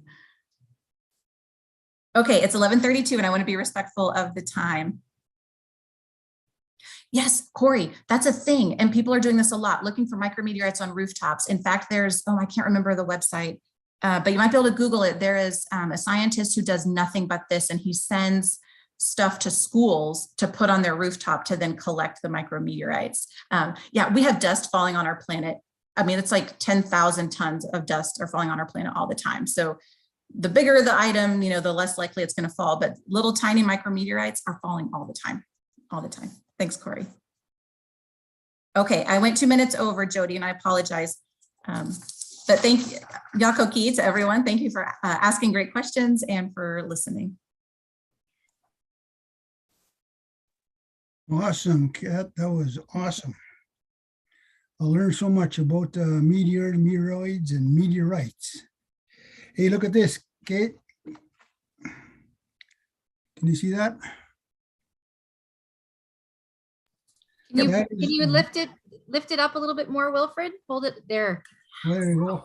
Okay, it's 11:32 and I want to be respectful of the time. Yes, Corey, that's a thing. And people are doing this a lot, looking for micrometeorites on rooftops. In fact, there's, I can't remember the website, but you might be able to Google it. There is a scientist who does nothing but this, and he sends stuff to schools to put on their rooftop to then collect the micrometeorites. Yeah, we have dust falling on our planet. I mean, it's like 10,000 tons of dust are falling on our planet all the time. So the bigger the item, the less likely it's going to fall, but little tiny micrometeorites are falling all the time, all the time. Thanks, Corey. Okay, I went 2 minutes over, Jody, and I apologize. But thank you, Yakoki, to everyone. Thank you for asking great questions and for listening. Awesome, Kat. That was awesome. I learned so much about meteoroids and meteorites. Hey, look at this, Kate. Can you see that? Can you lift it up a little bit more, Wilfred? Hold it there. There you go.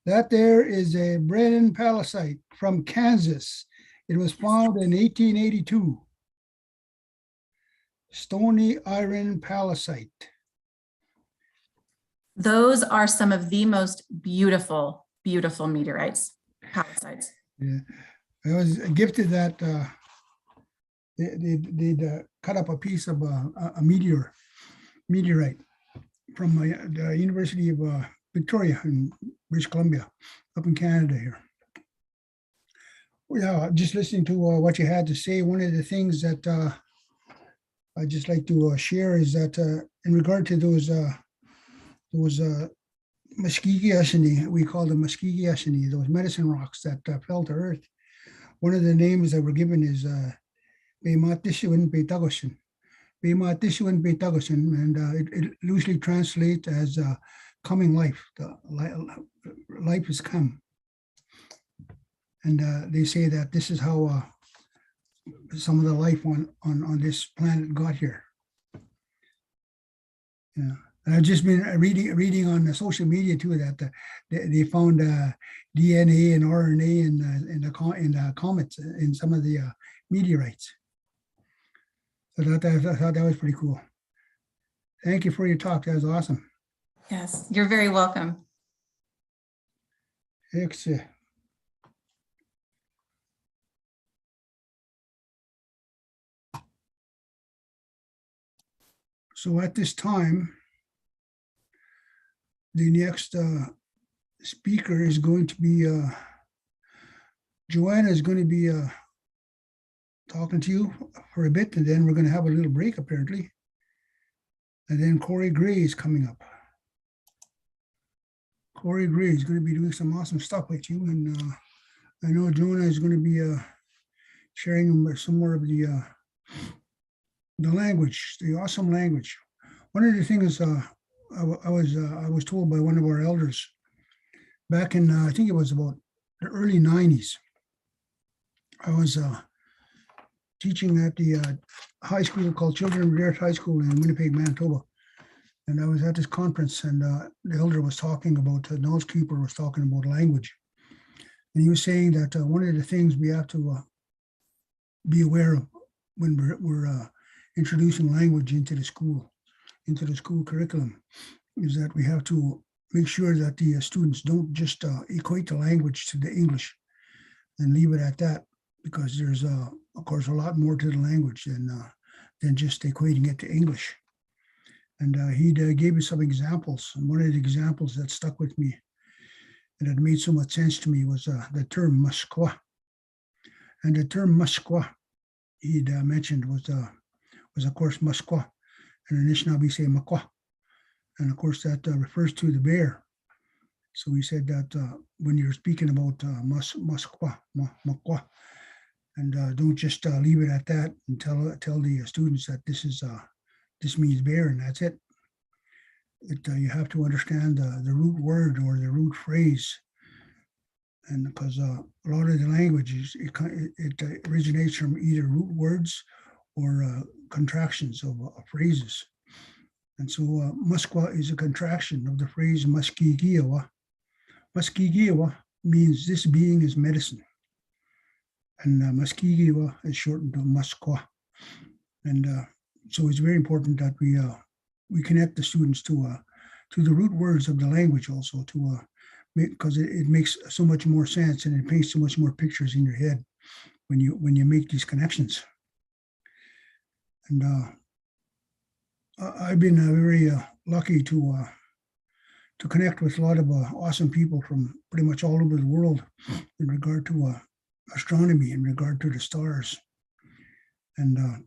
That there is a Brennan palisite from Kansas. It was found in 1882. Stony iron palisite. Those are some of the most beautiful, beautiful meteorites, pallasites. Yeah, I was gifted that. They'd cut up a piece of a meteorite from the University of Victoria in British Columbia, up in Canada here. Yeah, just listening to what you had to say, one of the things that I just like to share is that in regard to those Muskegee, we call them Muskegee, those medicine rocks that fell to earth. One of the names that were given is Bematishuan Betagosin. Bematishuan Betagosin, and it loosely translates as coming life. Life has come. And they say that this is how some of the life on this planet got here. Yeah, and I've just been reading on the social media too that they found DNA and RNA in the comets in some of the meteorites. So I thought that was pretty cool. Thank you for your talk. That was awesome. Yes, you're very welcome. Excellent. So at this time, the next speaker is going to be, Joanna is going to be talking to you for a bit, and then we're going to have a little break apparently. And then Corey Gray is coming up. Corey Gray is going to be doing some awesome stuff with you. And I know Johna is going to be sharing some more of the language, the awesome language. One of the things I was told by one of our elders back in, I think it was about the early 90s. I was teaching at the high school called Children Revere High School in Winnipeg, Manitoba. And I was at this conference, and the elder was talking about, the knowledge keeper was talking about language. And he was saying that one of the things we have to be aware of when we're introducing language into the school curriculum is that we have to make sure that the students don't just equate the language to the English and leave it at that, because there's, of course, a lot more to the language than just equating it to English. And he gave me some examples. And one of the examples that stuck with me and it made so much sense to me was the term Muskwa. And the term Muskwa he'd mentioned was of course Muskwa, and in Anishinaabe say Makwa. And of course that refers to the bear. So he said that when you're speaking about Muskwa, Makwa, and don't just leave it at that and tell the students that this means bear and that's it. You have to understand the root word or the root phrase, and because a lot of the language it originates from either root words or contractions of phrases. And so Muskwa is a contraction of the phrase Muskigiawa. Muskigiawa means this being is medicine, and Muskigiawa is shortened to Muskwa. And so it's very important that we connect the students to the root words of the language also, because it makes so much more sense and it paints so much more pictures in your head when you make these connections. And I've been very lucky to connect with a lot of awesome people from pretty much all over the world in regard to astronomy, in regard to the stars. And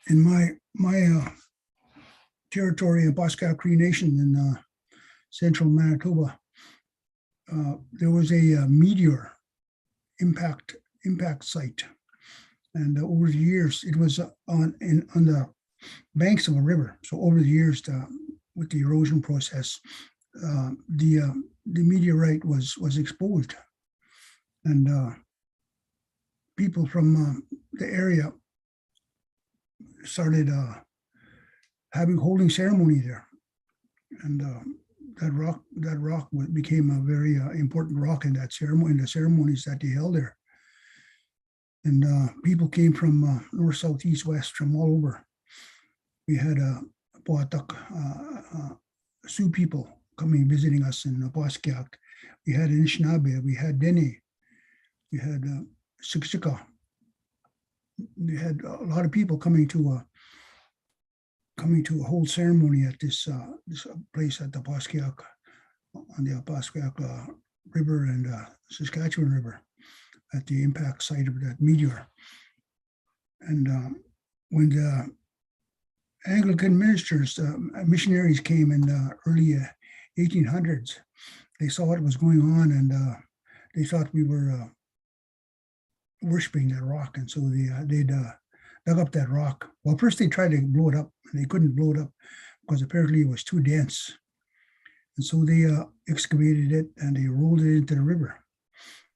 in my territory in Pascal Cree Nation in central Manitoba, there was a meteor impact site, and over the years it was on the banks of a river. So over the years, with the erosion process, the meteorite was exposed, and people from the area started holding ceremony there, and that rock became a very important rock in that ceremony, in the ceremonies that they held there. And people came from north, south, east, west, from all over. We had Poatuk Sioux people coming visiting us in Paskiak. We had Anishinaabe, we had Dene, we had Siksika. We had a lot of people coming to hold ceremony at this place at the Paskiak, on the Paskiak River and Saskatchewan River, at the impact site of that meteor. And when the Anglican ministers, missionaries came in the early 1800s, they saw what was going on, and they thought we were worshiping that rock, and so they'd dug up that rock. Well, first they tried to blow it up, and they couldn't blow it up because apparently it was too dense. And so they excavated it and they rolled it into the river.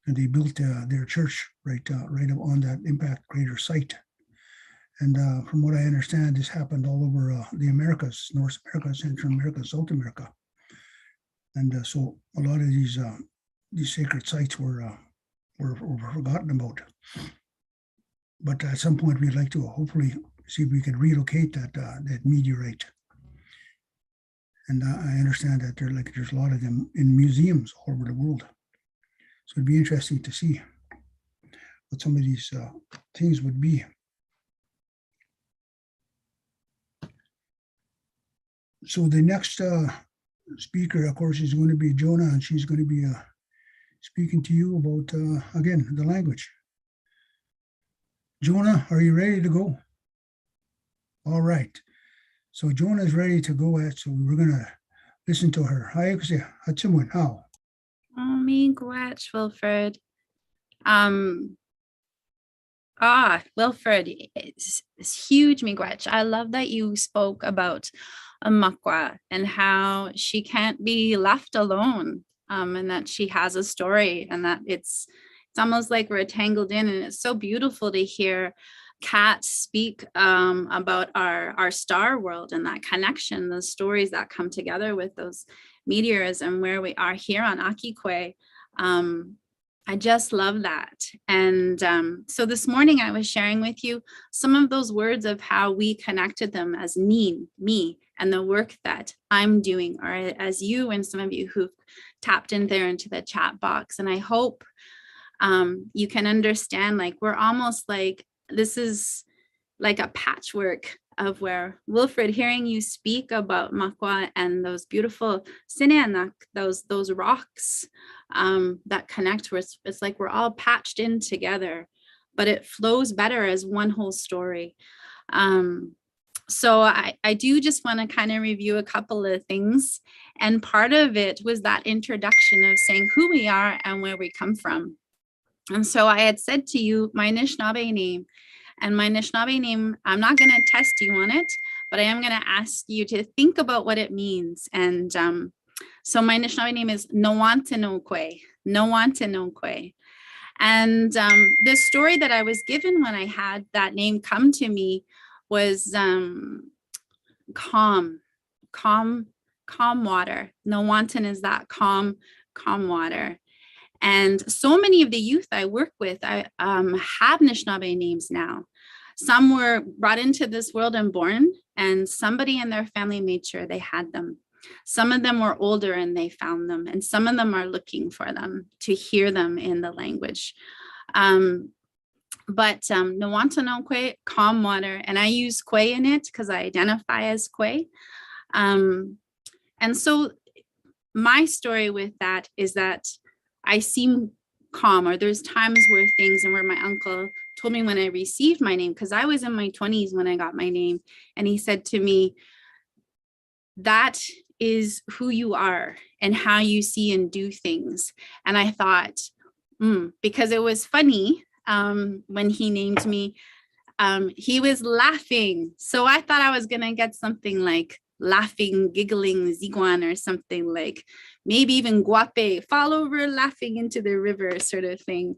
and they built their church right up on that impact crater site. And from what I understand, this happened all over the Americas, North America, Central America, South America. And so a lot of these sacred sites were forgotten about. But at some point, we'd like to hopefully see if we can relocate that meteorite. And I understand that there's a lot of them in museums all over the world. So it'd be interesting to see what some of these things would be. So the next speaker, of course, is going to be Johna, and she's going to be speaking to you about, again, the language. Johna, are you ready to go? All right. So Johna is ready to go at, so we're going to listen to her. Hi, how? Oh, me gwach, Wilfred. Wilfred, it's huge, miigwech. I love that you spoke about Makwa and how she can't be left alone, and that she has a story, and that it's almost like we're tangled in. And it's so beautiful to hear Kat speak about our star world and that connection, the stories that come together with those meteors and where we are here on Akikwe. I just love that. And so this morning I was sharing with you some of those words of how we connected them as me, and the work that I'm doing, or as you and some of you who've tapped in there into the chat box. And I hope you can understand, like, we're almost like, this is like a patchwork of where, Wilfred, hearing you speak about Makwa and those beautiful Sineanak, those rocks that connect, where it's like we're all patched in together, but it flows better as one whole story. So I do just want to kind of review a couple of things. And part of it was that introduction of saying who we are and where we come from. And so I had said to you, my Anishinaabe name, and my Anishinaabe name, I'm not going to test you on it, but I am going to ask you to think about what it means. And so my Anishinaabe name is Nowantinokwe. And the story that I was given when I had that name come to me was calm water. Nowantin is that calm water. And so many of the youth I work with, I have Anishinaabe names now. Some were brought into this world and born, and somebody in their family made sure they had them. Some of them were older and they found them, and some of them are looking for them to hear them in the language. But Nowantinokwe, calm water, and I use Kwe in it because I identify as Kwe. And so my story with that is that I seem calm, or there's times where things, and where my uncle told me when I received my name, because I was in my 20s when I got my name, and he said to me, that is who you are and how you see and do things. And I thought, because it was funny, when he named me, he was laughing. So I thought I was going to get something like laughing, giggling, ziguan, or something like maybe even guape, fall over laughing into the river sort of thing.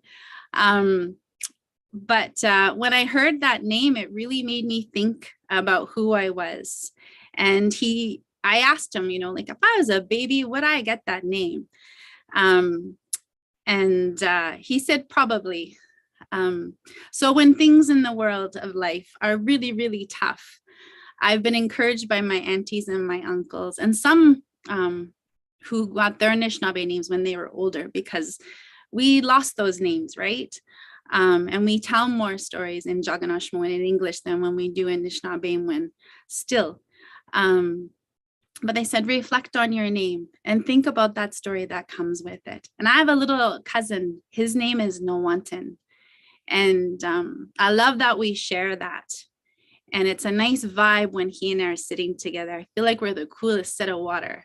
But when I heard that name, it really made me think about who I was. And I asked him, like, if I was a baby, would I get that name? And he said, probably. So when things in the world of life are really, really tough, I've been encouraged by my aunties and my uncles, and some who got their Anishinaabe names when they were older, because we lost those names, right? And we tell more stories in Jaganashmo and in English than when we do in Anishinaabe still. But they said, reflect on your name and think about that story that comes with it. And I have a little cousin, his name is Nowantin. And I love that we share that. And it's a nice vibe when he and I are sitting together. I feel like we're the coolest set of water.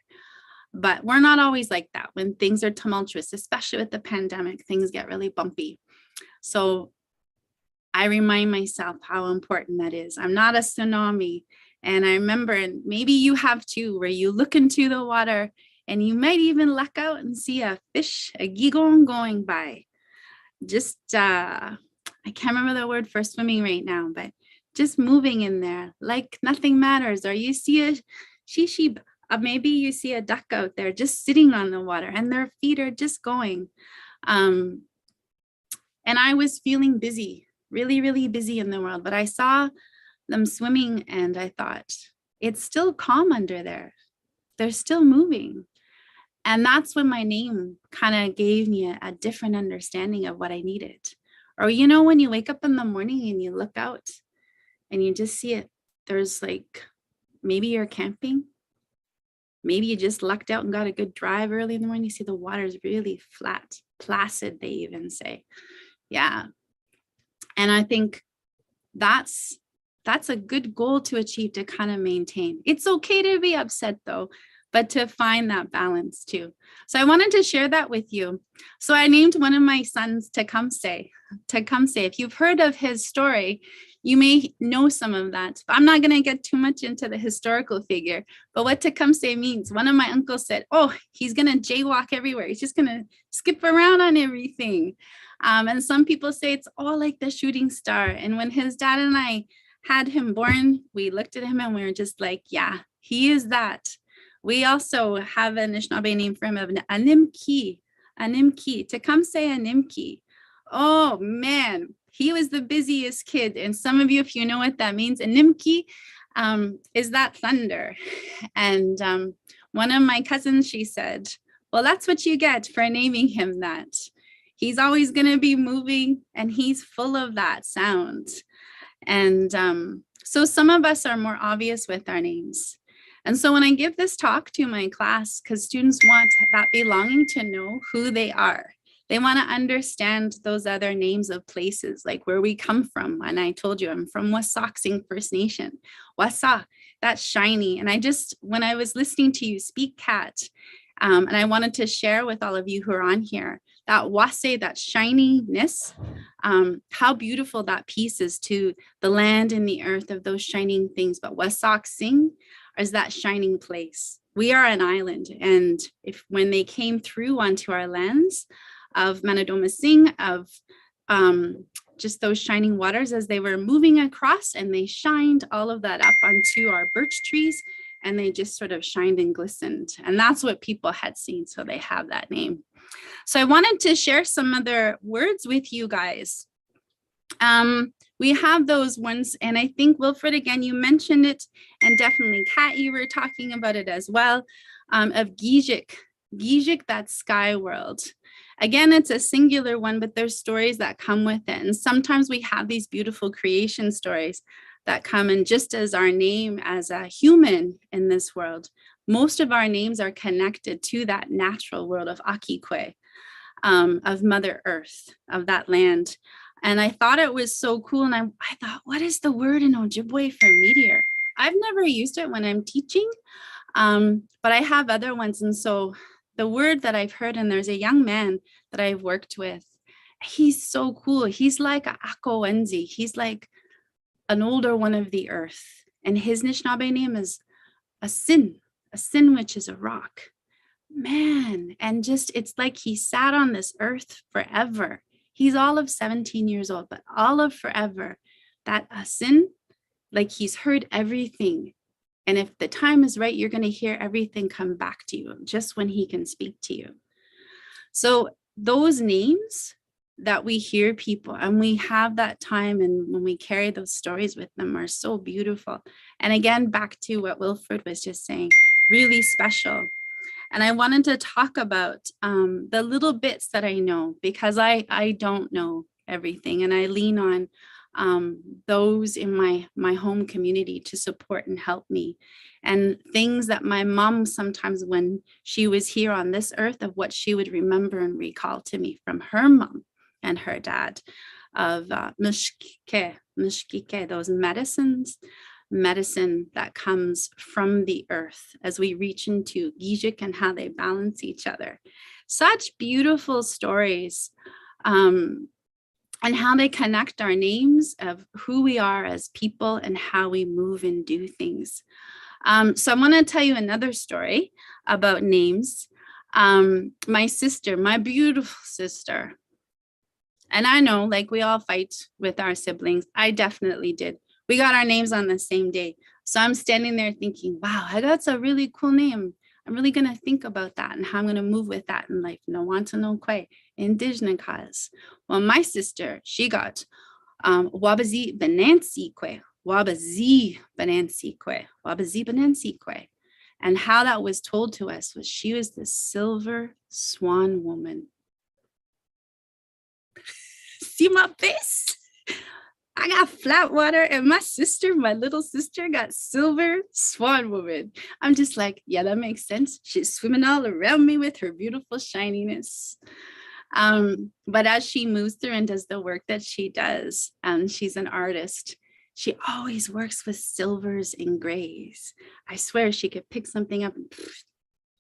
But we're not always like that. When things are tumultuous, especially with the pandemic, things get really bumpy. So I remind myself how important that is. I'm not a tsunami. And I remember, and maybe you have too, where you look into the water and you might even luck out and see a fish, a gigon going by. just, I can't remember the word for swimming right now, but just moving in there like nothing matters. Or you see a sheep, maybe you see a duck out there just sitting on the water and their feet are just going. And I was feeling busy, really, really busy in the world, but I saw them swimming and I thought, it's still calm under there. They're still moving. And that's when my name kind of gave me a different understanding of what I needed. Or, you know, when you wake up in the morning and you look out and you just see it, there's like, maybe you're camping. Maybe you just lucked out and got a good drive early in the morning. You see the water's really flat, placid, they even say. Yeah. And I think that's a good goal to achieve, to kind of maintain. It's okay to be upset though, but to find that balance too. So I wanted to share that with you. So I named one of my sons Tecumseh. Tecumseh. If you've heard of his story, you may know some of that. I'm not going to get too much into the historical figure, but what Tecumseh means, one of my uncles said, oh, he's going to jaywalk everywhere. He's just going to skip around on everything. And some people say it's all like the shooting star. And when his dad and I had him born, we looked at him and we were just like, yeah, he is that. We also have a Anishinaabe name for him of Animki, Tecumseh Animki. Oh man, he was the busiest kid. And some of you, if you know what that means, Animki is that thunder. And one of my cousins, she said, well, that's what you get for naming him that. He's always going to be moving and he's full of that sound. And so some of us are more obvious with our names. And so when I give this talk to my class, because students want that belonging to know who they are, they want to understand those other names of places, like where we come from. And I told you I'm from Wasauksing First Nation. Wasa, that's shiny. And when I was listening to you speak, Kat, and I wanted to share with all of you who are on here, that wase, that shininess, how beautiful that piece is to the land and the earth of those shining things. But Wasauksing is that shining place. We are an island. And when they came through onto our lands of Manadomasing, of just those shining waters as they were moving across, and they shined all of that up onto our birch trees, and they just sort of shined and glistened. And that's what people had seen. So they have that name. So I wanted to share some other words with you guys. We have those ones, and I think Wilfred, again, you mentioned it, and definitely Kat, you were talking about it as well, of Gijik, that sky world. Again, it's a singular one, but there's stories that come with it. And sometimes we have these beautiful creation stories that come in, just as our name as a human in this world. Most of our names are connected to that natural world of Akikwe, of Mother Earth, of that land. And I thought it was so cool. And I thought, what is the word in Ojibwe for meteor? I've never used it when I'm teaching, but I have other ones. And so the word that I've heard, and there's a young man that I've worked with, he's so cool. He's like a Akowenzi. He's like an older one of the earth. And his Anishinaabe name is a sin, which is a rock. Man, and just, it's like he sat on this earth forever. He's all of 17 years old, but all of forever, that Asin, like he's heard everything. And if the time is right, you're going to hear everything come back to you just when he can speak to you. So those names that we hear people, and we have that time, and when we carry those stories with them, are so beautiful. And again, back to what Wilfred was just saying, really special. And I wanted to talk about the little bits that I know, because I don't know everything, and I lean on those in my home community to support and help me. And things that my mom sometimes, when she was here on this earth, of what she would remember and recall to me from her mom and her dad, of mishkike, those medicine that comes from the earth as we reach into Gijik, and how they balance each other. Such beautiful stories, and how they connect our names of who we are as people and how we move and do things. So I want to tell you another story about names. My sister, my beautiful sister, And I know, like, we all fight with our siblings. I definitely did. We got our names on the same day. So I'm standing there thinking, wow, I got a really cool name. I'm really going to think about that and how I'm going to move with that in life. No want to know quite Indigenous cause. Well, my sister, she got Wabazi Benansi Kwe, Wabazi Benansi Kwe, Wabazi Benansi Kwe. And how that was told to us was she was the silver swan woman. See my face? I got flat water, and my sister, my little sister, got silver swan woman. I'm just like, yeah, that makes sense. She's swimming all around me with her beautiful shininess. But as she moves through and does the work that she does, and she's an artist, she always works with silvers and grays. I swear she could pick something up and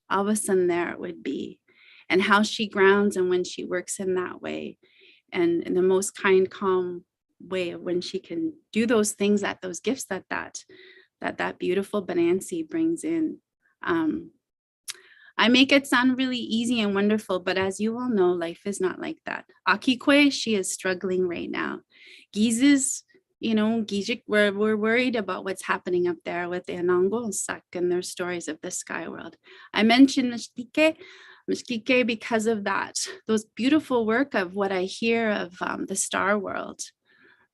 all of a sudden there it would be. And how she grounds and when she works in that way, and in the most kind, calm way of when she can do those things, that those gifts that beautiful Benansi brings in. I make it sound really easy and wonderful, but as you all know, life is not like that. Akikwe, she is struggling right now. Gizes, Gijik, we're worried about what's happening up there with the Anango and Sak and their stories of the sky world. I mentioned Mishkike because of that, those beautiful work of what I hear of the star world,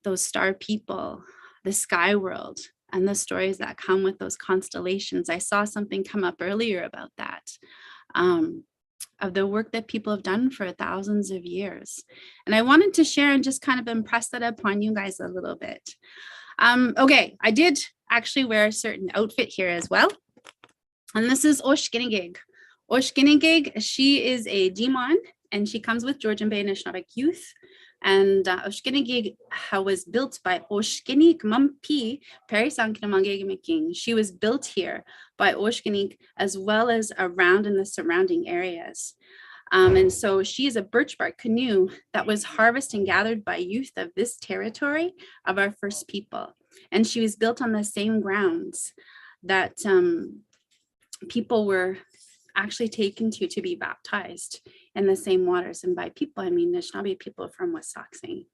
those star people, the sky world, and the stories that come with those constellations. I saw something come up earlier about that, of the work that people have done for thousands of years. And I wanted to share and just kind of impress that upon you guys a little bit. Okay, I did actually wear a certain outfit here as well. And this is Oshkinigig. Oshkinigig, she is a Jimon, and she comes with Georgian Bay Anishinaabe youth. And Oshkinigig was built by Oshkinig Mampi Perisankinamangegimiking. She was built here by Oshkinig as well as around in the surrounding areas. And so she is a birch bark canoe that was harvested and gathered by youth of this territory of our first people. And she was built on the same grounds that people were actually taken to be baptized in the same waters. And by people, I mean Anishinaabe people from Wissahickon.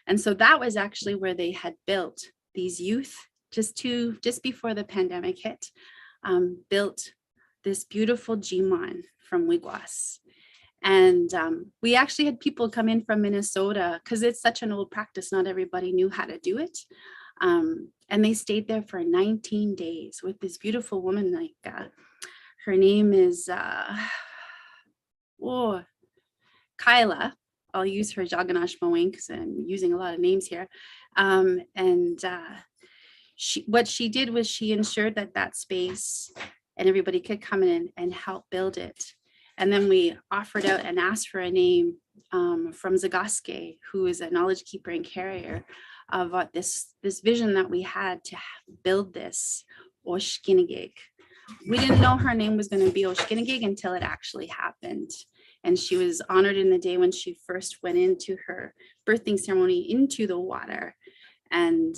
And so that was actually where they had built these youth just before the pandemic hit, built this beautiful Jimon from Wigwas. And we actually had people come in from Minnesota because it's such an old practice. Not everybody knew how to do it. And they stayed there for 19 days with this beautiful woman, like her name is Kyla. I'll use her Jaganash Moeng because I'm using a lot of names here. What she did was she ensured that space and everybody could come in and help build it. And then we offered out and asked for a name from Zagaske, who is a knowledge keeper and carrier of this vision that we had to build this Oshkinigig. We didn't know her name was going to be Oshkinigig until it actually happened. And she was honored in the day when she first went into her birthing ceremony into the water. And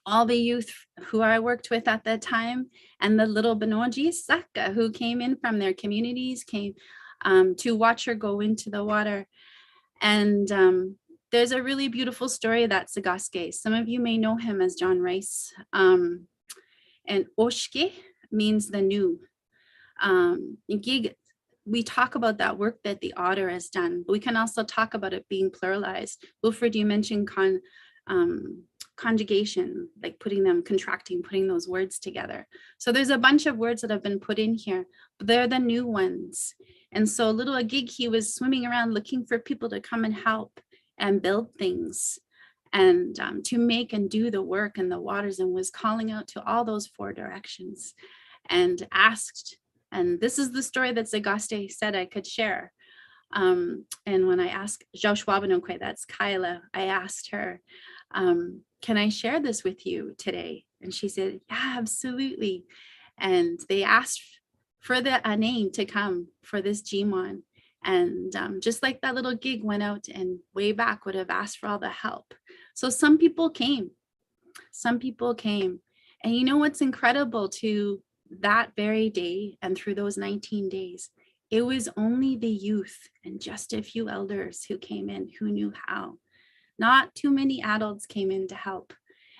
all the youth who I worked with at that time and the little Benoji Saka who came in from their communities came to watch her go into the water. And there's a really beautiful story that Sagaske. Some of you may know him as John Rice. And Oshke means the new. We talk about that work that the otter has done, but we can also talk about it being pluralized. Wilfred, you mentioned conjugation, like contracting, putting those words together. So there's a bunch of words that have been put in here, but they're the new ones. And so little Agig, he was swimming around looking for people to come and help and build things, and to make and do the work in the waters, and was calling out to all those four directions and asked, and this is the story that Zagaste said I could share. And when I asked Joshwabanokwe, that's Kyla, I asked her, can I share this with you today? And she said, yeah, absolutely. And they asked for a name to come for this Jimon. And just like that little gig went out and way back would have asked for all the help. So some people came. And you know what's incredible to that very day and through those 19 days It was only the youth and just a few elders who came in who knew how. Not too many adults came in to help.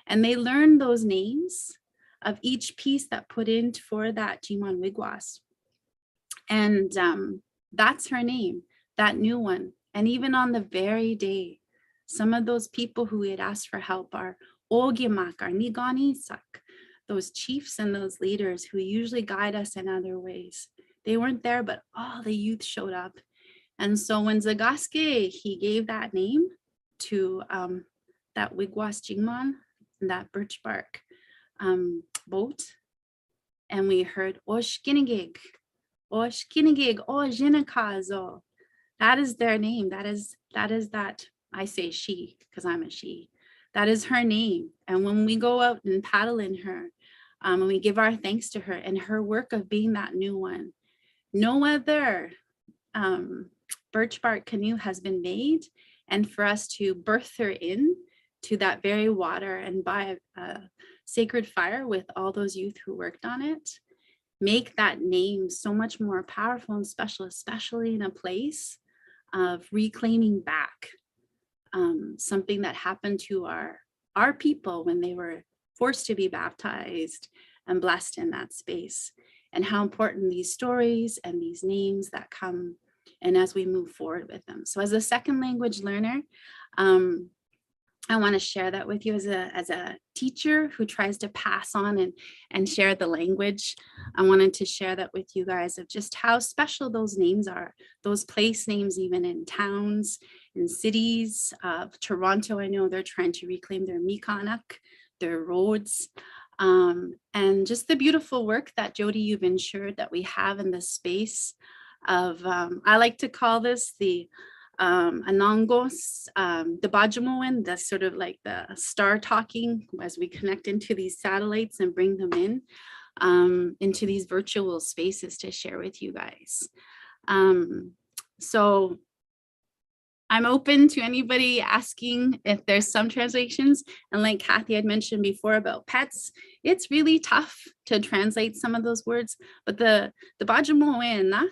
And they learned those names of each piece that put in for that Jimon Wigwas. And that's her name, that new one. And even on the very day, some of those people who had asked for help are Ogimak, or Niganisak, those chiefs and those leaders who usually guide us in other ways. They weren't there, but all the youth showed up. And so when Zagaske, he gave that name to that Wigwas Jingman, that birch bark boat, and we heard Oshkinigig, Oshkinigig, Ojinakazo. That is their name. That is that, I say she, because I'm a she. That is her name. And when we go out and paddle in her, and we give our thanks to her and her work of being that new one, no other birch bark canoe has been made. And for us to birth her in to that very water and by a sacred fire with all those youth who worked on it, make that name so much more powerful and special, especially in a place of reclaiming back something that happened to our people when they were forced to be baptized and blessed in that space, and how important these stories and these names that come and as we move forward with them. So as a second language learner, I want to share that with you as a teacher who tries to pass on and share the language. I wanted to share that with you guys of just how special those names are, those place names, even in towns, in cities of Toronto. I know they're trying to reclaim their Mikanak, their roads, and just the beautiful work that Jody, you've ensured that we have in this space of, I like to call this the Anongos, the Bajamoan, that's sort of like the star talking as we connect into these satellites and bring them in into these virtual spaces to share with you guys. So I'm open to anybody asking if there's some translations. And like Kathie had mentioned before about pets, it's really tough to translate some of those words. But the Bajamoan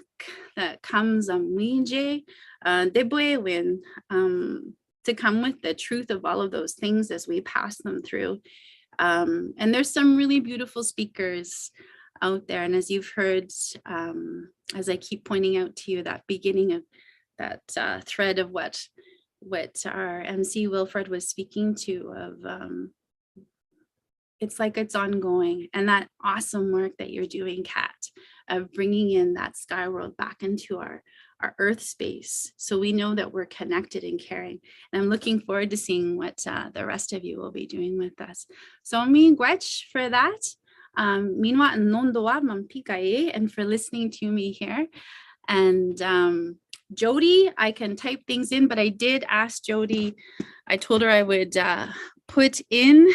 that comes Mwinje, Debwewin, to come with the truth of all of those things as we pass them through. And there's some really beautiful speakers out there. And as you've heard, as I keep pointing out to you, that beginning of that thread of what our MC Wilfred was speaking to of it's like it's ongoing, and that awesome work that you're doing, Kat, of bringing in that sky world back into our earth space, so we know that we're connected and caring. And I'm looking forward to seeing what the rest of you will be doing with us. So mi gwech for that. Minwa and nondoa mampikaye, and for listening to me here. And Jody, I can type things in, but I did ask Jody, I told her I would put in,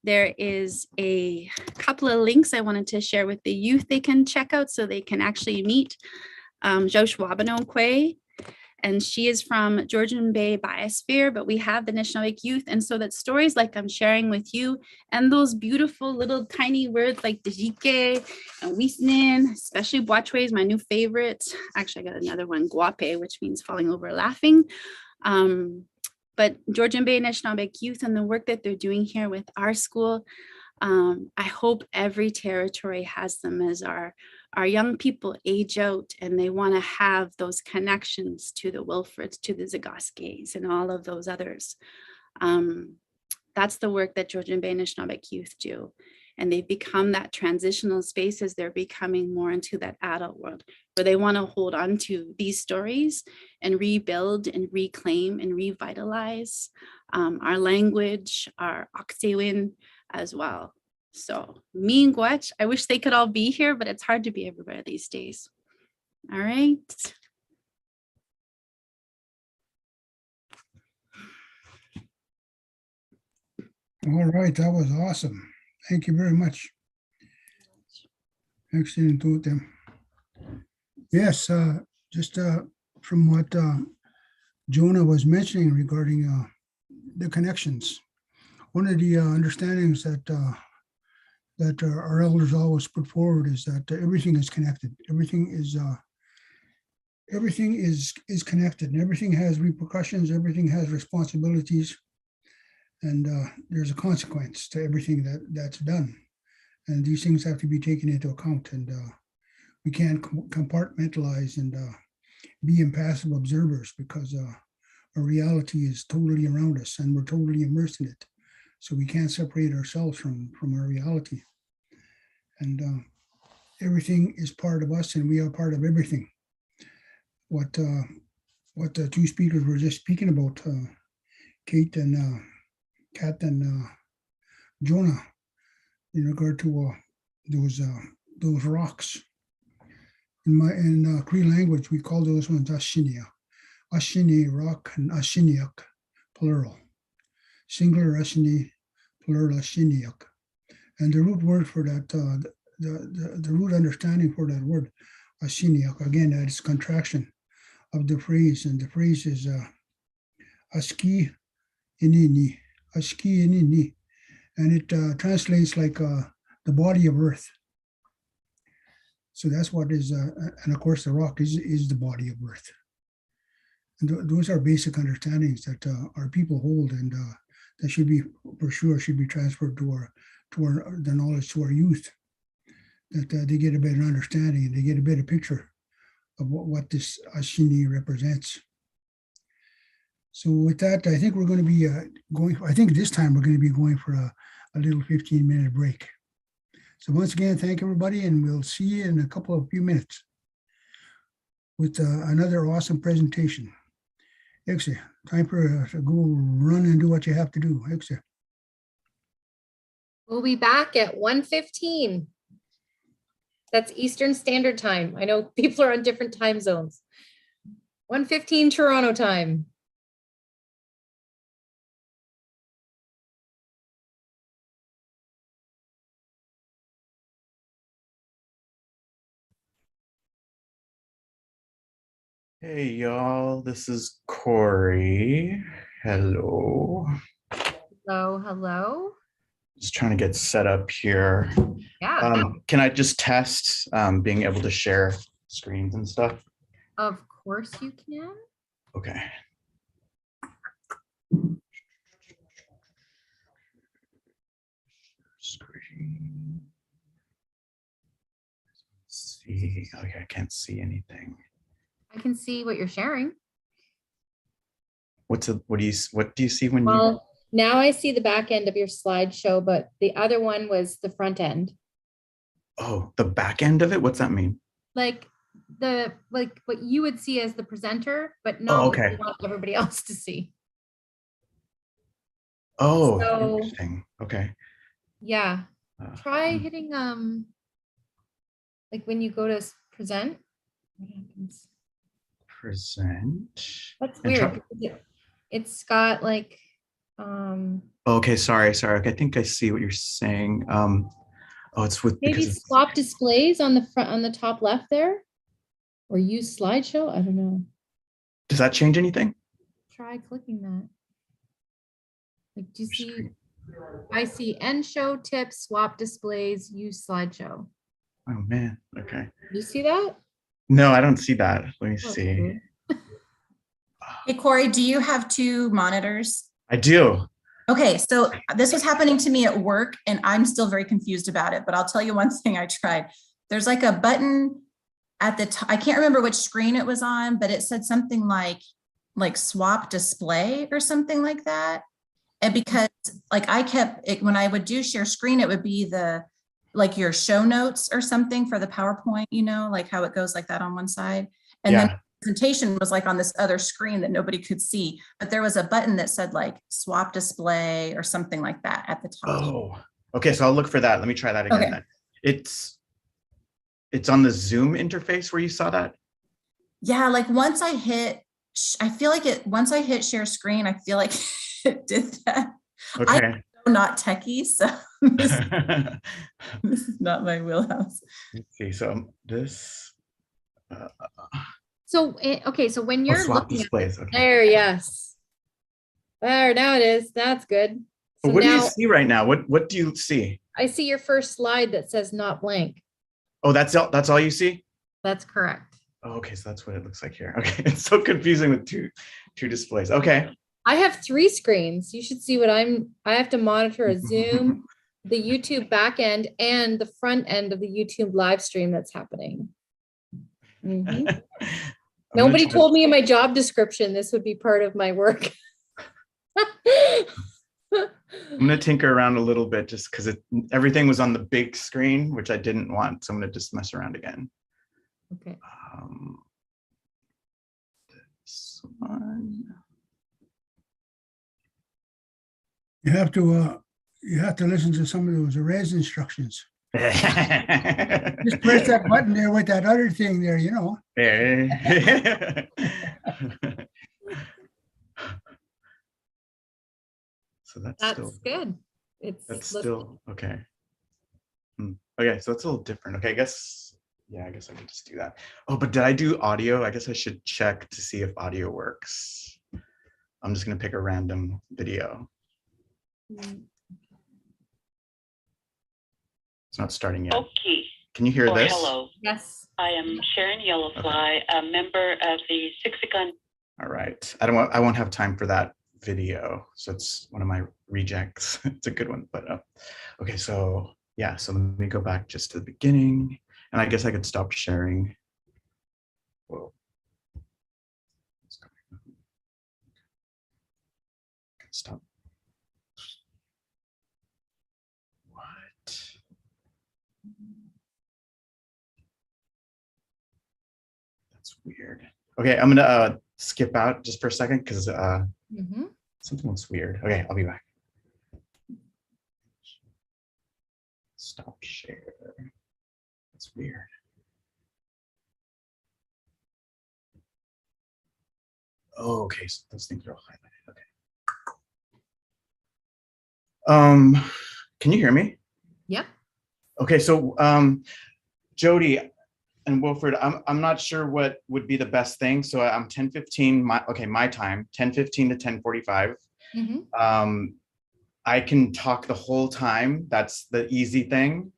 there is a couple of links I wanted to share with the youth they can check out so they can actually meet Joshua Kwe. And she is from Georgian Bay Biosphere, but we have the Nishnawik youth. And so that stories like I'm sharing with you and those beautiful little tiny words like Dejike and Wisnin, especially Bwachwe is my new favorite. Actually, I got another one, Guape, which means falling over laughing. But Georgian Bay Nishnawik youth and the work that they're doing here with our school, I hope every territory has them as our young people age out and they want to have those connections to the Wilfreds, to the Zagaskes, and all of those others. That's the work that Georgian Bay Nishnawik youth do. And they've become that transitional space as they're becoming more into that adult world, where they want to hold on to these stories and rebuild and reclaim and revitalize our language, our Oksewin as well. So me and Gwech, I wish they could all be here, but it's hard to be everywhere these days. All right. All right, that was awesome. Thank you very much. Excellent to them. Yes, just from what Johna was mentioning regarding the connections, one of the understandings that that our elders always put forward is that everything is connected. Everything is connected, and everything has repercussions. Everything has responsibilities, and there's a consequence to everything that's done. And these things have to be taken into account. And we can't compartmentalize and be impassive observers, because our reality is totally around us, and we're totally immersed in it. So we can't separate ourselves from our reality. And everything is part of us, and we are part of everything. What the two speakers were just speaking about, Kate and Kat and Johna, in regard to those rocks. In Cree language, we call those ones ashinia. Ashini, rock, and ashiniak, plural. Singular ashini, plural ashiniak. And the root word for that, the root understanding for that word, ashiniak, again, that is contraction of the phrase, and the phrase is aski inini, aski inini, and it translates like the body of earth. So that's what is, and of course the rock is the body of earth. And those are basic understandings that our people hold, and that should be, for sure, should be transferred to the knowledge to our youth, that they get a better understanding and they get a better picture of what this Ashini represents. So with that, I think we're going to be going, I think this time we're going to be going for a little 15-minute break. So once again, thank everybody, and we'll see you in a few minutes with another awesome presentation. Excellent. Time for to go run and do what you have to do. Excellent. We'll be back at 1:15. That's Eastern Standard Time. I know people are on different time zones. 1:15 Toronto time. Hey, y'all, this is Corey. Hello. Hello, hello. Just trying to get set up here. Yeah. Can I just test being able to share screens and stuff? Of course you can. Okay. Screen. Let's see. Okay, I can't see anything. I can see what you're sharing. What do you see when you? Well, now I see the back end of your slideshow, but the other one was the front end. Oh, the back end of it? What's that mean? Like what you would see as the presenter, but not what you want everybody else to see. Oh, So, interesting. Okay. Yeah. Try hitting like when you go to present. What happens? Present. That's weird. It's got like okay, sorry. I think I see what you're saying. Oh, it's with maybe swap displays on the front, on the top left there, or use slideshow. I don't know. Does that change anything? Try clicking that. Like, do you see? I see end show tips, swap displays, use slideshow. Oh man. Okay. You see that? No, I don't see that. Let me see. Hey, Corey, do you have two monitors? I do. Okay, so this was happening to me at work and I'm still very confused about it, but I'll tell you one thing I tried. There's like a button at the top. I can't remember which screen it was on, but it said something like swap display or something like that. And because like I kept it, when I would do share screen, it would be like your show notes or something for the PowerPoint, you know, like how it goes like that on one side. And then the presentation was like on this other screen that nobody could see, but there was a button that said like swap display or something like that at the top. Oh, okay. So I'll look for that. Let me try that again. Then. It's on the Zoom interface where you saw that? Yeah, like once I hit share screen, I feel like it did that. Okay. I'm not techie, so this is not my wheelhouse. Let's see. So this. So okay, so when you're looking displays, at there, yes, there now it is. That's good. So what do you see right now? What do you see? I see your first slide that says not blank. Oh, that's all you see? That's correct. Oh, okay, so that's what it looks like here. Okay, it's so confusing with two displays. Okay. I have 3 screens. You should see what I have to monitor a Zoom, the YouTube back end, and the front end of the YouTube live stream that's happening. Mhm. Nobody told me in my job description this would be part of my work. I'm gonna tinker around a little bit just because everything was on the big screen, which I didn't want. So I'm gonna just mess around again. Okay. This one. You have to listen to some of those res instructions. Just press that button there with that other thing there, you know. So that's That's still good. that's still okay. Okay, so that's a little different. Okay, I guess I guess I could just do that. Oh, but did I do audio? I guess I should check to see if audio works. I'm just gonna pick a random video. It's not starting yet. Okay. Can you hear this? Hello. Yes. I am Sharon Yellowfly, a member of the Sixigun. All right. I won't have time for that video. So it's one of my rejects. It's a good one, but okay. So yeah, so let me go back just to the beginning, and I guess I could stop sharing. Whoa. Stop. What? That's weird. Okay, I'm gonna skip out just for a second because something looks weird. Okay, I'll be back. Stop share. That's weird. Oh, okay, so those things are all highlighted. Okay. Can you hear me? Yeah. Okay, so Jody and Wilfred, I'm not sure what would be the best thing. So I'm 10:15 my time, 10:15 to 10:45. I can talk the whole time. That's the easy thing.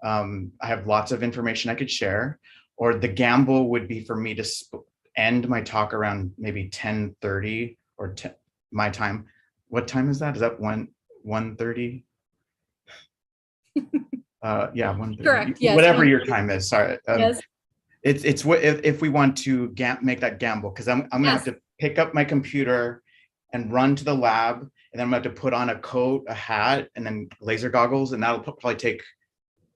I have lots of information I could share, or the gamble would be for me to end my talk around maybe 10:30 or my time. What time is that? Is that 1:30? Yeah, 1:30. Correct. Yes. Whatever your time is. Sorry. Yes. It's what if we want to make that gamble, because I'm gonna have to pick up my computer and run to the lab, and then I'm gonna have to put on a coat, a hat, and then laser goggles, and that'll probably take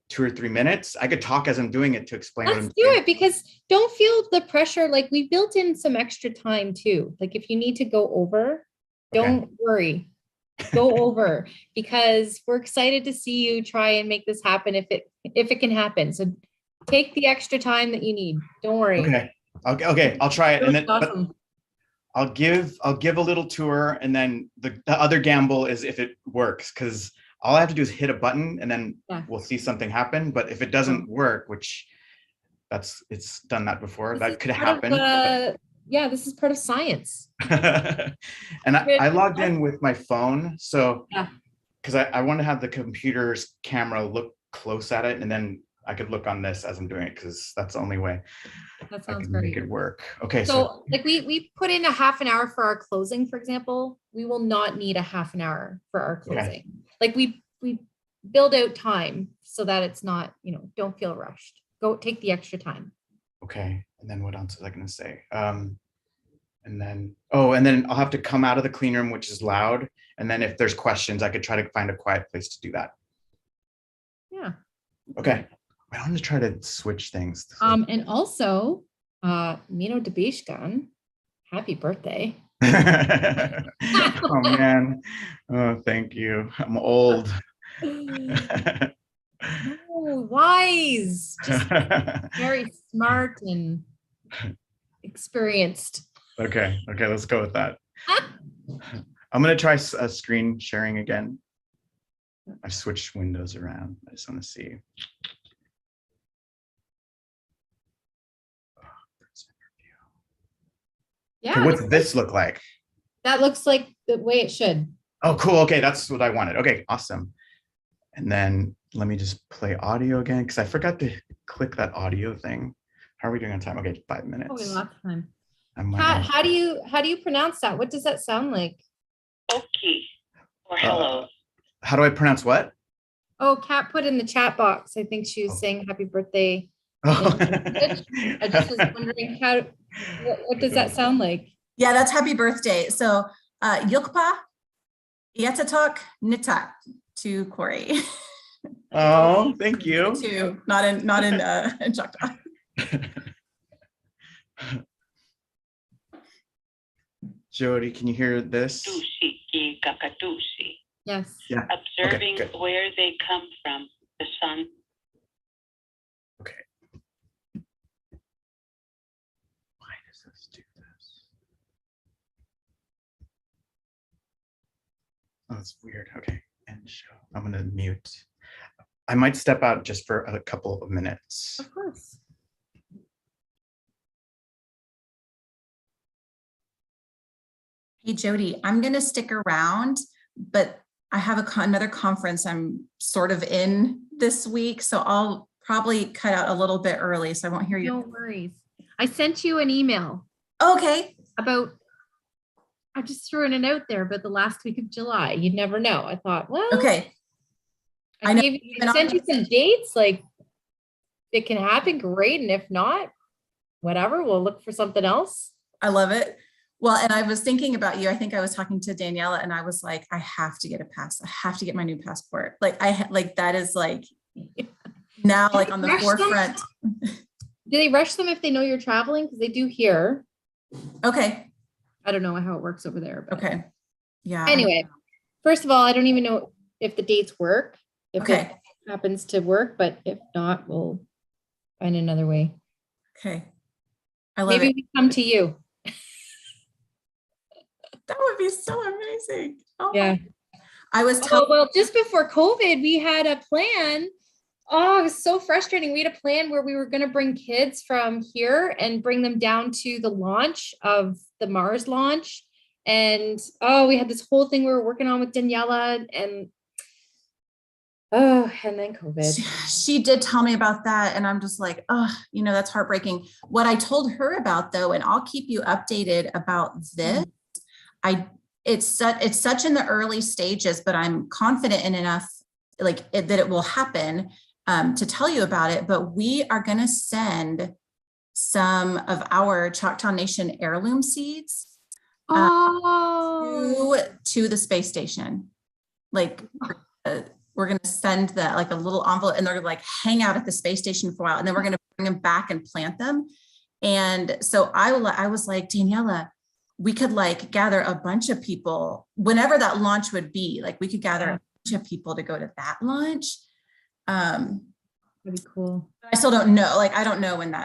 2 or 3 minutes. I could talk as I'm doing it to explain what I'm Let's do doing. it, because don't feel the pressure. Like, we built in some extra time too. Like, if you need to go over, don't worry, go over, because we're excited to see you try and make this happen if it can happen. So take the extra time that you need. Don't worry. Okay, I'll try it, and then awesome. I'll give a little tour, and then the other gamble is if it works, because all I have to do is hit a button, and then we'll see something happen. But if it doesn't work, which it's done that before, that could happen. Yeah, this is part of science. And I logged in with my phone, so because I want to have the computer's camera look close at it, and then I could look on this as I'm doing it, because that's the only way that I sounds can great. make it work. Okay, so like we put in a half an hour for our closing, for example. We will not need a half an hour for our closing. Like we build out time so that it's not, don't feel rushed. Go take the extra time. Okay, and then what else was I going to say? And then I'll have to come out of the clean room, which is loud. And then if there's questions, I could try to find a quiet place to do that. Yeah. Okay. I'm going to try to switch things. And also, Mino Debishkan, happy birthday. Oh man. Oh, thank you. I'm old. Oh, wise. Just very smart and experienced. Okay, let's go with that. I'm going to try screen sharing again. I've switched windows around. I just want to see. Yeah. Okay, what's this look like? That looks like the way it should. Oh, cool. Okay, that's what I wanted. Okay, awesome. And then let me just play audio again, because I forgot to click that audio thing. How are we doing on time? Okay, 5 minutes. Oh, we lost time. I'm Kat, how do you pronounce that? What does that sound like? Okay. Or hello. How do I pronounce what? Oh, Kat put in the chat box. I think she was saying happy birthday. I just was wondering what does that sound like? Yeah, that's happy birthday. So Yukpa Yatatok Nitak to Corey. Oh, thank you. To not in Choctaw. Jody, can you hear this? Tusi ki kakatusi. Yes. Yeah. Observing good. where they come from, the sun. Okay. Why does this do this? Oh, it's weird. Okay. End show. I'm gonna mute. I might step out just for a couple of minutes. Of course. Hey, Jody, I'm going to stick around, but I have another conference I'm sort of in this week, so I'll probably cut out a little bit early, so I won't hear you. No worries. I sent you an email. Okay. About, I'm just throwing it out there, but the last week of July, you'd never know. I thought, well, okay. I sent you some dates, like it can happen, great. And if not, whatever, we'll look for something else. I love it. Well, and I was thinking about you. I think I was talking to Daniela and I was like, I have to get a pass. I have to get my new passport. Like that is like now like on the forefront. Do they rush them if they know you're traveling? Because they do here. Okay. I don't know how it works over there. But okay. Yeah. Anyway, first of all, I don't even know if the dates work. If it happens to work, but if not, we'll find another way. Okay. I love Maybe it. we come to you. That would be so amazing. Oh yeah. I was well, just before COVID, we had a plan. Oh, it was so frustrating. We had a plan where we were going to bring kids from here and bring them down to the launch of the Mars launch. And we had this whole thing we were working on with Daniela and then COVID. She did tell me about that. And I'm just like, that's heartbreaking. What I told her about though, and I'll keep you updated about this. It's such in the early stages, but I'm confident in enough that it will happen to tell you about it. But we are going to send some of our Choctaw Nation heirloom seeds to the space station. Like we're going to send that like a little envelope and they're going to like hang out at the space station for a while. And then we're going to bring them back and plant them. And so I was like, Daniela, we could like gather a bunch of people whenever that launch would be. Like we could gather a bunch of people to go to that launch. That'd be cool. I still don't know. Like, I don't know when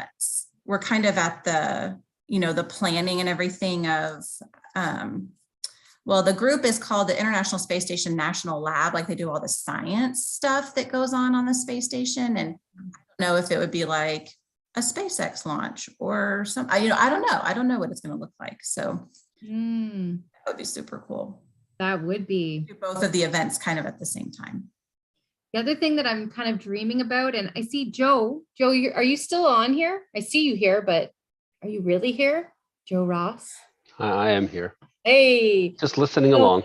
we're kind of at the, the planning and everything of, the group is called the International Space Station National Lab. Like they do all the science stuff that goes on the space station. And I don't know if it would be like a SpaceX launch or some, I don't know. I don't know what it's going to look like. So that would be super cool. That would be. Do both of the events kind of at the same time. The other thing that I'm kind of dreaming about, and I see Joe, are you still on here? I see you here, but are you really here? Joe Ross? I am here. Hey. Just listening along.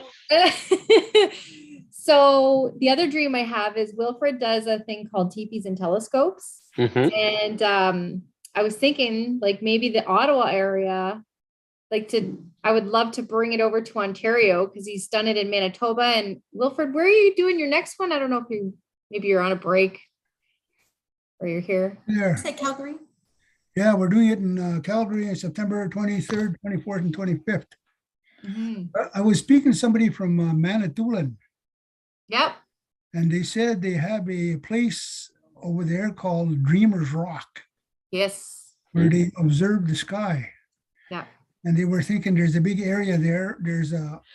So the other dream I have is Wilfred does a thing called Teepees and Telescopes. And I was thinking like maybe the Ottawa area, I would love to bring it over to Ontario because he's done it in Manitoba. And Wilfred, where are you doing your next one? I don't know if maybe you're on a break or you're here. Yeah. Say Calgary. Yeah, we're doing it in Calgary on September 23rd, 24th, and 25th. I was speaking to somebody from Manitoulin. Yep. And they said they have a place over there called Dreamer's Rock. Yes. Where they observe the sky. Yeah. And they were thinking there's a big area there. There's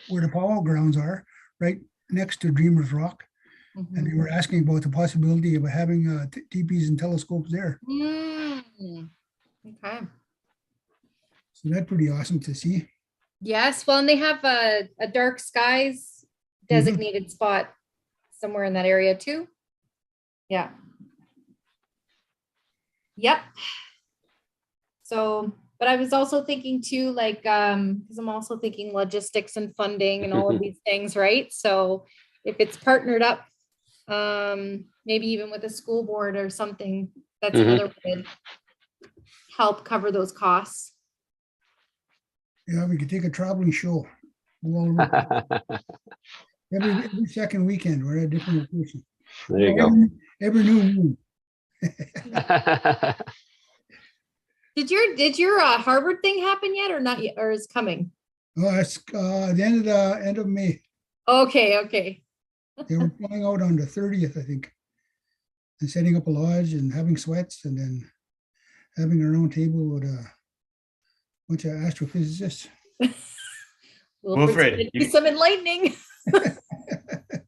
where the powwow grounds are, right next to Dreamer's Rock. And they were asking about the possibility of having teepees and telescopes there. Okay. So that's pretty awesome to see. Yes. Well, and they have a dark skies designated spot somewhere in that area too. Yeah. Yep. So, but I was also thinking too, like, because I'm also thinking logistics and funding and all of these things, right? So if it's partnered up, maybe even with a school board or something, that's another way to help cover those costs. Yeah, we could take a traveling show. Go all over. Every second weekend, we're at a different location. There you go. Every new moon. Did your Harvard thing happen yet or not yet, or is coming? Oh, it's the end of May. Okay. They were flying out on the 30th, I think, and setting up a lodge and having sweats and then having a round table with a bunch of astrophysicists. Wilfred, some enlightening.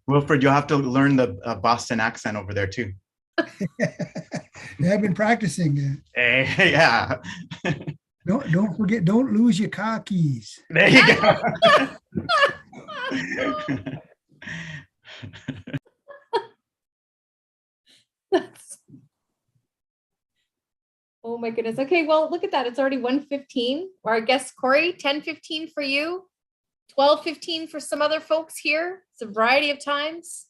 Wilfred, you'll have to learn the Boston accent over there too. I've been practicing. Yeah. Don't forget, don't lose your car keys. There you go. Oh my goodness. Okay, well, look at that. It's already 1:15. Or I guess, Corey, 10:15 for you, 12:15 for some other folks here. It's a variety of times.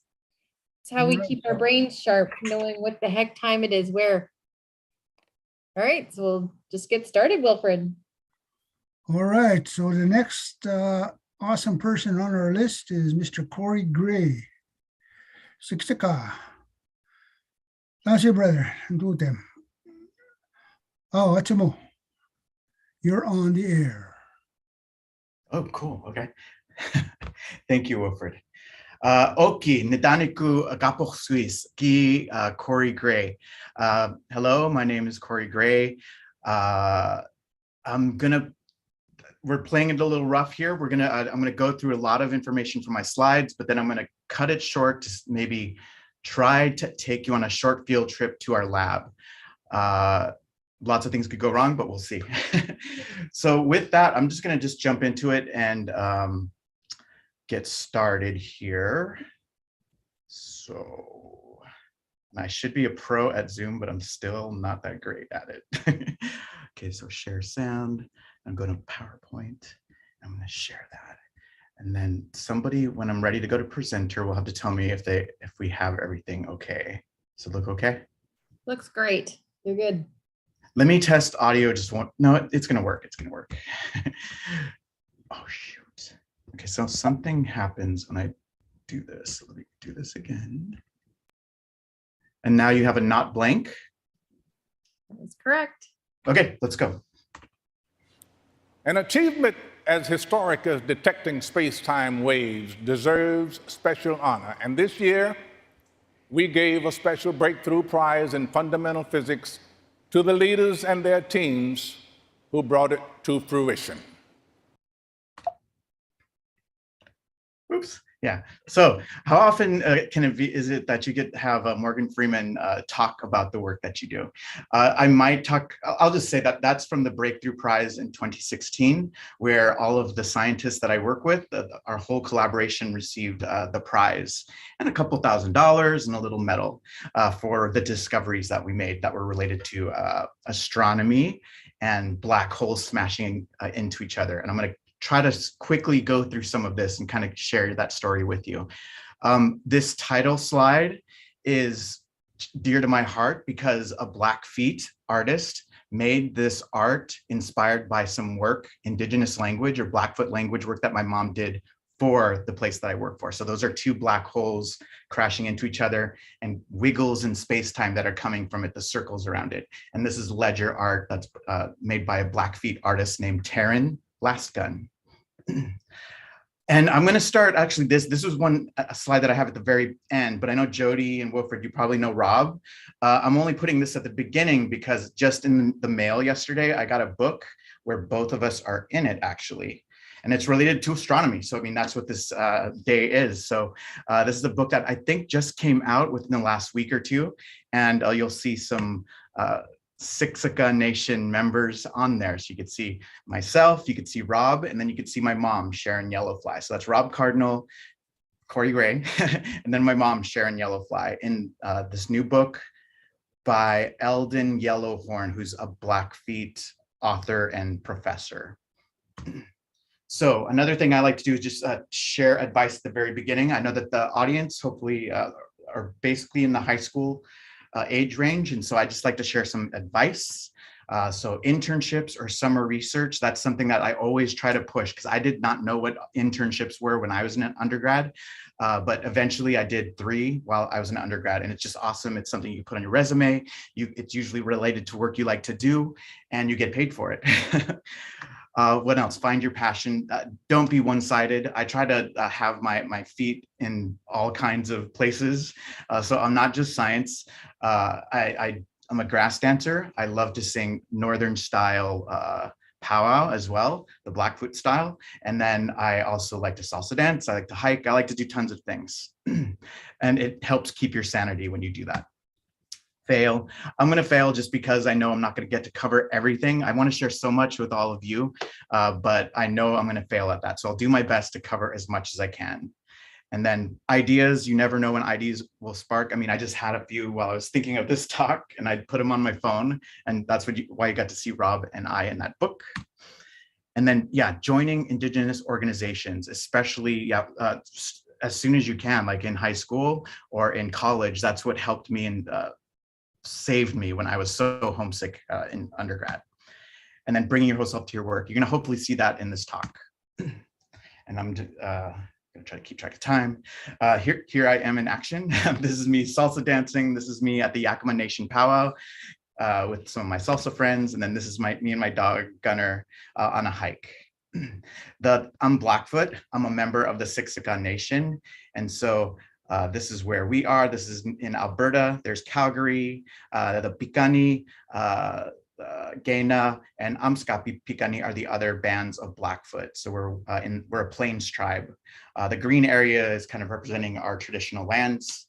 It's how we keep our brains sharp, knowing what the heck time it is where. All right, so we'll just get started, Wilfred. All right, so the next awesome person on our list is Mr. Corey Gray. Siksika. How's your brother? Do them. Oh, Achimo. You're on the air. Oh, cool. Okay. Thank you, Wilfred. Oki, Nidaniku Agapo Swiss, Ki Corey Gray. Hello, my name is Corey Gray. We're playing it a little rough here. I'm gonna go through a lot of information from my slides, but then I'm gonna cut it short to maybe try to take you on a short field trip to our lab. Lots of things could go wrong, but we'll see. So with that, I'm just gonna jump into it and get started here. So, and I should be a pro at Zoom, but I'm still not that great at it. Okay, so share sound. I'm going to PowerPoint. I'm going to share that. And then somebody, when I'm ready to go to presenter, will have to tell me if we have everything okay. So look okay? Looks great. You're good. Let me test audio. No, it's going to work. It's going to work. Oh, shoot. Okay, so something happens when I do this. Let me do this again. And now you have a not blank. That's correct. Okay, let's go. An achievement as historic as detecting space-time waves deserves special honor. And this year, we gave a special breakthrough prize in fundamental physics to the leaders and their teams who brought it to fruition. Oops. Yeah. So how often is it that you get to have Morgan Freeman talk about the work that you do? I might talk, I'll just say that that's from the Breakthrough Prize in 2016, where all of the scientists that I work with, our whole collaboration received the prize and a couple $1,000s and a little medal for the discoveries that we made that were related to astronomy and black holes smashing into each other. And I'm going to try to quickly go through some of this and kind of share that story with you. This title slide is dear to my heart because a Blackfeet artist made this art inspired by some work, Indigenous language or Blackfoot language work that my mom did for the place that I work for. So those are two black holes crashing into each other and wiggles in space-time that are coming from it, the circles around it. And this is ledger art that's made by a Blackfeet artist named Taryn Lastgun. And I'm going to start, actually, this was a slide that I have at the very end, but I know Jody and Wilfred, you probably know Rob. I'm only putting this at the beginning because just in the mail yesterday, I got a book where both of us are in it, actually. And it's related to astronomy. So, I mean, that's what this day is. So this is a book that I think just came out within the last week or two. And you'll see some Siksika Nation members on there. So you could see myself, you could see Rob, and then you could see my mom, Sharon Yellowfly. So that's Rob Cardinal, Corey Gray, and then my mom, Sharon Yellowfly, in this new book by Eldon Yellowhorn, who's a Blackfeet author and professor. So another thing I like to do is just share advice at the very beginning. I know that the audience hopefully are basically in the high school age range, and so I just like to share some advice. So internships or summer research, that's something that I always try to push, because I did not know what internships were when I was an undergrad, but eventually I did 3 while I was an undergrad, and it's just awesome. It's something you put on your resume. It's usually related to work you like to do, and you get paid for it. What else? Find your passion. Don't be one-sided. I try to have my feet in all kinds of places. So I'm not just science. I'm a grass dancer. I love to sing Northern style powwow as well, the Blackfoot style. And then I also like to salsa dance. I like to hike. I like to do tons of things. And it helps keep your sanity when you do that. Fail. I'm going to fail just because I know I'm not going to get to cover everything. I want to share so much with all of you, but I know I'm going to fail at that. So I'll do my best to cover as much as I can. And then ideas, you never know when ideas will spark. I mean, I just had a few while I was thinking of this talk, and I put them on my phone, and that's why you got to see Rob and I in that book. And then, yeah, joining Indigenous organizations, especially as soon as you can, like in high school or in college. That's what helped me and saved me when I was so homesick in undergrad. And then bringing yourself to your work. You're going to hopefully see that in this talk. And I'm gonna try to keep track of time. Here I am in action. This is me salsa dancing. This is me at the Yakima Nation powwow with some of my salsa friends. And then this is me and my dog Gunner on a hike. I'm Blackfoot. I'm a member of the Siksika Nation. And so this is where we are. This is in Alberta. There's Calgary, the Piikani, Gaina, and Amskapi Piikani are the other bands of Blackfoot. So we're a plains tribe. The green area is kind of representing our traditional lands.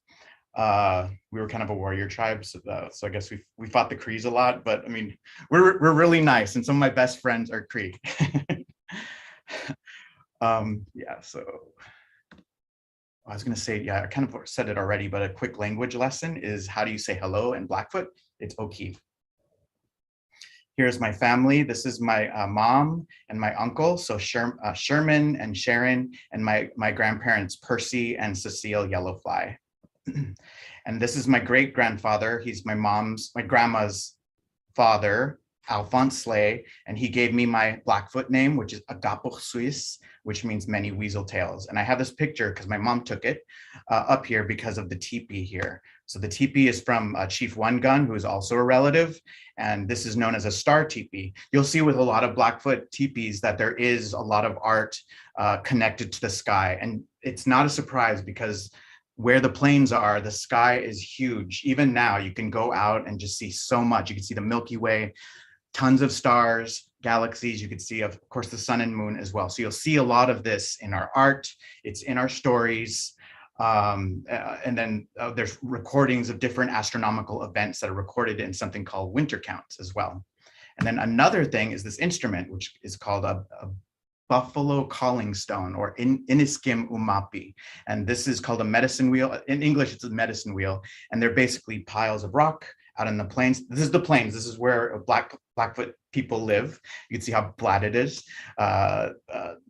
We were kind of a warrior tribe, so I guess we fought the Crees a lot. But I mean, we're really nice, and some of my best friends are Cree. Yeah. So I was going to say, yeah, I kind of said it already, but a quick language lesson is how do you say hello in Blackfoot? It's O'Keefe. Here's my family. This is my mom and my uncle. So Sherman and Sharon, and my grandparents, Percy and Cecile Yellowfly. And this is my great grandfather. He's my grandma's father, Alphonse Slay, and he gave me my Blackfoot name, which is Agapoch Suis, which means many weasel tails. And I have this picture because my mom took it up here because of the teepee here. So the teepee is from Chief One Gun, who is also a relative, and this is known as a star teepee. You'll see with a lot of Blackfoot teepees that there is a lot of art connected to the sky. And it's not a surprise because where the plains are, the sky is huge. Even now, you can go out and just see so much. You can see the Milky Way, tons of stars, galaxies. You can see, of course, the sun and moon as well. So you'll see a lot of this in our art. It's in our stories. And then there's recordings of different astronomical events that are recorded in something called winter counts as well. And then another thing is this instrument, which is called a buffalo calling stone, or Iniskim Umapi. And this is called a medicine wheel. In English, it's a medicine wheel. And they're basically piles of rock out in the plains. This is the plains. This is where Blackfoot people live. You can see how flat it is.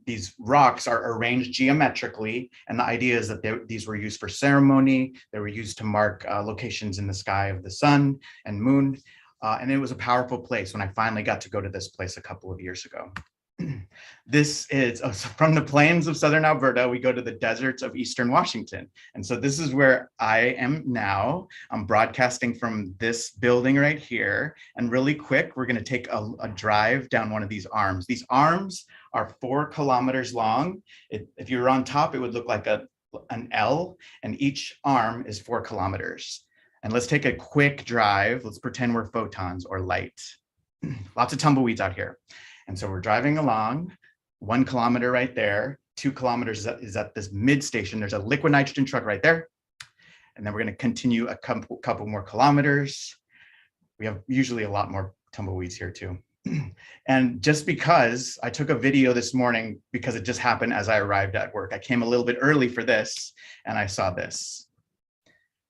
These rocks are arranged geometrically. And the idea is that these were used for ceremony. They were used to mark locations in the sky of the sun and moon. And it was a powerful place when I finally got to go to this place a couple of years ago. This is from the plains of southern Alberta. We go to the deserts of eastern Washington. And so this is where I am now. I'm broadcasting from this building right here. And really quick, we're going to take a drive down one of these arms. These arms are 4 kilometers long. If you were on top, it would look like an L, and each arm is 4 kilometers. And let's take a quick drive. Let's pretend we're photons or light. Lots of tumbleweeds out here. And so we're driving along, 1 kilometer right there, 2 kilometers is at this mid station. There's a liquid nitrogen truck right there. And then we're going to continue a couple more kilometers. We have usually a lot more tumbleweeds here too. And just because I took a video this morning, because it just happened as I arrived at work, I came a little bit early for this and I saw this.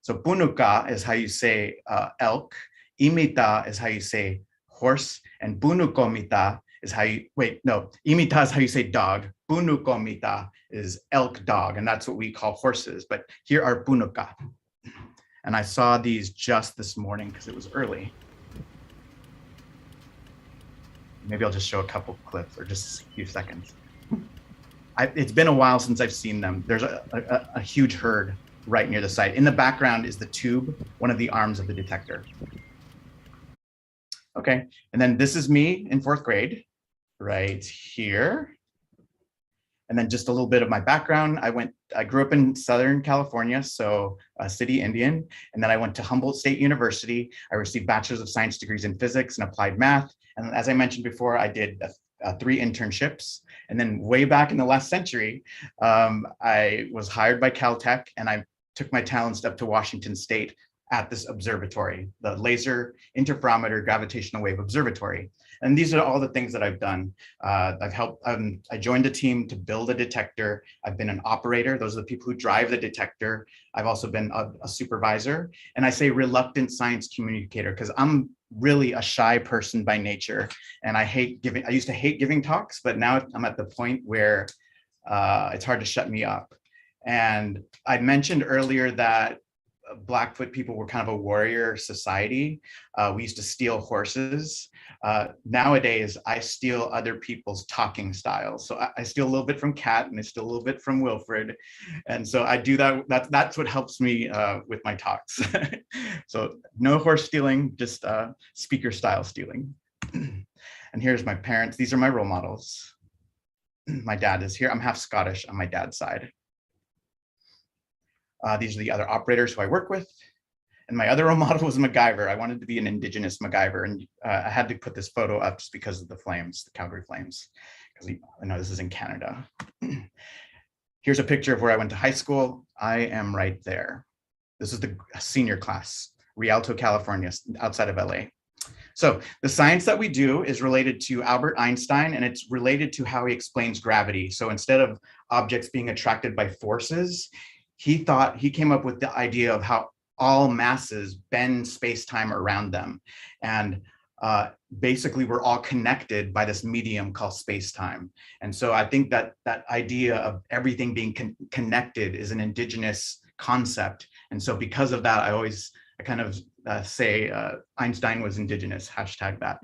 So bunuka is how you say elk, imita is how you say horse, and bunukomita is how you, imita is how you say dog, bunukomita is elk dog, and that's what we call horses, but here are bunuka. And I saw these just this morning because it was early. Maybe I'll just show a couple clips or just a few seconds. It's been a while since I've seen them. There's a huge herd right near the site. In the background is the tube, one of the arms of the detector. Okay, and then this is me in 4th grade, right here. And then just a little bit of my background. I grew up in Southern California, so a city Indian. And then I went to Humboldt State University. I received Bachelor's of Science degrees in physics and applied math. And as I mentioned before, I did 3 internships. And then way back in the last century, I was hired by Caltech and I took my talents up to Washington State at this observatory, the Laser Interferometer Gravitational Wave Observatory. And these are all the things that I've done. I've helped, I joined a team to build a detector. I've been an operator. Those are the people who drive the detector. I've also been a supervisor. And I say reluctant science communicator because I'm really a shy person by nature. And I used to hate giving talks, but now I'm at the point where it's hard to shut me up. And I mentioned earlier that Blackfoot people were kind of a warrior society. We used to steal horses. Nowadays, I steal other people's talking styles. So I steal a little bit from Kat and I steal a little bit from Wilfred. And so I do that. That's what helps me with my talks. So no horse stealing, just speaker style stealing. And here's my parents. These are my role models. My dad is here. I'm half Scottish on my dad's side. These are the other operators who I work with. And my other role model was MacGyver. I wanted to be an Indigenous MacGyver. And I had to put this photo up just because of the flames, the Calgary Flames, because I know this is in Canada. Here's a picture of where I went to high school. I am right there. This is the senior class, Rialto, California, outside of LA. So the science that we do is related to Albert Einstein, and it's related to how he explains gravity. So instead of objects being attracted by forces, he came up with the idea of how all masses bend space-time around them. And basically we're all connected by this medium called space-time. And so I think that that idea of everything being connected is an Indigenous concept. And so because of that, I kind of say Einstein was Indigenous, hashtag that.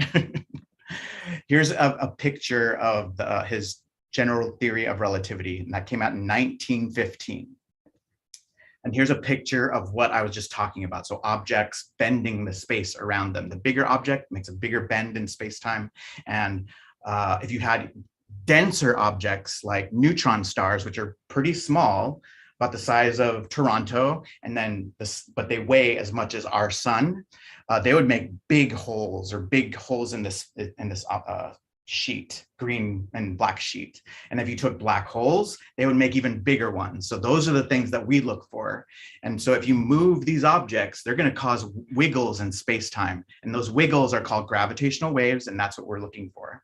Here's a picture of his general theory of relativity, and that came out in 1915. And here's a picture of what I was just talking about. So objects bending the space around them. The bigger object makes a bigger bend in space-time. And if you had denser objects like neutron stars, which are pretty small, about the size of Toronto, and then but they weigh as much as our sun, they would make big holes in this sheet, green and black sheet. And if you took black holes, they would make even bigger ones. So those are the things that we look for. And so if you move these objects, they're going to cause wiggles in space-time. And those wiggles are called gravitational waves, and that's what we're looking for.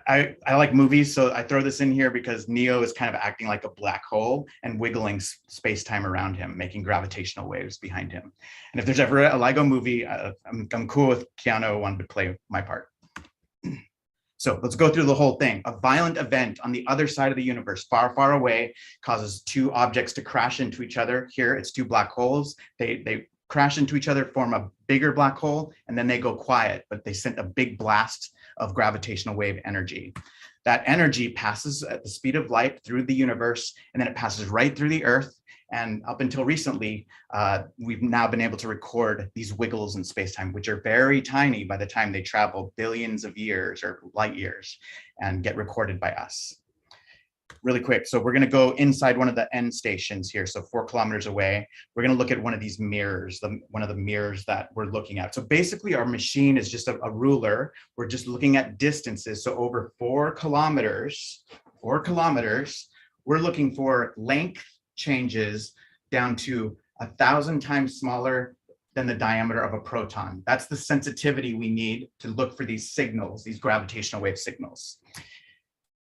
I like movies, so I throw this in here because Neo is kind of acting like a black hole and wiggling space-time around him, making gravitational waves behind him. And if there's ever a LEGO movie, I'm cool with Keanu wanting to play my part. So let's go through the whole thing. A violent event on the other side of the universe, far, far away, causes two objects to crash into each other. Here, it's two black holes. They crash into each other, form a bigger black hole, and then they go quiet, but they sent a big blast of gravitational wave energy. That energy passes at the speed of light through the universe, and then it passes right through the Earth. And up until recently, we've now been able to record these wiggles in space-time, which are very tiny by the time they travel billions of years or light years and get recorded by us. Really quick, so we're going to go inside one of the end stations here, so 4 kilometers away. We're going to look at one of these mirrors, one of the mirrors that we're looking at. So basically our machine is just a ruler. We're just looking at distances. So over 4 kilometers, we're looking for length changes down to 1,000 times smaller than the diameter of a proton. That's the sensitivity we need to look for these signals, these gravitational wave signals.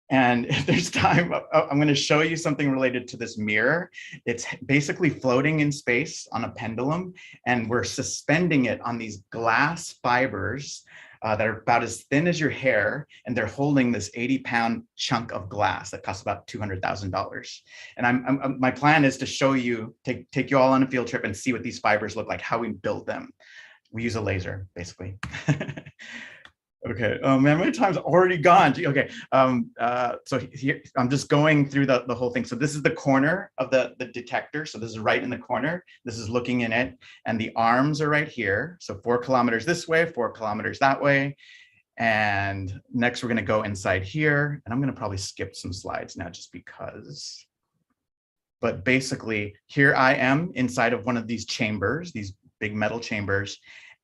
And if there's time, I'm going to show you something related to this mirror. It's basically floating in space on a pendulum, and we're suspending it on these glass fibers that are about as thin as your hair, and they're holding this 80-pound chunk of glass that costs about $200,000. And my plan is to show you, take you all on a field trip and see what these fibers look like, how we build them. We use a laser, basically. Okay, oh man, my time's already gone. Gee, okay, so here, I'm just going through the whole thing. So this is the corner of the detector. So this is right in the corner. This is looking in it, and the arms are right here. So 4 kilometers this way, 4 kilometers that way. And next we're gonna go inside here, and I'm gonna probably skip some slides now just because. But basically, here I am inside of one of these chambers, these big metal chambers.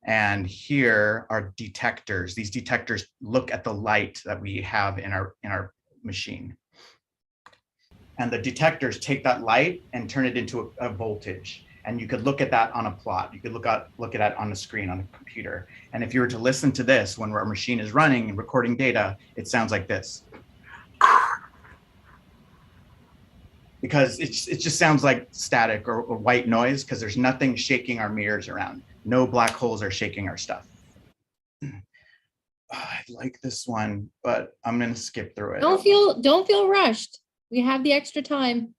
And here are detectors. These detectors look at the light that we have in our machine. And the detectors take that light and turn it into a voltage. And you could look at that on a plot. You could look at that on a screen on a computer. And if you were to listen to this when our machine is running and recording data, it sounds like this. Because it just sounds like static or white noise, because there's nothing shaking our mirrors around. No black holes are shaking our stuff. I like this one, but I'm gonna skip through it. Don't feel rushed. We have the extra time.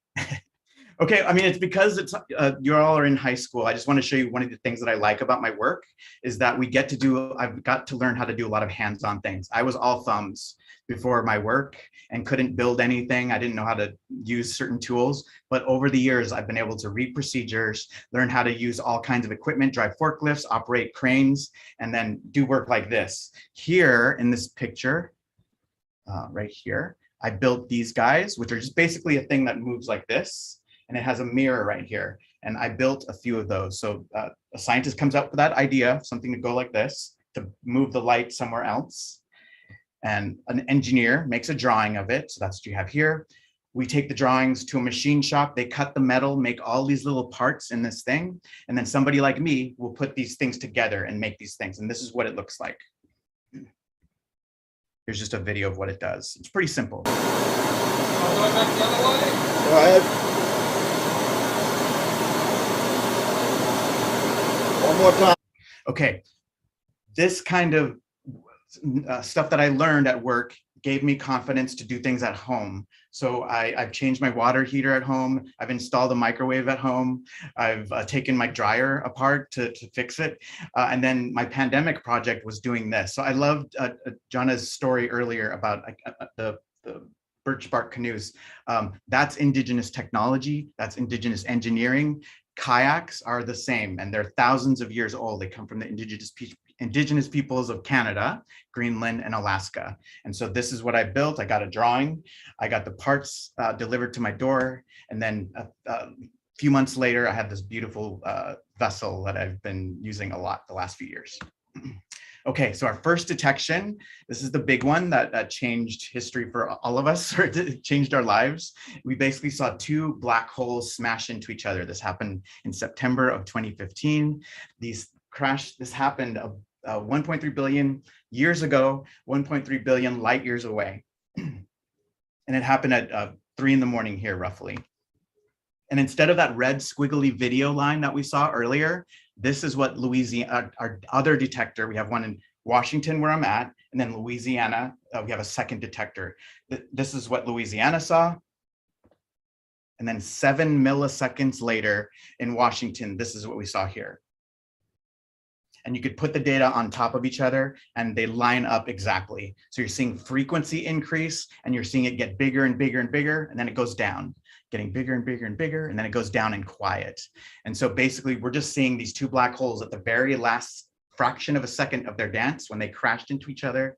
Okay, I mean, it's because it's you all are in high school. I just want to show you one of the things that I like about my work is that I've got to learn how to do a lot of hands-on things. I was all thumbs before my work and couldn't build anything. I didn't know how to use certain tools, but over the years, I've been able to read procedures, learn how to use all kinds of equipment, drive forklifts, operate cranes, and then do work like this. Here in this picture, right here, I built these guys, which are just basically a thing that moves like this. And it has a mirror right here. And I built a few of those. So a scientist comes up with that idea, something to go like this, to move the light somewhere else. And an engineer makes a drawing of it. So that's what you have here. We take the drawings to a machine shop. They cut the metal, make all these little parts in this thing. And then somebody like me will put these things together and make these things. And this is what it looks like. Here's just a video of what it does. It's pretty simple. Go ahead. One more time. Okay, this kind of stuff that I learned at work gave me confidence to do things at home. So I've changed my water heater at home. I've installed a microwave at home. I've taken my dryer apart to fix it. And then my pandemic project was doing this. So I loved Johna's story earlier about the birch bark canoes. That's Indigenous technology. That's Indigenous engineering. Kayaks are the same, and they're thousands of years old. They come from the indigenous peoples of Canada, Greenland, and Alaska. And so this is what I built. I got a drawing. I got the parts delivered to my door. And then a few months later, I had this beautiful vessel that I've been using a lot the last few years. Okay, so our first detection, this is the big one that changed history for all of us, or it changed our lives. We basically saw 2 black holes smash into each other. This happened in September of 2015. This happened 1.3 billion years ago, 1.3 billion light years away. And it happened at 3 in the morning here, roughly. And instead of that red squiggly video line that we saw earlier, this is what Louisiana, our other detector, we have one in Washington where I'm at, and then Louisiana, we have a second detector. This is what Louisiana saw. And then 7 milliseconds later in Washington, this is what we saw here. And you could put the data on top of each other and they line up exactly. So you're seeing frequency increase and you're seeing it get bigger and bigger and bigger, and then it goes down, getting bigger and bigger and bigger, and then it goes down and quiet. And so basically we're just seeing these 2 black holes at the very last fraction of a second of their dance when they crashed into each other,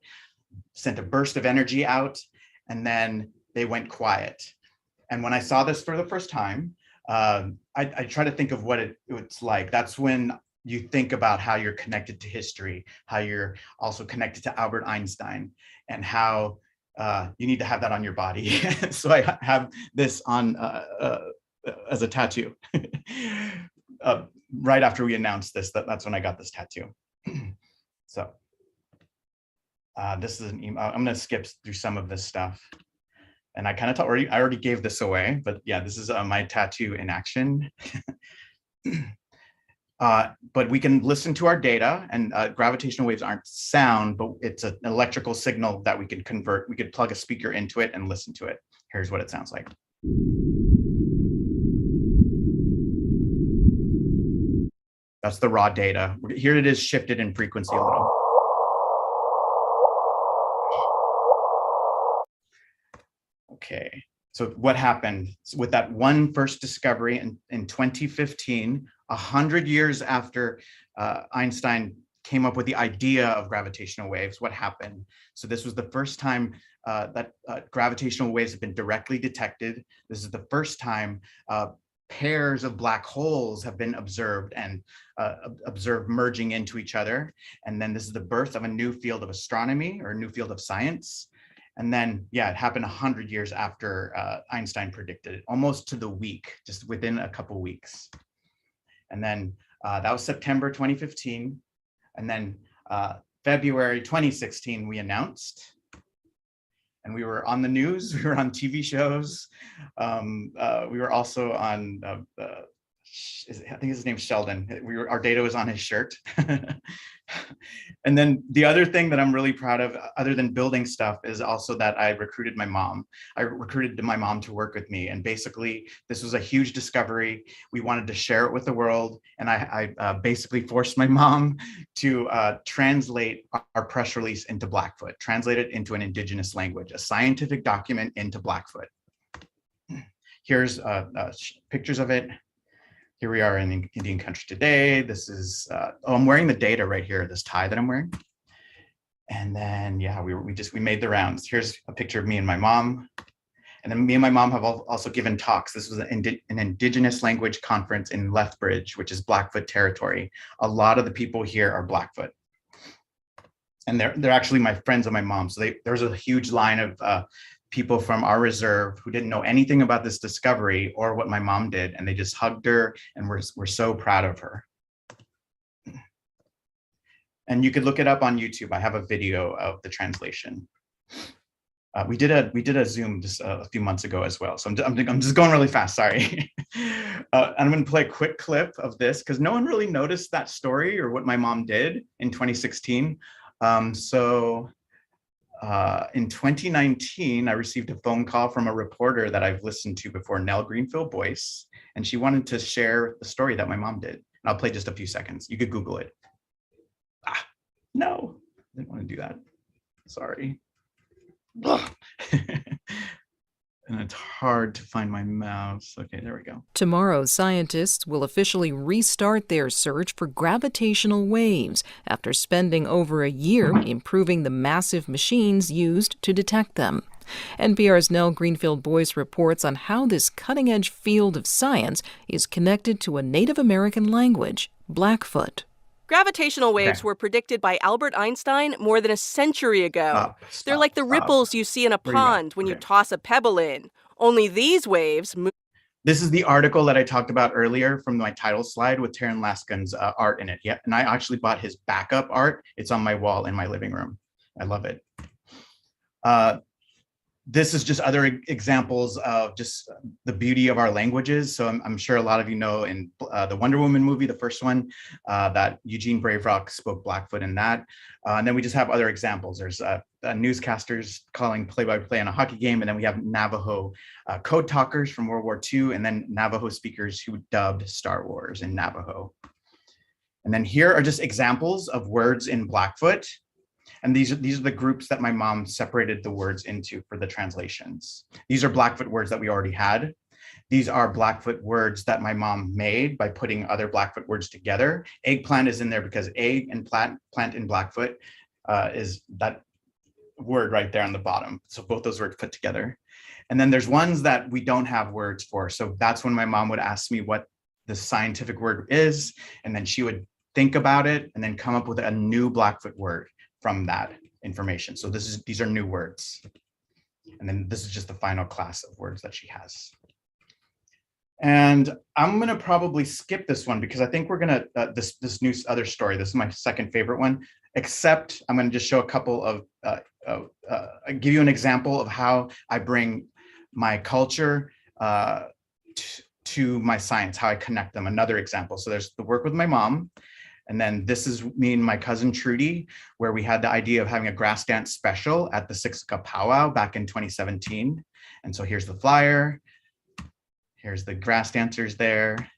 sent a burst of energy out, and then they went quiet. And when I saw this for the first time, I try to think of what it's like. That's when you think about how you're connected to history, how you're also connected to Albert Einstein, and how you need to have that on your body. So I have this on as a tattoo. right after we announced this, that's when I got this tattoo. So this is an email. I'm going to skip through some of this stuff. And I kind of I already gave this away, but yeah, this is my tattoo in action. But we can listen to our data, and gravitational waves aren't sound, but it's an electrical signal that we can convert. We could plug a speaker into it and listen to it. Here's what it sounds like. That's the raw data. Here it is shifted in frequency a little. Okay, so what happened with that one first discovery in 2015, 100 years after Einstein came up with the idea of gravitational waves, what happened? So this was the first time that gravitational waves have been directly detected. This is the first time pairs of black holes have been observed and observed merging into each other. And then this is the birth of a new field of astronomy, or a new field of science. And then, yeah, it happened 100 years after Einstein predicted it, almost to the week, just within a couple weeks. And then that was September 2015. And then February 2016, we announced. And we were on the news, we were on TV shows. We were also on, I think his name's Sheldon. Our data was on his shirt. And then the other thing that I'm really proud of, other than building stuff, is also that I recruited my mom. I recruited my mom to work with me. And basically, this was a huge discovery. We wanted to share it with the world. And I basically forced my mom to translate our press release into Blackfoot, translate it into an Indigenous language, a scientific document into Blackfoot. Here's pictures of it. Here we are in Indian country today. This is, oh, I'm wearing the data right here, this tie that I'm wearing. And then, yeah, we made the rounds. Here's a picture of me and my mom. And then me and my mom have also given talks. This was an Indigenous language conference in Lethbridge, which is Blackfoot territory. A lot of the people here are Blackfoot. And they're actually my friends of my mom. So there's a huge line of people from our reserve who didn't know anything about this discovery or what my mom did, and they just hugged her, and we're so proud of her. And you could look it up on YouTube. I have a video of the translation. We did a Zoom just a few months ago as well. So I'm just going really fast, sorry. I'm gonna play a quick clip of this because no one really noticed that story or what my mom did in 2016. In 2019, I received a phone call from a reporter that I've listened to before, Nell Greenfield-Boyce, and she wanted to share the story that my mom did. And I'll play just a few seconds. You could Google it. No, I didn't want to do that. Sorry. And it's hard to find my mouse. Okay, there we go. Tomorrow, scientists will officially restart their search for gravitational waves after spending over a year improving the massive machines used to detect them. NPR's Nell Greenfield-Boyce reports on how this cutting-edge field of science is connected to a Native American language, Blackfoot. Gravitational waves were predicted by Albert Einstein more than a century ago. They're like the ripples you see in a pond when you toss a pebble in. Only these waves move. This is the article that I talked about earlier from my title slide with Taryn Laskin's art in it. Yeah, and I actually bought his backup art. It's on my wall in my living room. I love it. This is just other examples of just the beauty of our languages. So I'm sure a lot of you know in the Wonder Woman movie, the first one, that Eugene Brave Rock spoke Blackfoot in that. And then we just have other examples. There's newscasters calling play-by-play on a hockey game. And then we have Navajo code talkers from World War II, and then Navajo speakers who dubbed Star Wars in Navajo. And then here are just examples of words in Blackfoot. And these are the groups that my mom separated the words into for the translations. These are Blackfoot words that we already had. These are Blackfoot words that my mom made by putting other Blackfoot words together. Eggplant is in there because egg and plant in Blackfoot is that word right there on the bottom. So both those words put together. And then there's ones that we don't have words for. So that's when my mom would ask me what the scientific word is. And then she would think about it and then come up with a new Blackfoot word from that information. So these are new words. And then this is just the final class of words that she has. And I'm gonna probably skip this one because I think we're gonna, this new other story, this is my second favorite one, except I'm gonna just show a couple of, give you an example of how I bring my culture to my science, how I connect them, another example. So there's the work with my mom, and then this is me and my cousin Trudy, where we had the idea of having a grass dance special at the Siksika powwow back in 2017. And so here's the flyer. Here's the grass dancers there.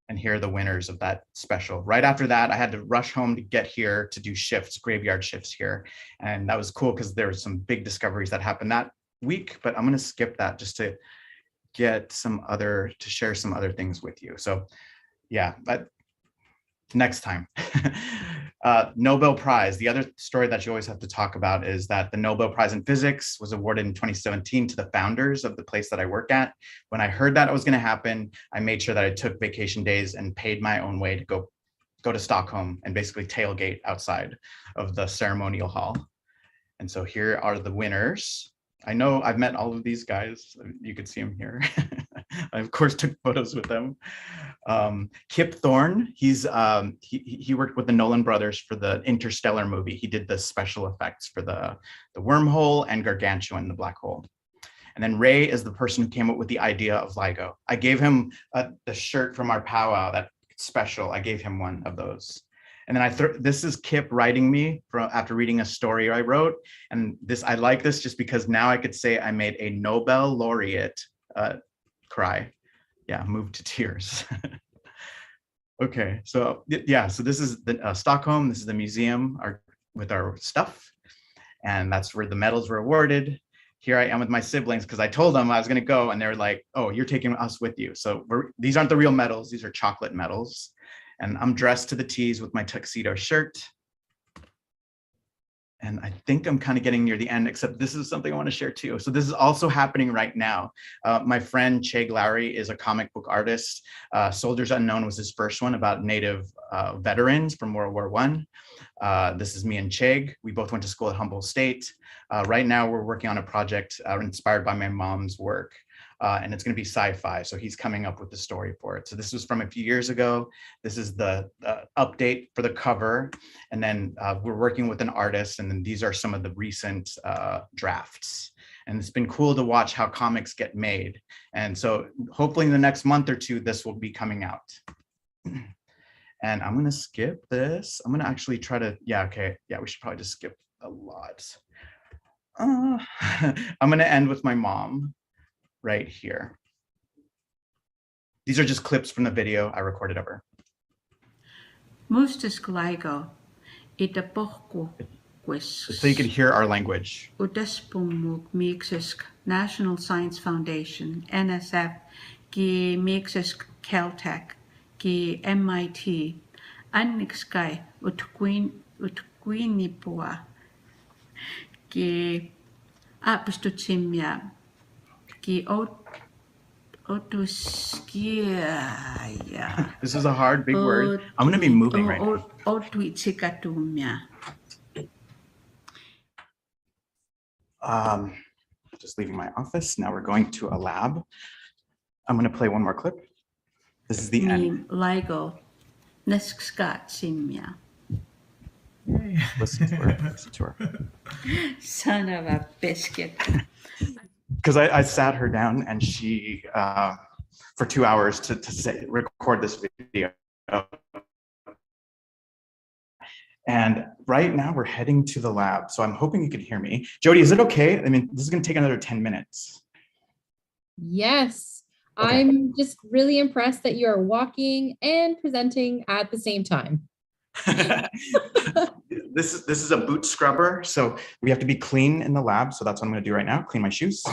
And here are the winners of that special. Right after that, I had to rush home to get here to do shifts, graveyard shifts here. And that was cool because there were some big discoveries that happened that week, but I'm gonna skip that just to get to share some other things with you. So yeah, but next time. Nobel Prize. The other story that you always have to talk about is that the Nobel Prize in Physics was awarded in 2017 to the founders of the place that I work at. When I heard that it was going to happen, I made sure that I took vacation days and paid my own way to go to Stockholm and basically tailgate outside of the ceremonial hall. And so here are the winners. I know I've met all of these guys. You could see them here. I of course took photos with them. Kip Thorne, he worked with the Nolan brothers for the Interstellar movie. He did the special effects for the wormhole and Gargantuan, the black hole. And then Ray is the person who came up with the idea of LIGO. I gave him the shirt from our powwow, that special. I gave him one of those. And then this is Kip writing me after reading a story I wrote. And I like this just because now I could say I made a Nobel laureate cry. Yeah, moved to tears. Okay, so yeah, so this is the Stockholm. This is the museum with our stuff. And that's where the medals were awarded. Here I am with my siblings because I told them I was gonna go and they were like, oh, you're taking us with you. So these aren't the real medals, these are chocolate medals. And I'm dressed to the T's with my tuxedo shirt. And I think I'm kind of getting near the end, except this is something I want to share too. So this is also happening right now. My friend Che Lowry is a comic book artist. Soldiers Unknown was his first one about Native veterans from World War I. This is me and Che. We both went to school at Humboldt State. Right now we're working on a project inspired by my mom's work. And it's going to be sci-fi. So he's coming up with the story for it. So this was from a few years ago. This is the update for the cover. And then we're working with an artist. And then these are some of the recent drafts. And it's been cool to watch how comics get made. And so hopefully in the next month or two, this will be coming out. And I'm going to skip this. I'm going to actually try to, okay. Yeah, we should probably just skip a lot. I'm going to end with my mom. Right here. These are just clips from the video I recorded of her. So you can hear our language. National Science Foundation, NSF, ki Mixes Caltech, ki MIT, Annixkai, Utquinipua, ki Apostutsimia, This is a hard, big word. I'm going to be moving right now. Just leaving my office. Now we're going to a lab. I'm going to play one more clip. This is the end. LIGO, Neskskatsimia. Listen to her. Listen to her. Son of a biscuit. Because I sat her down and she, for 2 hours to record this video. And right now we're heading to the lab. So I'm hoping you can hear me. Jody, is it okay? I mean, this is going to take another 10 minutes. Yes. Okay. I'm just really impressed that you are walking and presenting at the same time. This is a boot scrubber, so we have to be clean in the lab. So that's what I'm going to do right now. Clean my shoes.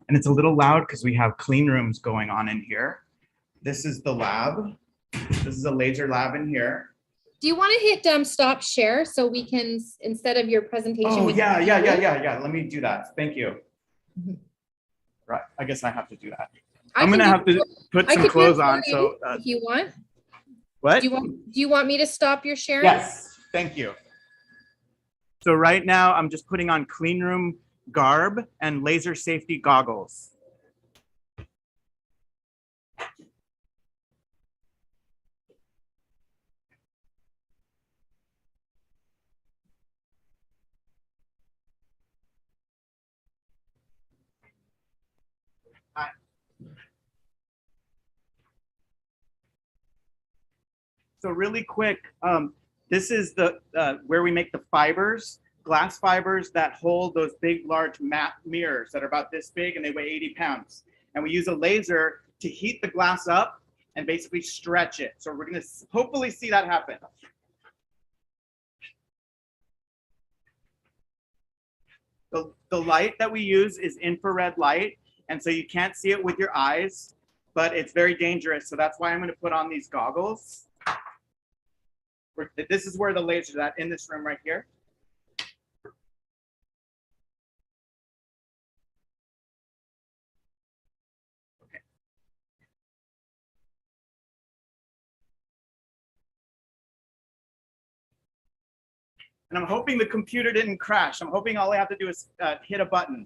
And it's a little loud because we have clean rooms going on in here. This is the lab. This is a laser lab in here. Do you want to hit stop share so we can, instead of your presentation? Oh, yeah. Let me do that. Thank you. Mm-hmm. Right. I guess I have to do that. I'm going to have to put some clothes on. So if you want. What? Do you want me to stop your sharing? Yes. Thank you. So right now I'm just putting on clean room garb, and laser safety goggles. Hi. So really quick, this is the where we make the fibers, glass fibers that hold those big, large matte mirrors that are about this big and they weigh 80 pounds. And we use a laser to heat the glass up and basically stretch it. So we're gonna hopefully see that happen. The light that we use is infrared light. And so you can't see it with your eyes, but it's very dangerous. So that's why I'm gonna put on these goggles. This is where the laser is at, in this room right here. Okay. And I'm hoping the computer didn't crash. I'm hoping all I have to do is hit a button.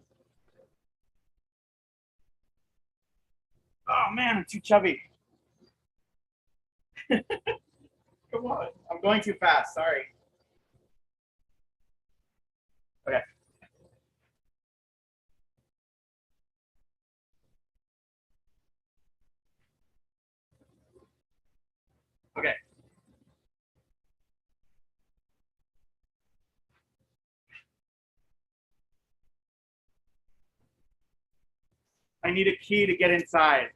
Oh man, I'm too chubby. Come on, I'm going too fast, sorry. Okay. Okay. I need a key to get inside.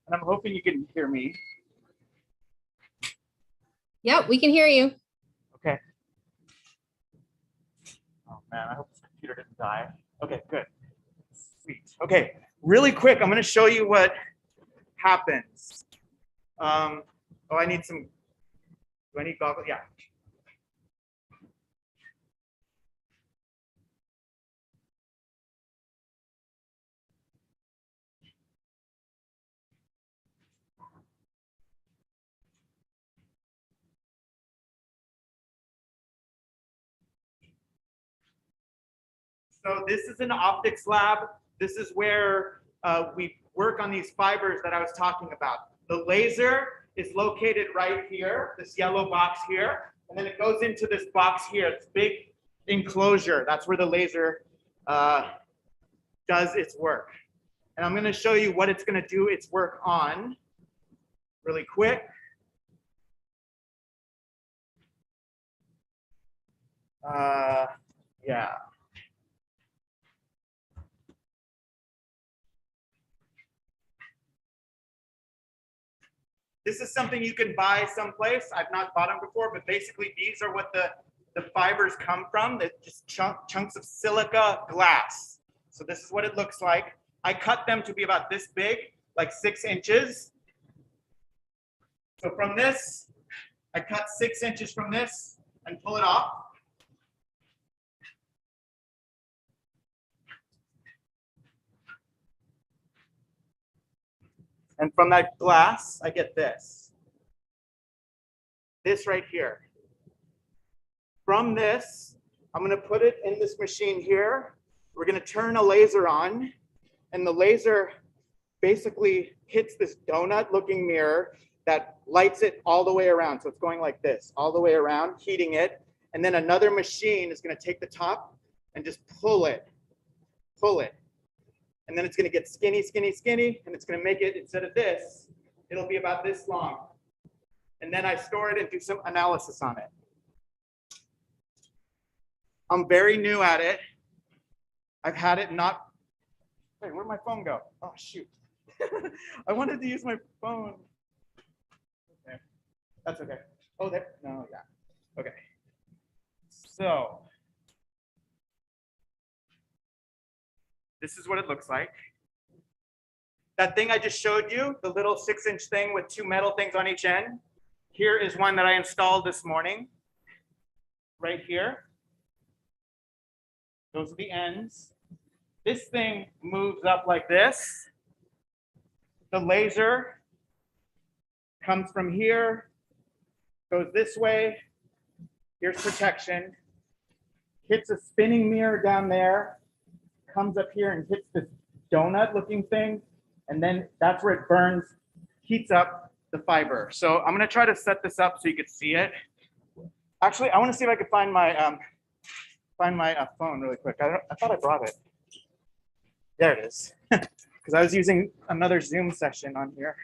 And I'm hoping you can hear me. Yep, we can hear you. Okay. Oh man, I hope this computer didn't die. Okay, good. Sweet. Okay, really quick, I'm going to show you what happens. Oh, I need some. Do I need goggles? Yeah. So this is an optics lab. This is where we work on these fibers that I was talking about. The laser is located right here, this yellow box here, and then it goes into this box here, this big enclosure. That's where the laser does its work. And I'm going to show you what it's going to do its work on really quick. Yeah. This is something you can buy someplace. I've not bought them before, but basically these are what the fibers come from. They're just chunks of silica glass. So this is what it looks like. I cut them to be about this big, like 6 inches. So from this, I cut 6 inches from this and pull it off. And from that glass, I get this. This right here. From this, I'm going to put it in this machine here. We're going to turn a laser on, and the laser basically hits this donut-looking mirror that lights it all the way around. So it's going like this, all the way around, heating it. And then another machine is going to take the top and just pull it. And then it's going to get skinny, skinny, skinny, and it's going to make it, instead of this, it'll be about this long. And then I store it and do some analysis on it. I'm very new at it. I've had it not, wait, where'd my phone go? Oh, shoot. I wanted to use my phone. Okay, that's okay. Oh, there, no, yeah, okay. So, this is what it looks like. That thing I just showed you, the little 6-inch thing with 2 metal things on each end, here is one that I installed this morning, right here. Those are the ends. This thing moves up like this. The laser comes from here, goes this way. Here's protection. hits a spinning mirror down there, comes up here and hits this donut looking thing, and then that's where it burns, heats up the fiber. So I'm gonna try to set this up so you can see it. Actually, I wanna see if I can find my phone really quick. I thought I brought it. There it is. Because I was using another Zoom session on here.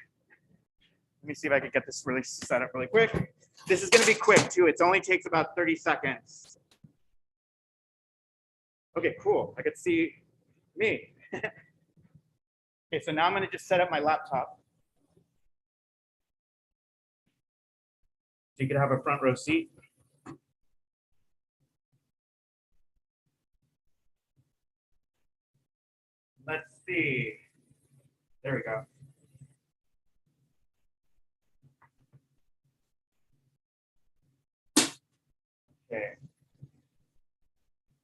Let me see if I can get this really set up really quick. This is gonna be quick too. It only takes about 30 seconds. Okay, cool. I could see me. Okay, so now I'm gonna just set up my laptop. So you could have a front row seat. Let's see. There we go. Okay.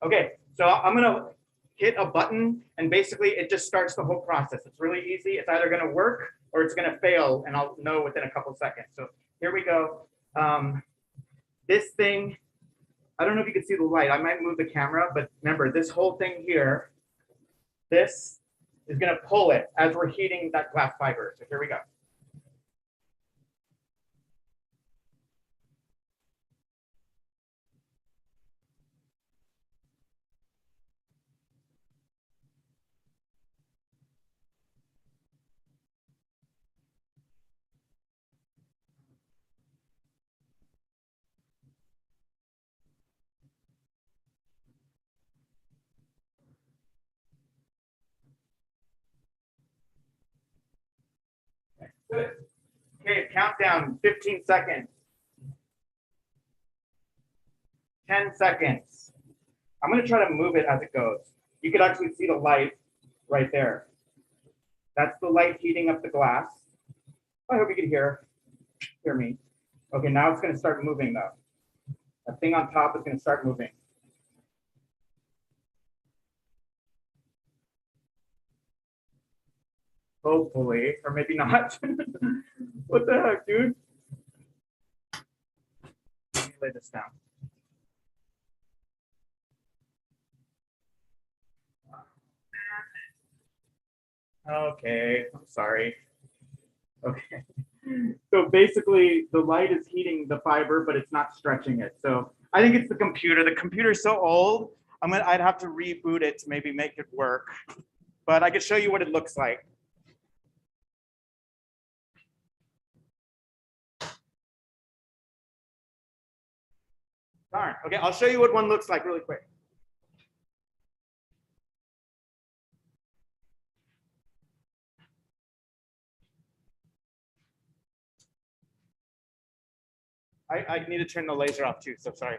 Okay, so I'm gonna hit a button and basically it just starts the whole process. It's really easy. It's either gonna work or it's gonna fail and I'll know within a couple seconds. So here we go. This thing, I don't know if you can see the light. I might move the camera, but remember this whole thing here, this is gonna pull it as we're heating that glass fiber. So here we go. Good. Okay, countdown, 15 seconds. 10 seconds. I'm gonna try to move it as it goes. You could actually see the light right there. That's the light heating up the glass. I hope you can hear me. Okay, now it's gonna start moving though. That thing on top is gonna start moving. Hopefully, or maybe not. What the heck, dude? Let me lay this down. Okay, I'm sorry. Okay. So basically, the light is heating the fiber, but it's not stretching it. So I think it's the computer. The computer's so old, I'd have to reboot it to maybe make it work. But I could show you what it looks like. Darn. Okay, I'll show you what one looks like really quick. I need to turn the laser off too, so sorry.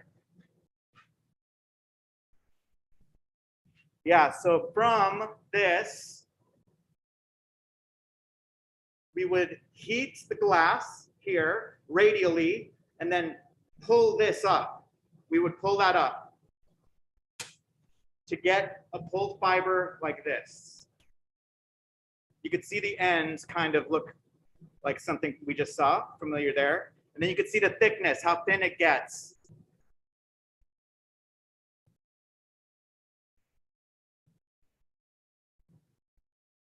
Yeah, so from this, we would heat the glass here radially and then pull this up. We would pull that up to get a pulled fiber like this. You could see the ends kind of look like something we just saw, familiar there. And then you could see the thickness, how thin it gets.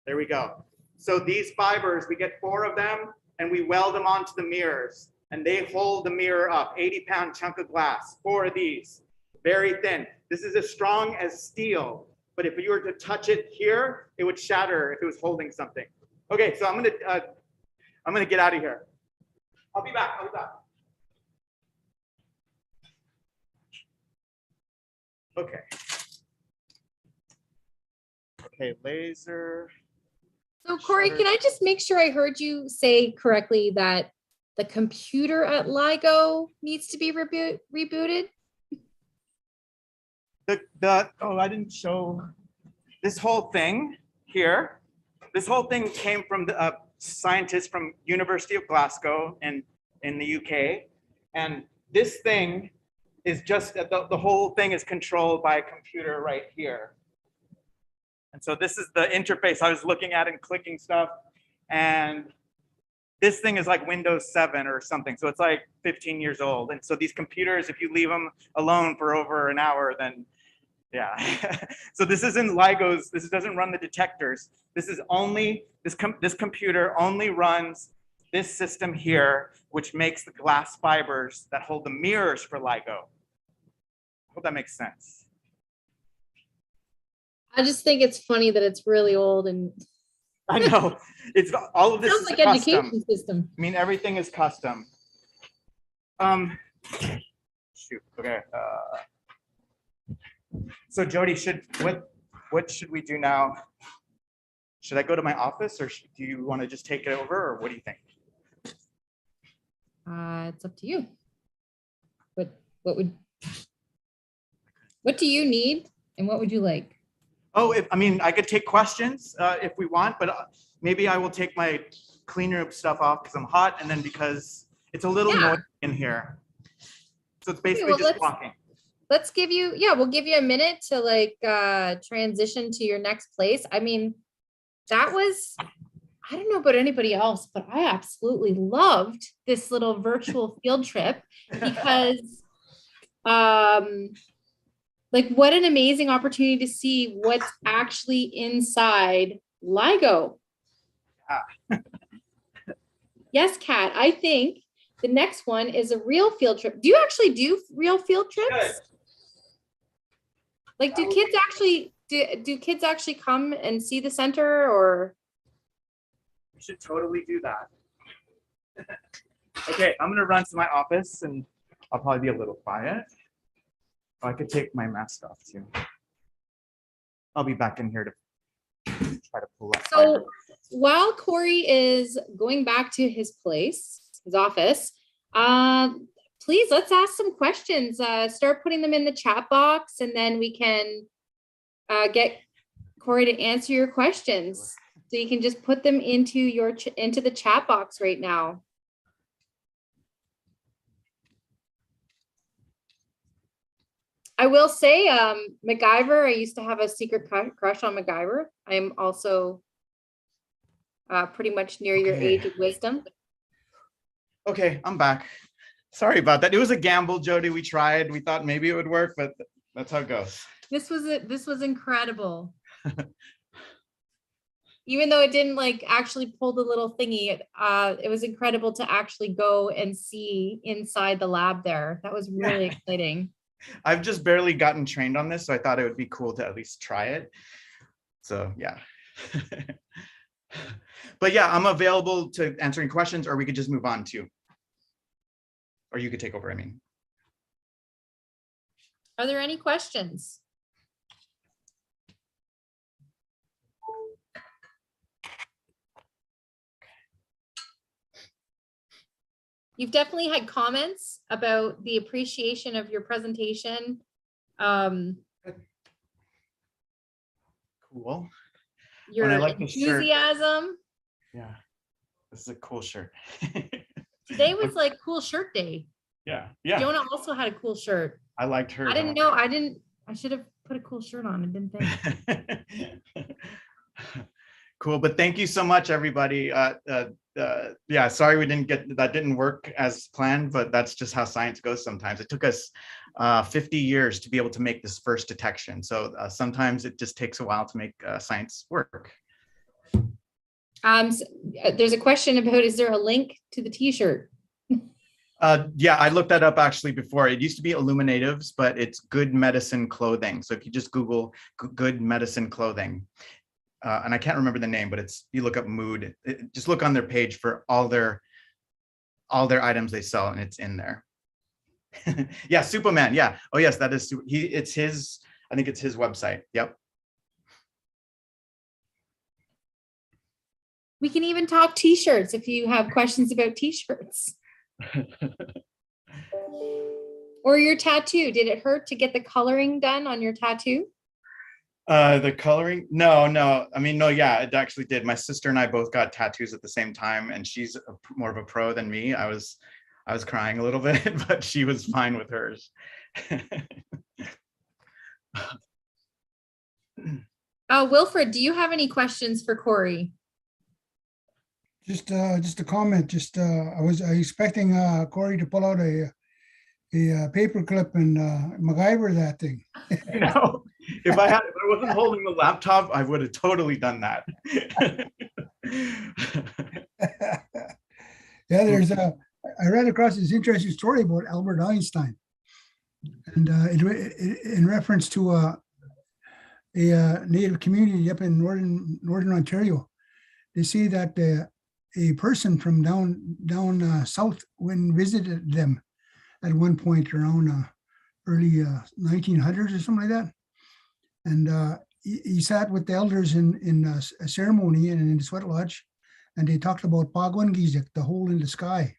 There we go. So these fibers, we get 4 of them and we weld them onto the mirrors and they hold the mirror up, 80-pound chunk of glass, 4 of these, very thin. This is as strong as steel, but if you were to touch it here, it would shatter if it was holding something. Okay, so I'm gonna get out of here. I'll be back. Okay. Okay, laser. So Corey, can I just make sure I heard you say correctly that the computer at LIGO needs to be rebooted? Oh, I didn't show this whole thing here. This whole thing came from the scientists from University of Glasgow in the UK. And this thing is just, the whole thing is controlled by a computer right here. And so this is the interface I was looking at and clicking stuff. And this thing is like Windows 7 or something. So it's like 15 years old. And so these computers, if you leave them alone for over an hour, then Yeah. So this isn't LIGO's, this doesn't run the detectors. This is only, this computer only runs this system here, which makes the glass fibers that hold the mirrors for LIGO. Hope that makes sense. I just think it's funny that it's really old and I know. It's all of this sounds is like custom. education system. I mean, everything is custom. Shoot. Okay. So Jody, what should we do now? Should I go to my office, or do you want to just take it over, or what do you think? It's up to you. What do you need, and what would you like? Oh, I mean, I could take questions if we want, but maybe I will take my clean room stuff off because I'm hot, and then because it's a little noisy in here. So it's basically just walking. Let's give you, we'll give you a minute to like transition to your next place. I mean, that was, I don't know about anybody else, but I absolutely loved this little virtual field trip because like what an amazing opportunity to see what's actually inside LIGO. Yes, Kat, I think the next one is a real field trip. Do you actually do real field trips? Good. Like, do kids actually come and see the center, or? You should totally do that. Okay, I'm gonna run to my office and I'll probably be a little quiet. Oh, I could take my mask off too. I'll be back in here to try to pull up. So while Corey is going back to his place, his office, please let's ask some questions. Start putting them in the chat box, and then we can get Corey to answer your questions. So you can just put them into into the chat box right now. I will say, MacGyver, I used to have a secret crush on MacGyver. I am also pretty much near your age of wisdom. Okay, I'm back. Sorry about that. It was a gamble, Jody. We tried. We thought maybe it would work, but that's how it goes. This was incredible. Even though it didn't like actually pull the little thingy, it was incredible to actually go and see inside the lab there. That was really exciting. I've just barely gotten trained on this, so I thought it would be cool to at least try it. So yeah. But yeah, I'm available to answering questions, or we could just move on to, or you could take over, I mean. Are there any questions? You've definitely had comments about the appreciation of your presentation. Cool. Your like enthusiasm. Yeah, this is a cool shirt. Today was like cool shirt day. Yeah. Jonah also had a cool shirt. I liked her. I didn't know. I should have put a cool shirt on. I didn't think. Cool, but thank you so much, everybody. Yeah, sorry that didn't work as planned, but that's just how science goes sometimes. It took us 50 years to be able to make this first detection. So sometimes it just takes a while to make science work. So, there's a question about, is there a link to the t-shirt? Yeah, I looked that up actually before. It used to be Illuminatives, but it's Good Medicine Clothing. So if you just Google Good Medicine Clothing, and I can't remember the name, but you look up Mood, just look on their page for all their items they sell, and it's in there. Yeah, Superman. Yeah. Oh yes, that is. It's his. I think it's his website. Yep. We can even talk t-shirts if you have questions about t-shirts. Or your tattoo. Did it hurt to get the coloring done on your tattoo? The coloring? No. I mean, no, yeah, it actually did. My sister and I both got tattoos at the same time, and she's more of a pro than me. I was crying a little bit, but she was fine with hers. Wilfred, do you have any questions for Corey? Just a comment. I was expecting Corey to pull out a paper clip and MacGyver that thing. No, If I wasn't holding the laptop, I would have totally done that. Yeah, I ran across this interesting story about Albert Einstein, and in reference to a native community up in northern Ontario. They say that a person from down south went and visited them at one point around early 1900s or something like that, and he sat with the elders in a ceremony and in the sweat lodge, and they talked about Pagwangizik, the hole in the sky,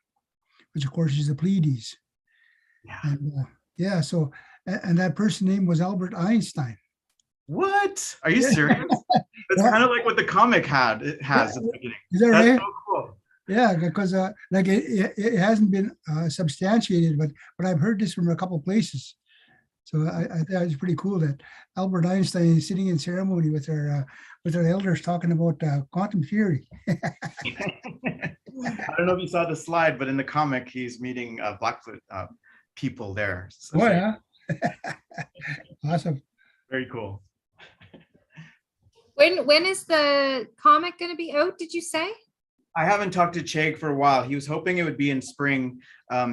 which of course is the Pleiades. Yeah. And so that person's name was Albert Einstein. What? Are you serious? It's kind of like what the comic has at the beginning. Is that That's right? so cool. Yeah, because like it hasn't been substantiated, but I've heard this from a couple places. So I thought it was pretty cool that Albert Einstein is sitting in ceremony with our elders talking about quantum theory. I don't know if you saw the slide, but in the comic, he's meeting Blackfoot people there. So Oh yeah, awesome. very cool. When is the comic going to be out, did you say? I haven't talked to Chag for a while. He was hoping it would be in spring.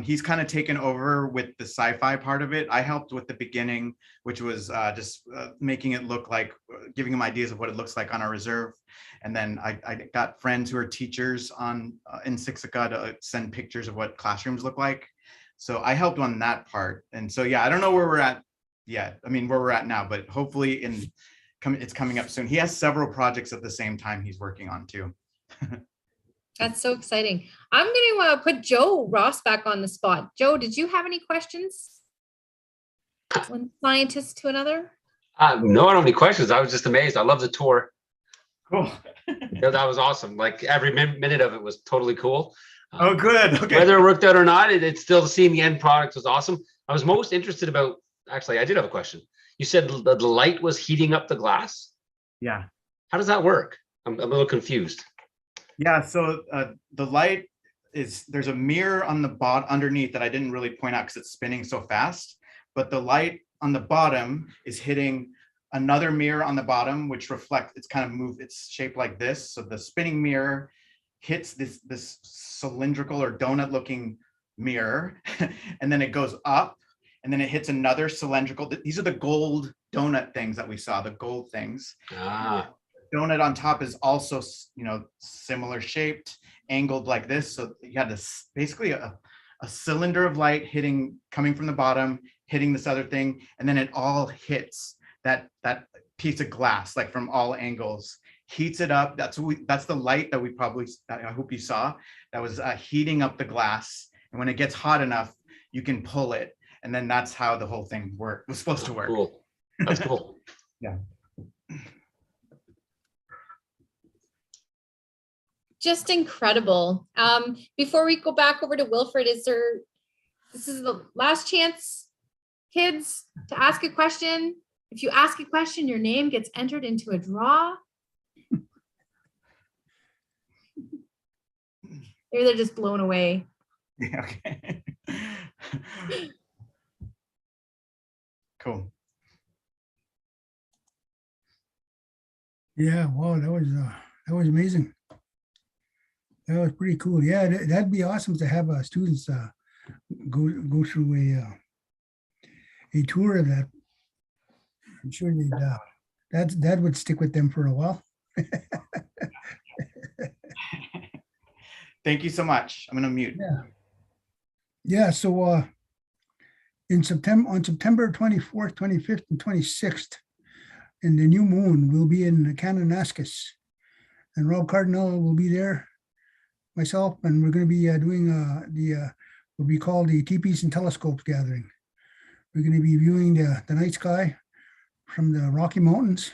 He's kind of taken over with the sci-fi part of it. I helped with the beginning, which was just making it look like, giving him ideas of what it looks like on our reserve. And then I got friends who are teachers in Siksika to send pictures of what classrooms look like. So I helped on that part. And so, yeah, I don't know where we're at yet. I mean, where we're at now, but hopefully it's coming up soon. He has several projects at the same time he's working on too. That's so exciting. I'm going to put Joe Ross back on the spot. Joe, did you have any questions? One scientist to another? No, I don't have any questions. I was just amazed. I love the tour. Cool. That was awesome. Like every minute of it was totally cool. Oh, good. Okay. Whether it worked out or not, it's still seeing the end product was awesome. I was most interested about, actually, I did have a question. You said the light was heating up the glass. Yeah. How does that work? I'm a little confused. Yeah, so the light there's a mirror on the bottom underneath that I didn't really point out because it's spinning so fast, but the light on the bottom is hitting another mirror on the bottom, which reflects, it's shaped like this. So the spinning mirror hits this cylindrical or donut looking mirror, and then it goes up, and then it hits another cylindrical. These are the gold donut things that we saw, the gold things. Ah. Donut on top is also, similar shaped, angled like this. So you had this basically a cylinder of light coming from the bottom, hitting this other thing, and then it all hits that piece of glass, like from all angles, heats it up. That's the light that I hope you saw, that was heating up the glass. And when it gets hot enough, you can pull it. And then that's how the whole thing was supposed to work. Cool. That's cool. Yeah. Just incredible. Before we go back over to Wilfred, this is the last chance, kids, to ask a question. If you ask a question, your name gets entered into a draw. They're just blown away. Yeah, okay. Cool. Yeah, wow, that was amazing. That was pretty cool. Yeah, that'd be awesome to have students go through a tour of that. I'm sure that would stick with them for a while. Thank you so much. I'm gonna mute. Yeah. So on September 24th, 25th, and 26th, in the new moon, we'll be in Kananaskis, and Rob Cardinal will be there, myself, and we're going to be doing what we call the Teepees and Telescopes gathering. We're going to be viewing the night sky from the Rocky Mountains.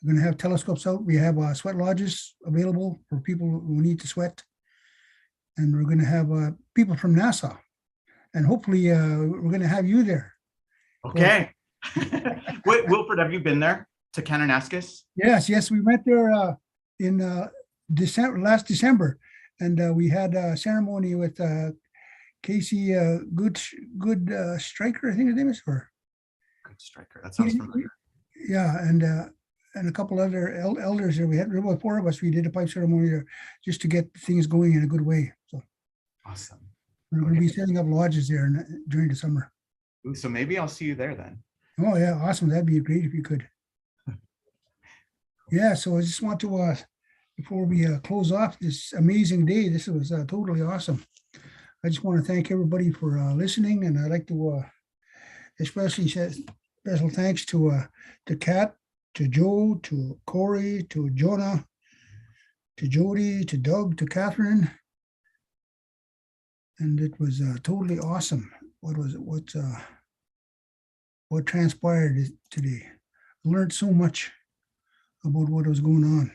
We're going to have telescopes out. We have sweat lodges available for people who need to sweat. And we're going to have people from NASA. And hopefully we're going to have you there. Okay. Wait, Wilfred, have you been there to Kananaskis? Yes, we went there in last December, and we had a ceremony with Casey Good Striker, I think his name is. Good Striker. That sounds familiar. Yeah, and a couple other elders there. We had about 4 of us. We did a pipe ceremony there just to get things going in a good way. So Awesome. we're going to be setting up lodges there during the summer. Ooh, so maybe I'll see you there then. Oh yeah, awesome. That'd be great if you could. Yeah, so I just want to, before we close off this amazing day, this was totally awesome. I just want to thank everybody for listening, and I'd like to especially say special thanks to Kat, to Joe, to Corey, to Johna, to Jody, to Doug, to Catherine. And it was totally awesome. What transpired today. I learned so much about what was going on.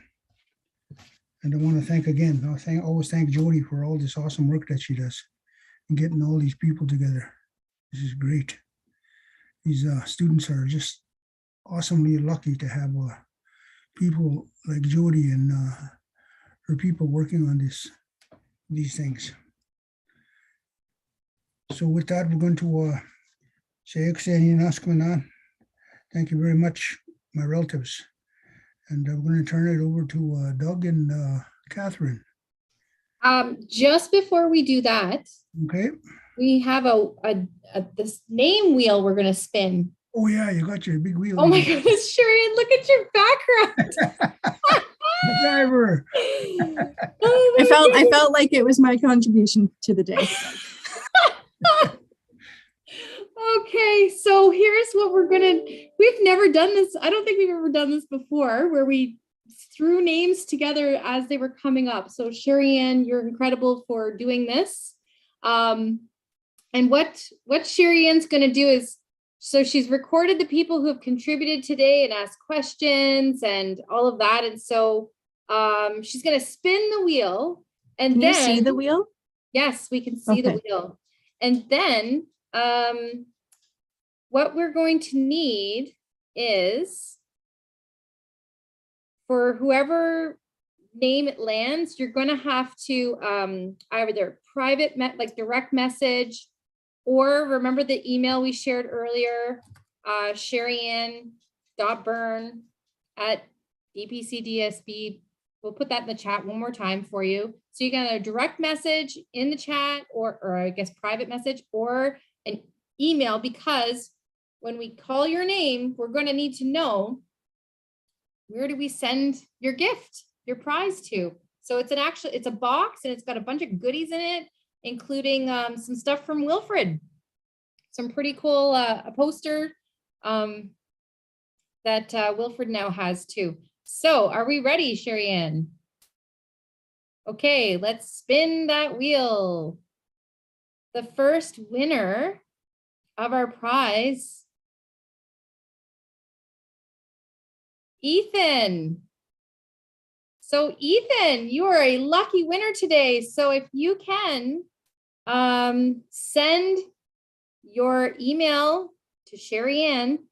And I want to thank again, always thank Jody for all this awesome work that she does and getting all these people together. This is great. These students are just awesomely lucky to have people like Jody and her people working on these things. So with that, we're going to say thank you very much, my relatives. And we're going to turn it over to Doug and Catherine. Just before we do that, okay, we have this name wheel we're going to spin. Oh yeah, you got your big wheel. Oh my goodness, Sherian, look at your background. Driver. Oh I felt like it was my contribution to the day. Okay, so here's what we've never done this. I don't think we've ever done this before, where we threw names together as they were coming up. So Sherian, you're incredible for doing this. And what Sherian's going to do is, so she's recorded the people who have contributed today and asked questions and all of that. And so she's going to spin the wheel. And Can then you see the wheel? Yes, we can see the wheel. And then what we're going to need is, for whoever name it lands, you're going to have to either like direct message, or remember the email we shared earlier, sherian.burn@dpcdsb. We'll put that in the chat one more time for you. So you can either direct message in the chat, or I guess private message, or an email, because when we call your name, we're going to need to know, where do we send your gift, your prize to? So it's a box, and it's got a bunch of goodies in it, including some stuff from Wilfred, some pretty cool, a poster that Wilfred now has too. So are we ready, Sherian? Okay, let's spin that wheel. The first winner of our prize, Ethan. So Ethan, you are a lucky winner today. So if you can send your email to Sherian.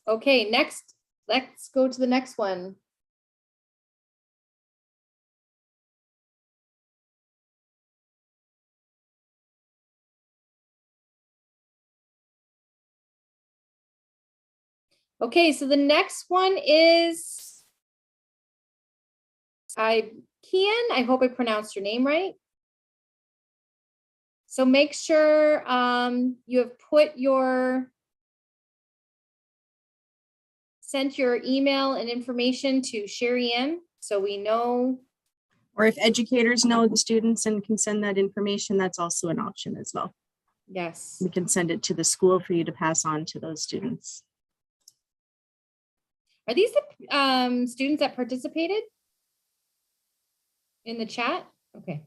Okay, next, let's go to the next one. Okay, so the next one is Kian. I hope I pronounced your name right. So make sure you have sent your email and information to Sherian, so we know. Or if educators know the students and can send that information, that's also an option as well. Yes. We can send it to the school for you to pass on to those students. Are these the students that participated in the chat? Okay.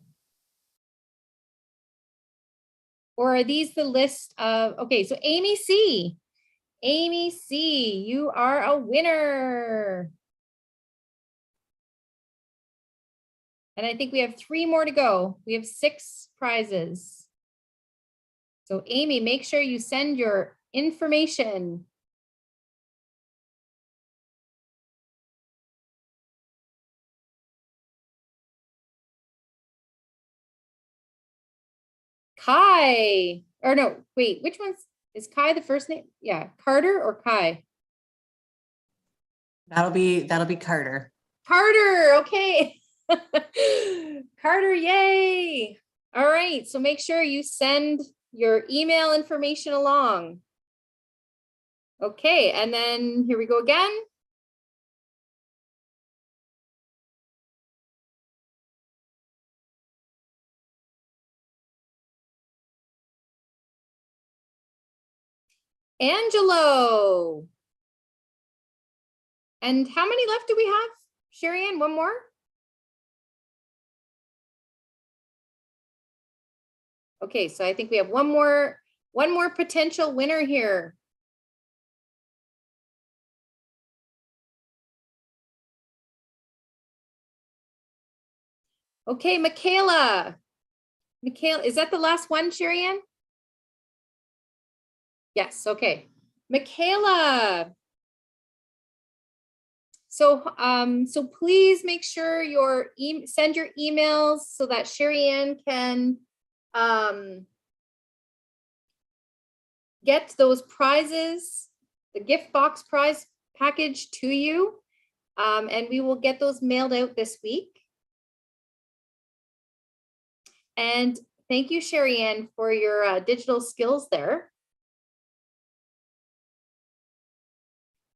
Or are these the list of, okay, so Amy C. Amy C, you are a winner. And I think we have 3 more to go. We have 6 prizes. So Amy, make sure you send your information. Kai, or no, wait, which one's Is Kai the first name? Yeah, Carter or Kai? That'll be Carter. Carter, okay. Carter, yay. All right, so make sure you send your email information along. Okay, and then here we go again. Angelo. And how many left do we have? Sherry Ann, one more? Okay, so I think we have one more potential winner here. Okay, Michaela. Michaela, is that the last one, Sherry Ann? Yes, okay. Michaela. So, so please make sure send your emails so that Sherry Ann can get those prizes, the gift box prize package to you, and we will get those mailed out this week. And thank you, Sherry Ann, for your digital skills there.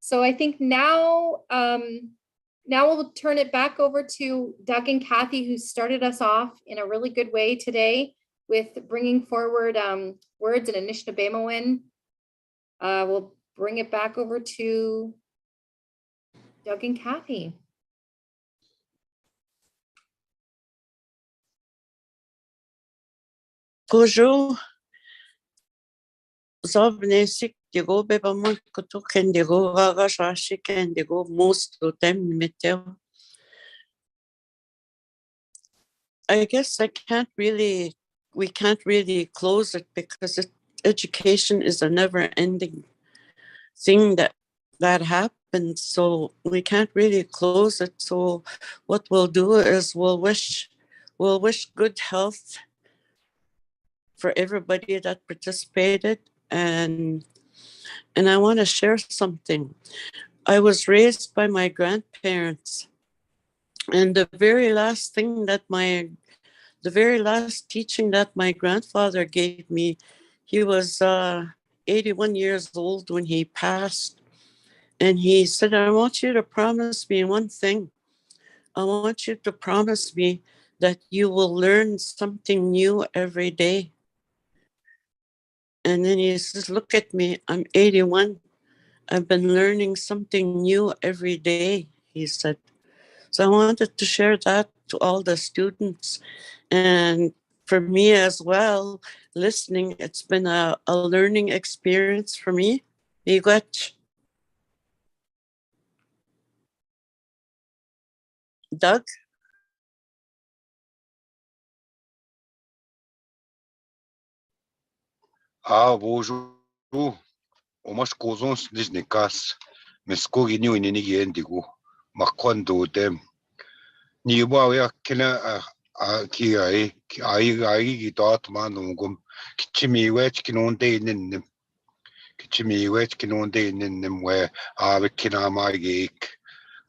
So I think now, now we'll turn it back over to Doug and Kathie, who started us off in a really good way today with bringing forward words in Anishinaabemowin. We'll bring it back over to Doug and Kathie. Bonjour. Zobnesik digo beba mon kutu kendigo gaga shashi kendigo most of them metel. I guess we can't really close it because education is a never-ending thing that happens. So we can't really close it. So what we'll do is we'll wish good health for everybody that participated. And I want to share something. I was raised by my grandparents, and the very last teaching that my grandfather gave me, he was 81 years old when he passed, and he said, I want you to promise me one thing. I want you to promise me that you will learn something new every day. And then he says, look at me, I'm 81. I've been learning something new every day, he said. So I wanted to share that to all the students. And for me as well, listening, it's been a learning experience for me. Miigwech. Doug? Bonjour. Omas kozons disnikas. Meskogi ni winini yendigo. Makondo dem. Ni ya kina ki ai gitat manungum. Kichimi wech kinonde nim. Kichimi wech kinonde nim where kina magik.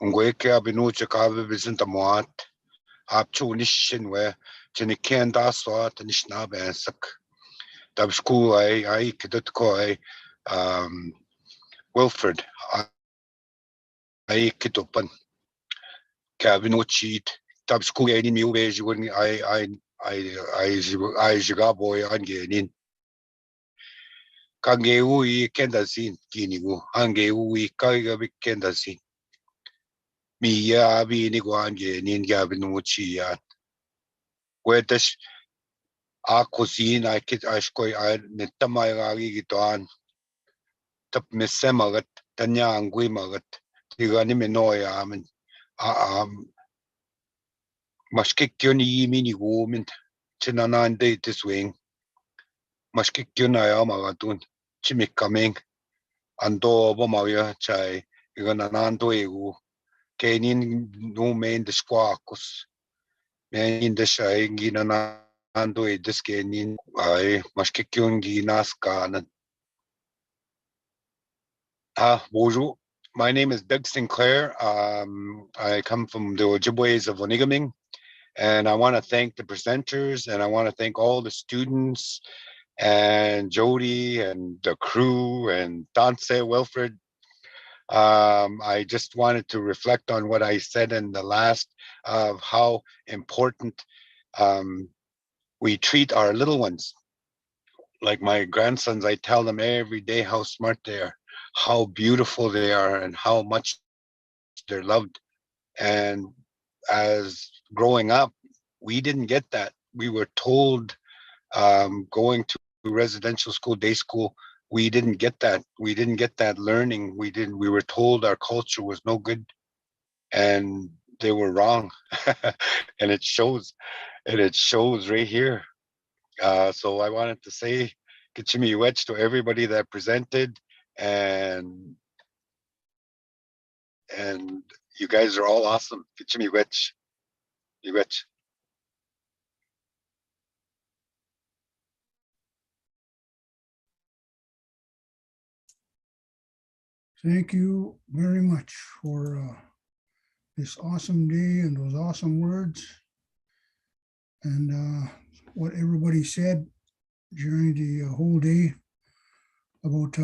Ungweke abinucha kabe bisinta moat. Abchunishin where Jeniken daswat and Ishnabensak. Dab school I could call Wilfred. I could open cabin no cheat. Dab school any new ways when I boy on getting. Kangeui Kendasin, Ginigo, Angeui Kaiga Kendasin. Me ya be Niguan getting Gavin no cheat. Where does our cuisine I scoy I Netamai Gitan. Tap Missemagat, Tanyang Guimagat, Tiganimenoya, I mean, Mashkikuni mini woman, Chinanan day this wing, Mashkikuna Amagatun, Chimikaming, Ando Bomaya Chai, Igananando Egu, Kanin no main the squawkus, man in the shy, Ginanando, this Kanin, I Mashkikungi Naskanan. Bonjour. My name is Doug Sinclair. I come from the Ojibways of Onigaming, and I want to thank the presenters, and I want to thank all the students and Jody and the crew and Danse, Wilfred. I just wanted to reflect on what I said in the last of how important we treat our little ones. Like my grandsons, I tell them every day how smart they are, how beautiful they are, and how much they're loved. And as growing up, we didn't get that. We were told going to residential school, day school, we didn't get that. We didn't get that learning. We were told our culture was no good, and they were wrong. And it shows right here. So I wanted to say Kichimi Wetch to everybody that presented, and you guys are all awesome. Kichimi Wetch. Wetch. Thank you very much for this awesome day and those awesome words, and what everybody said during the whole day about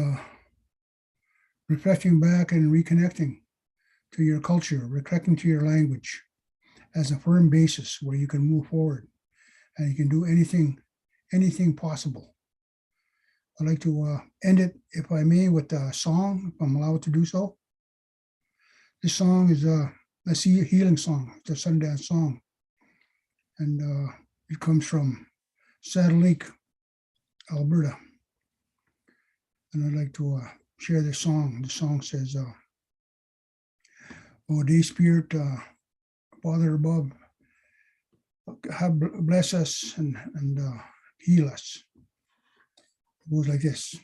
reflecting back and reconnecting to your culture, reconnecting to your language as a firm basis where you can move forward and you can do anything possible. I'd like to end it, if I may, with a song, if I'm allowed to do so. This song is a healing song. It's a Sundance song. And it comes from Saddle Lake, Alberta. And I'd like to share this song. The song says, "Oh, day spirit, Father above, bless us and heal us." It goes like this.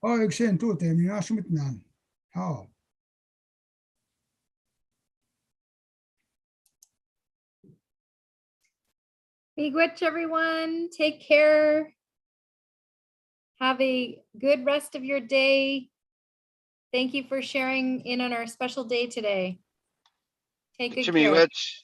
Jag sen tog det, men jag som ett namn. Ja. Miigwech, everyone. Take care. Have a good rest of your day. Thank you for sharing in on our special day today. Take good care. Miigwech.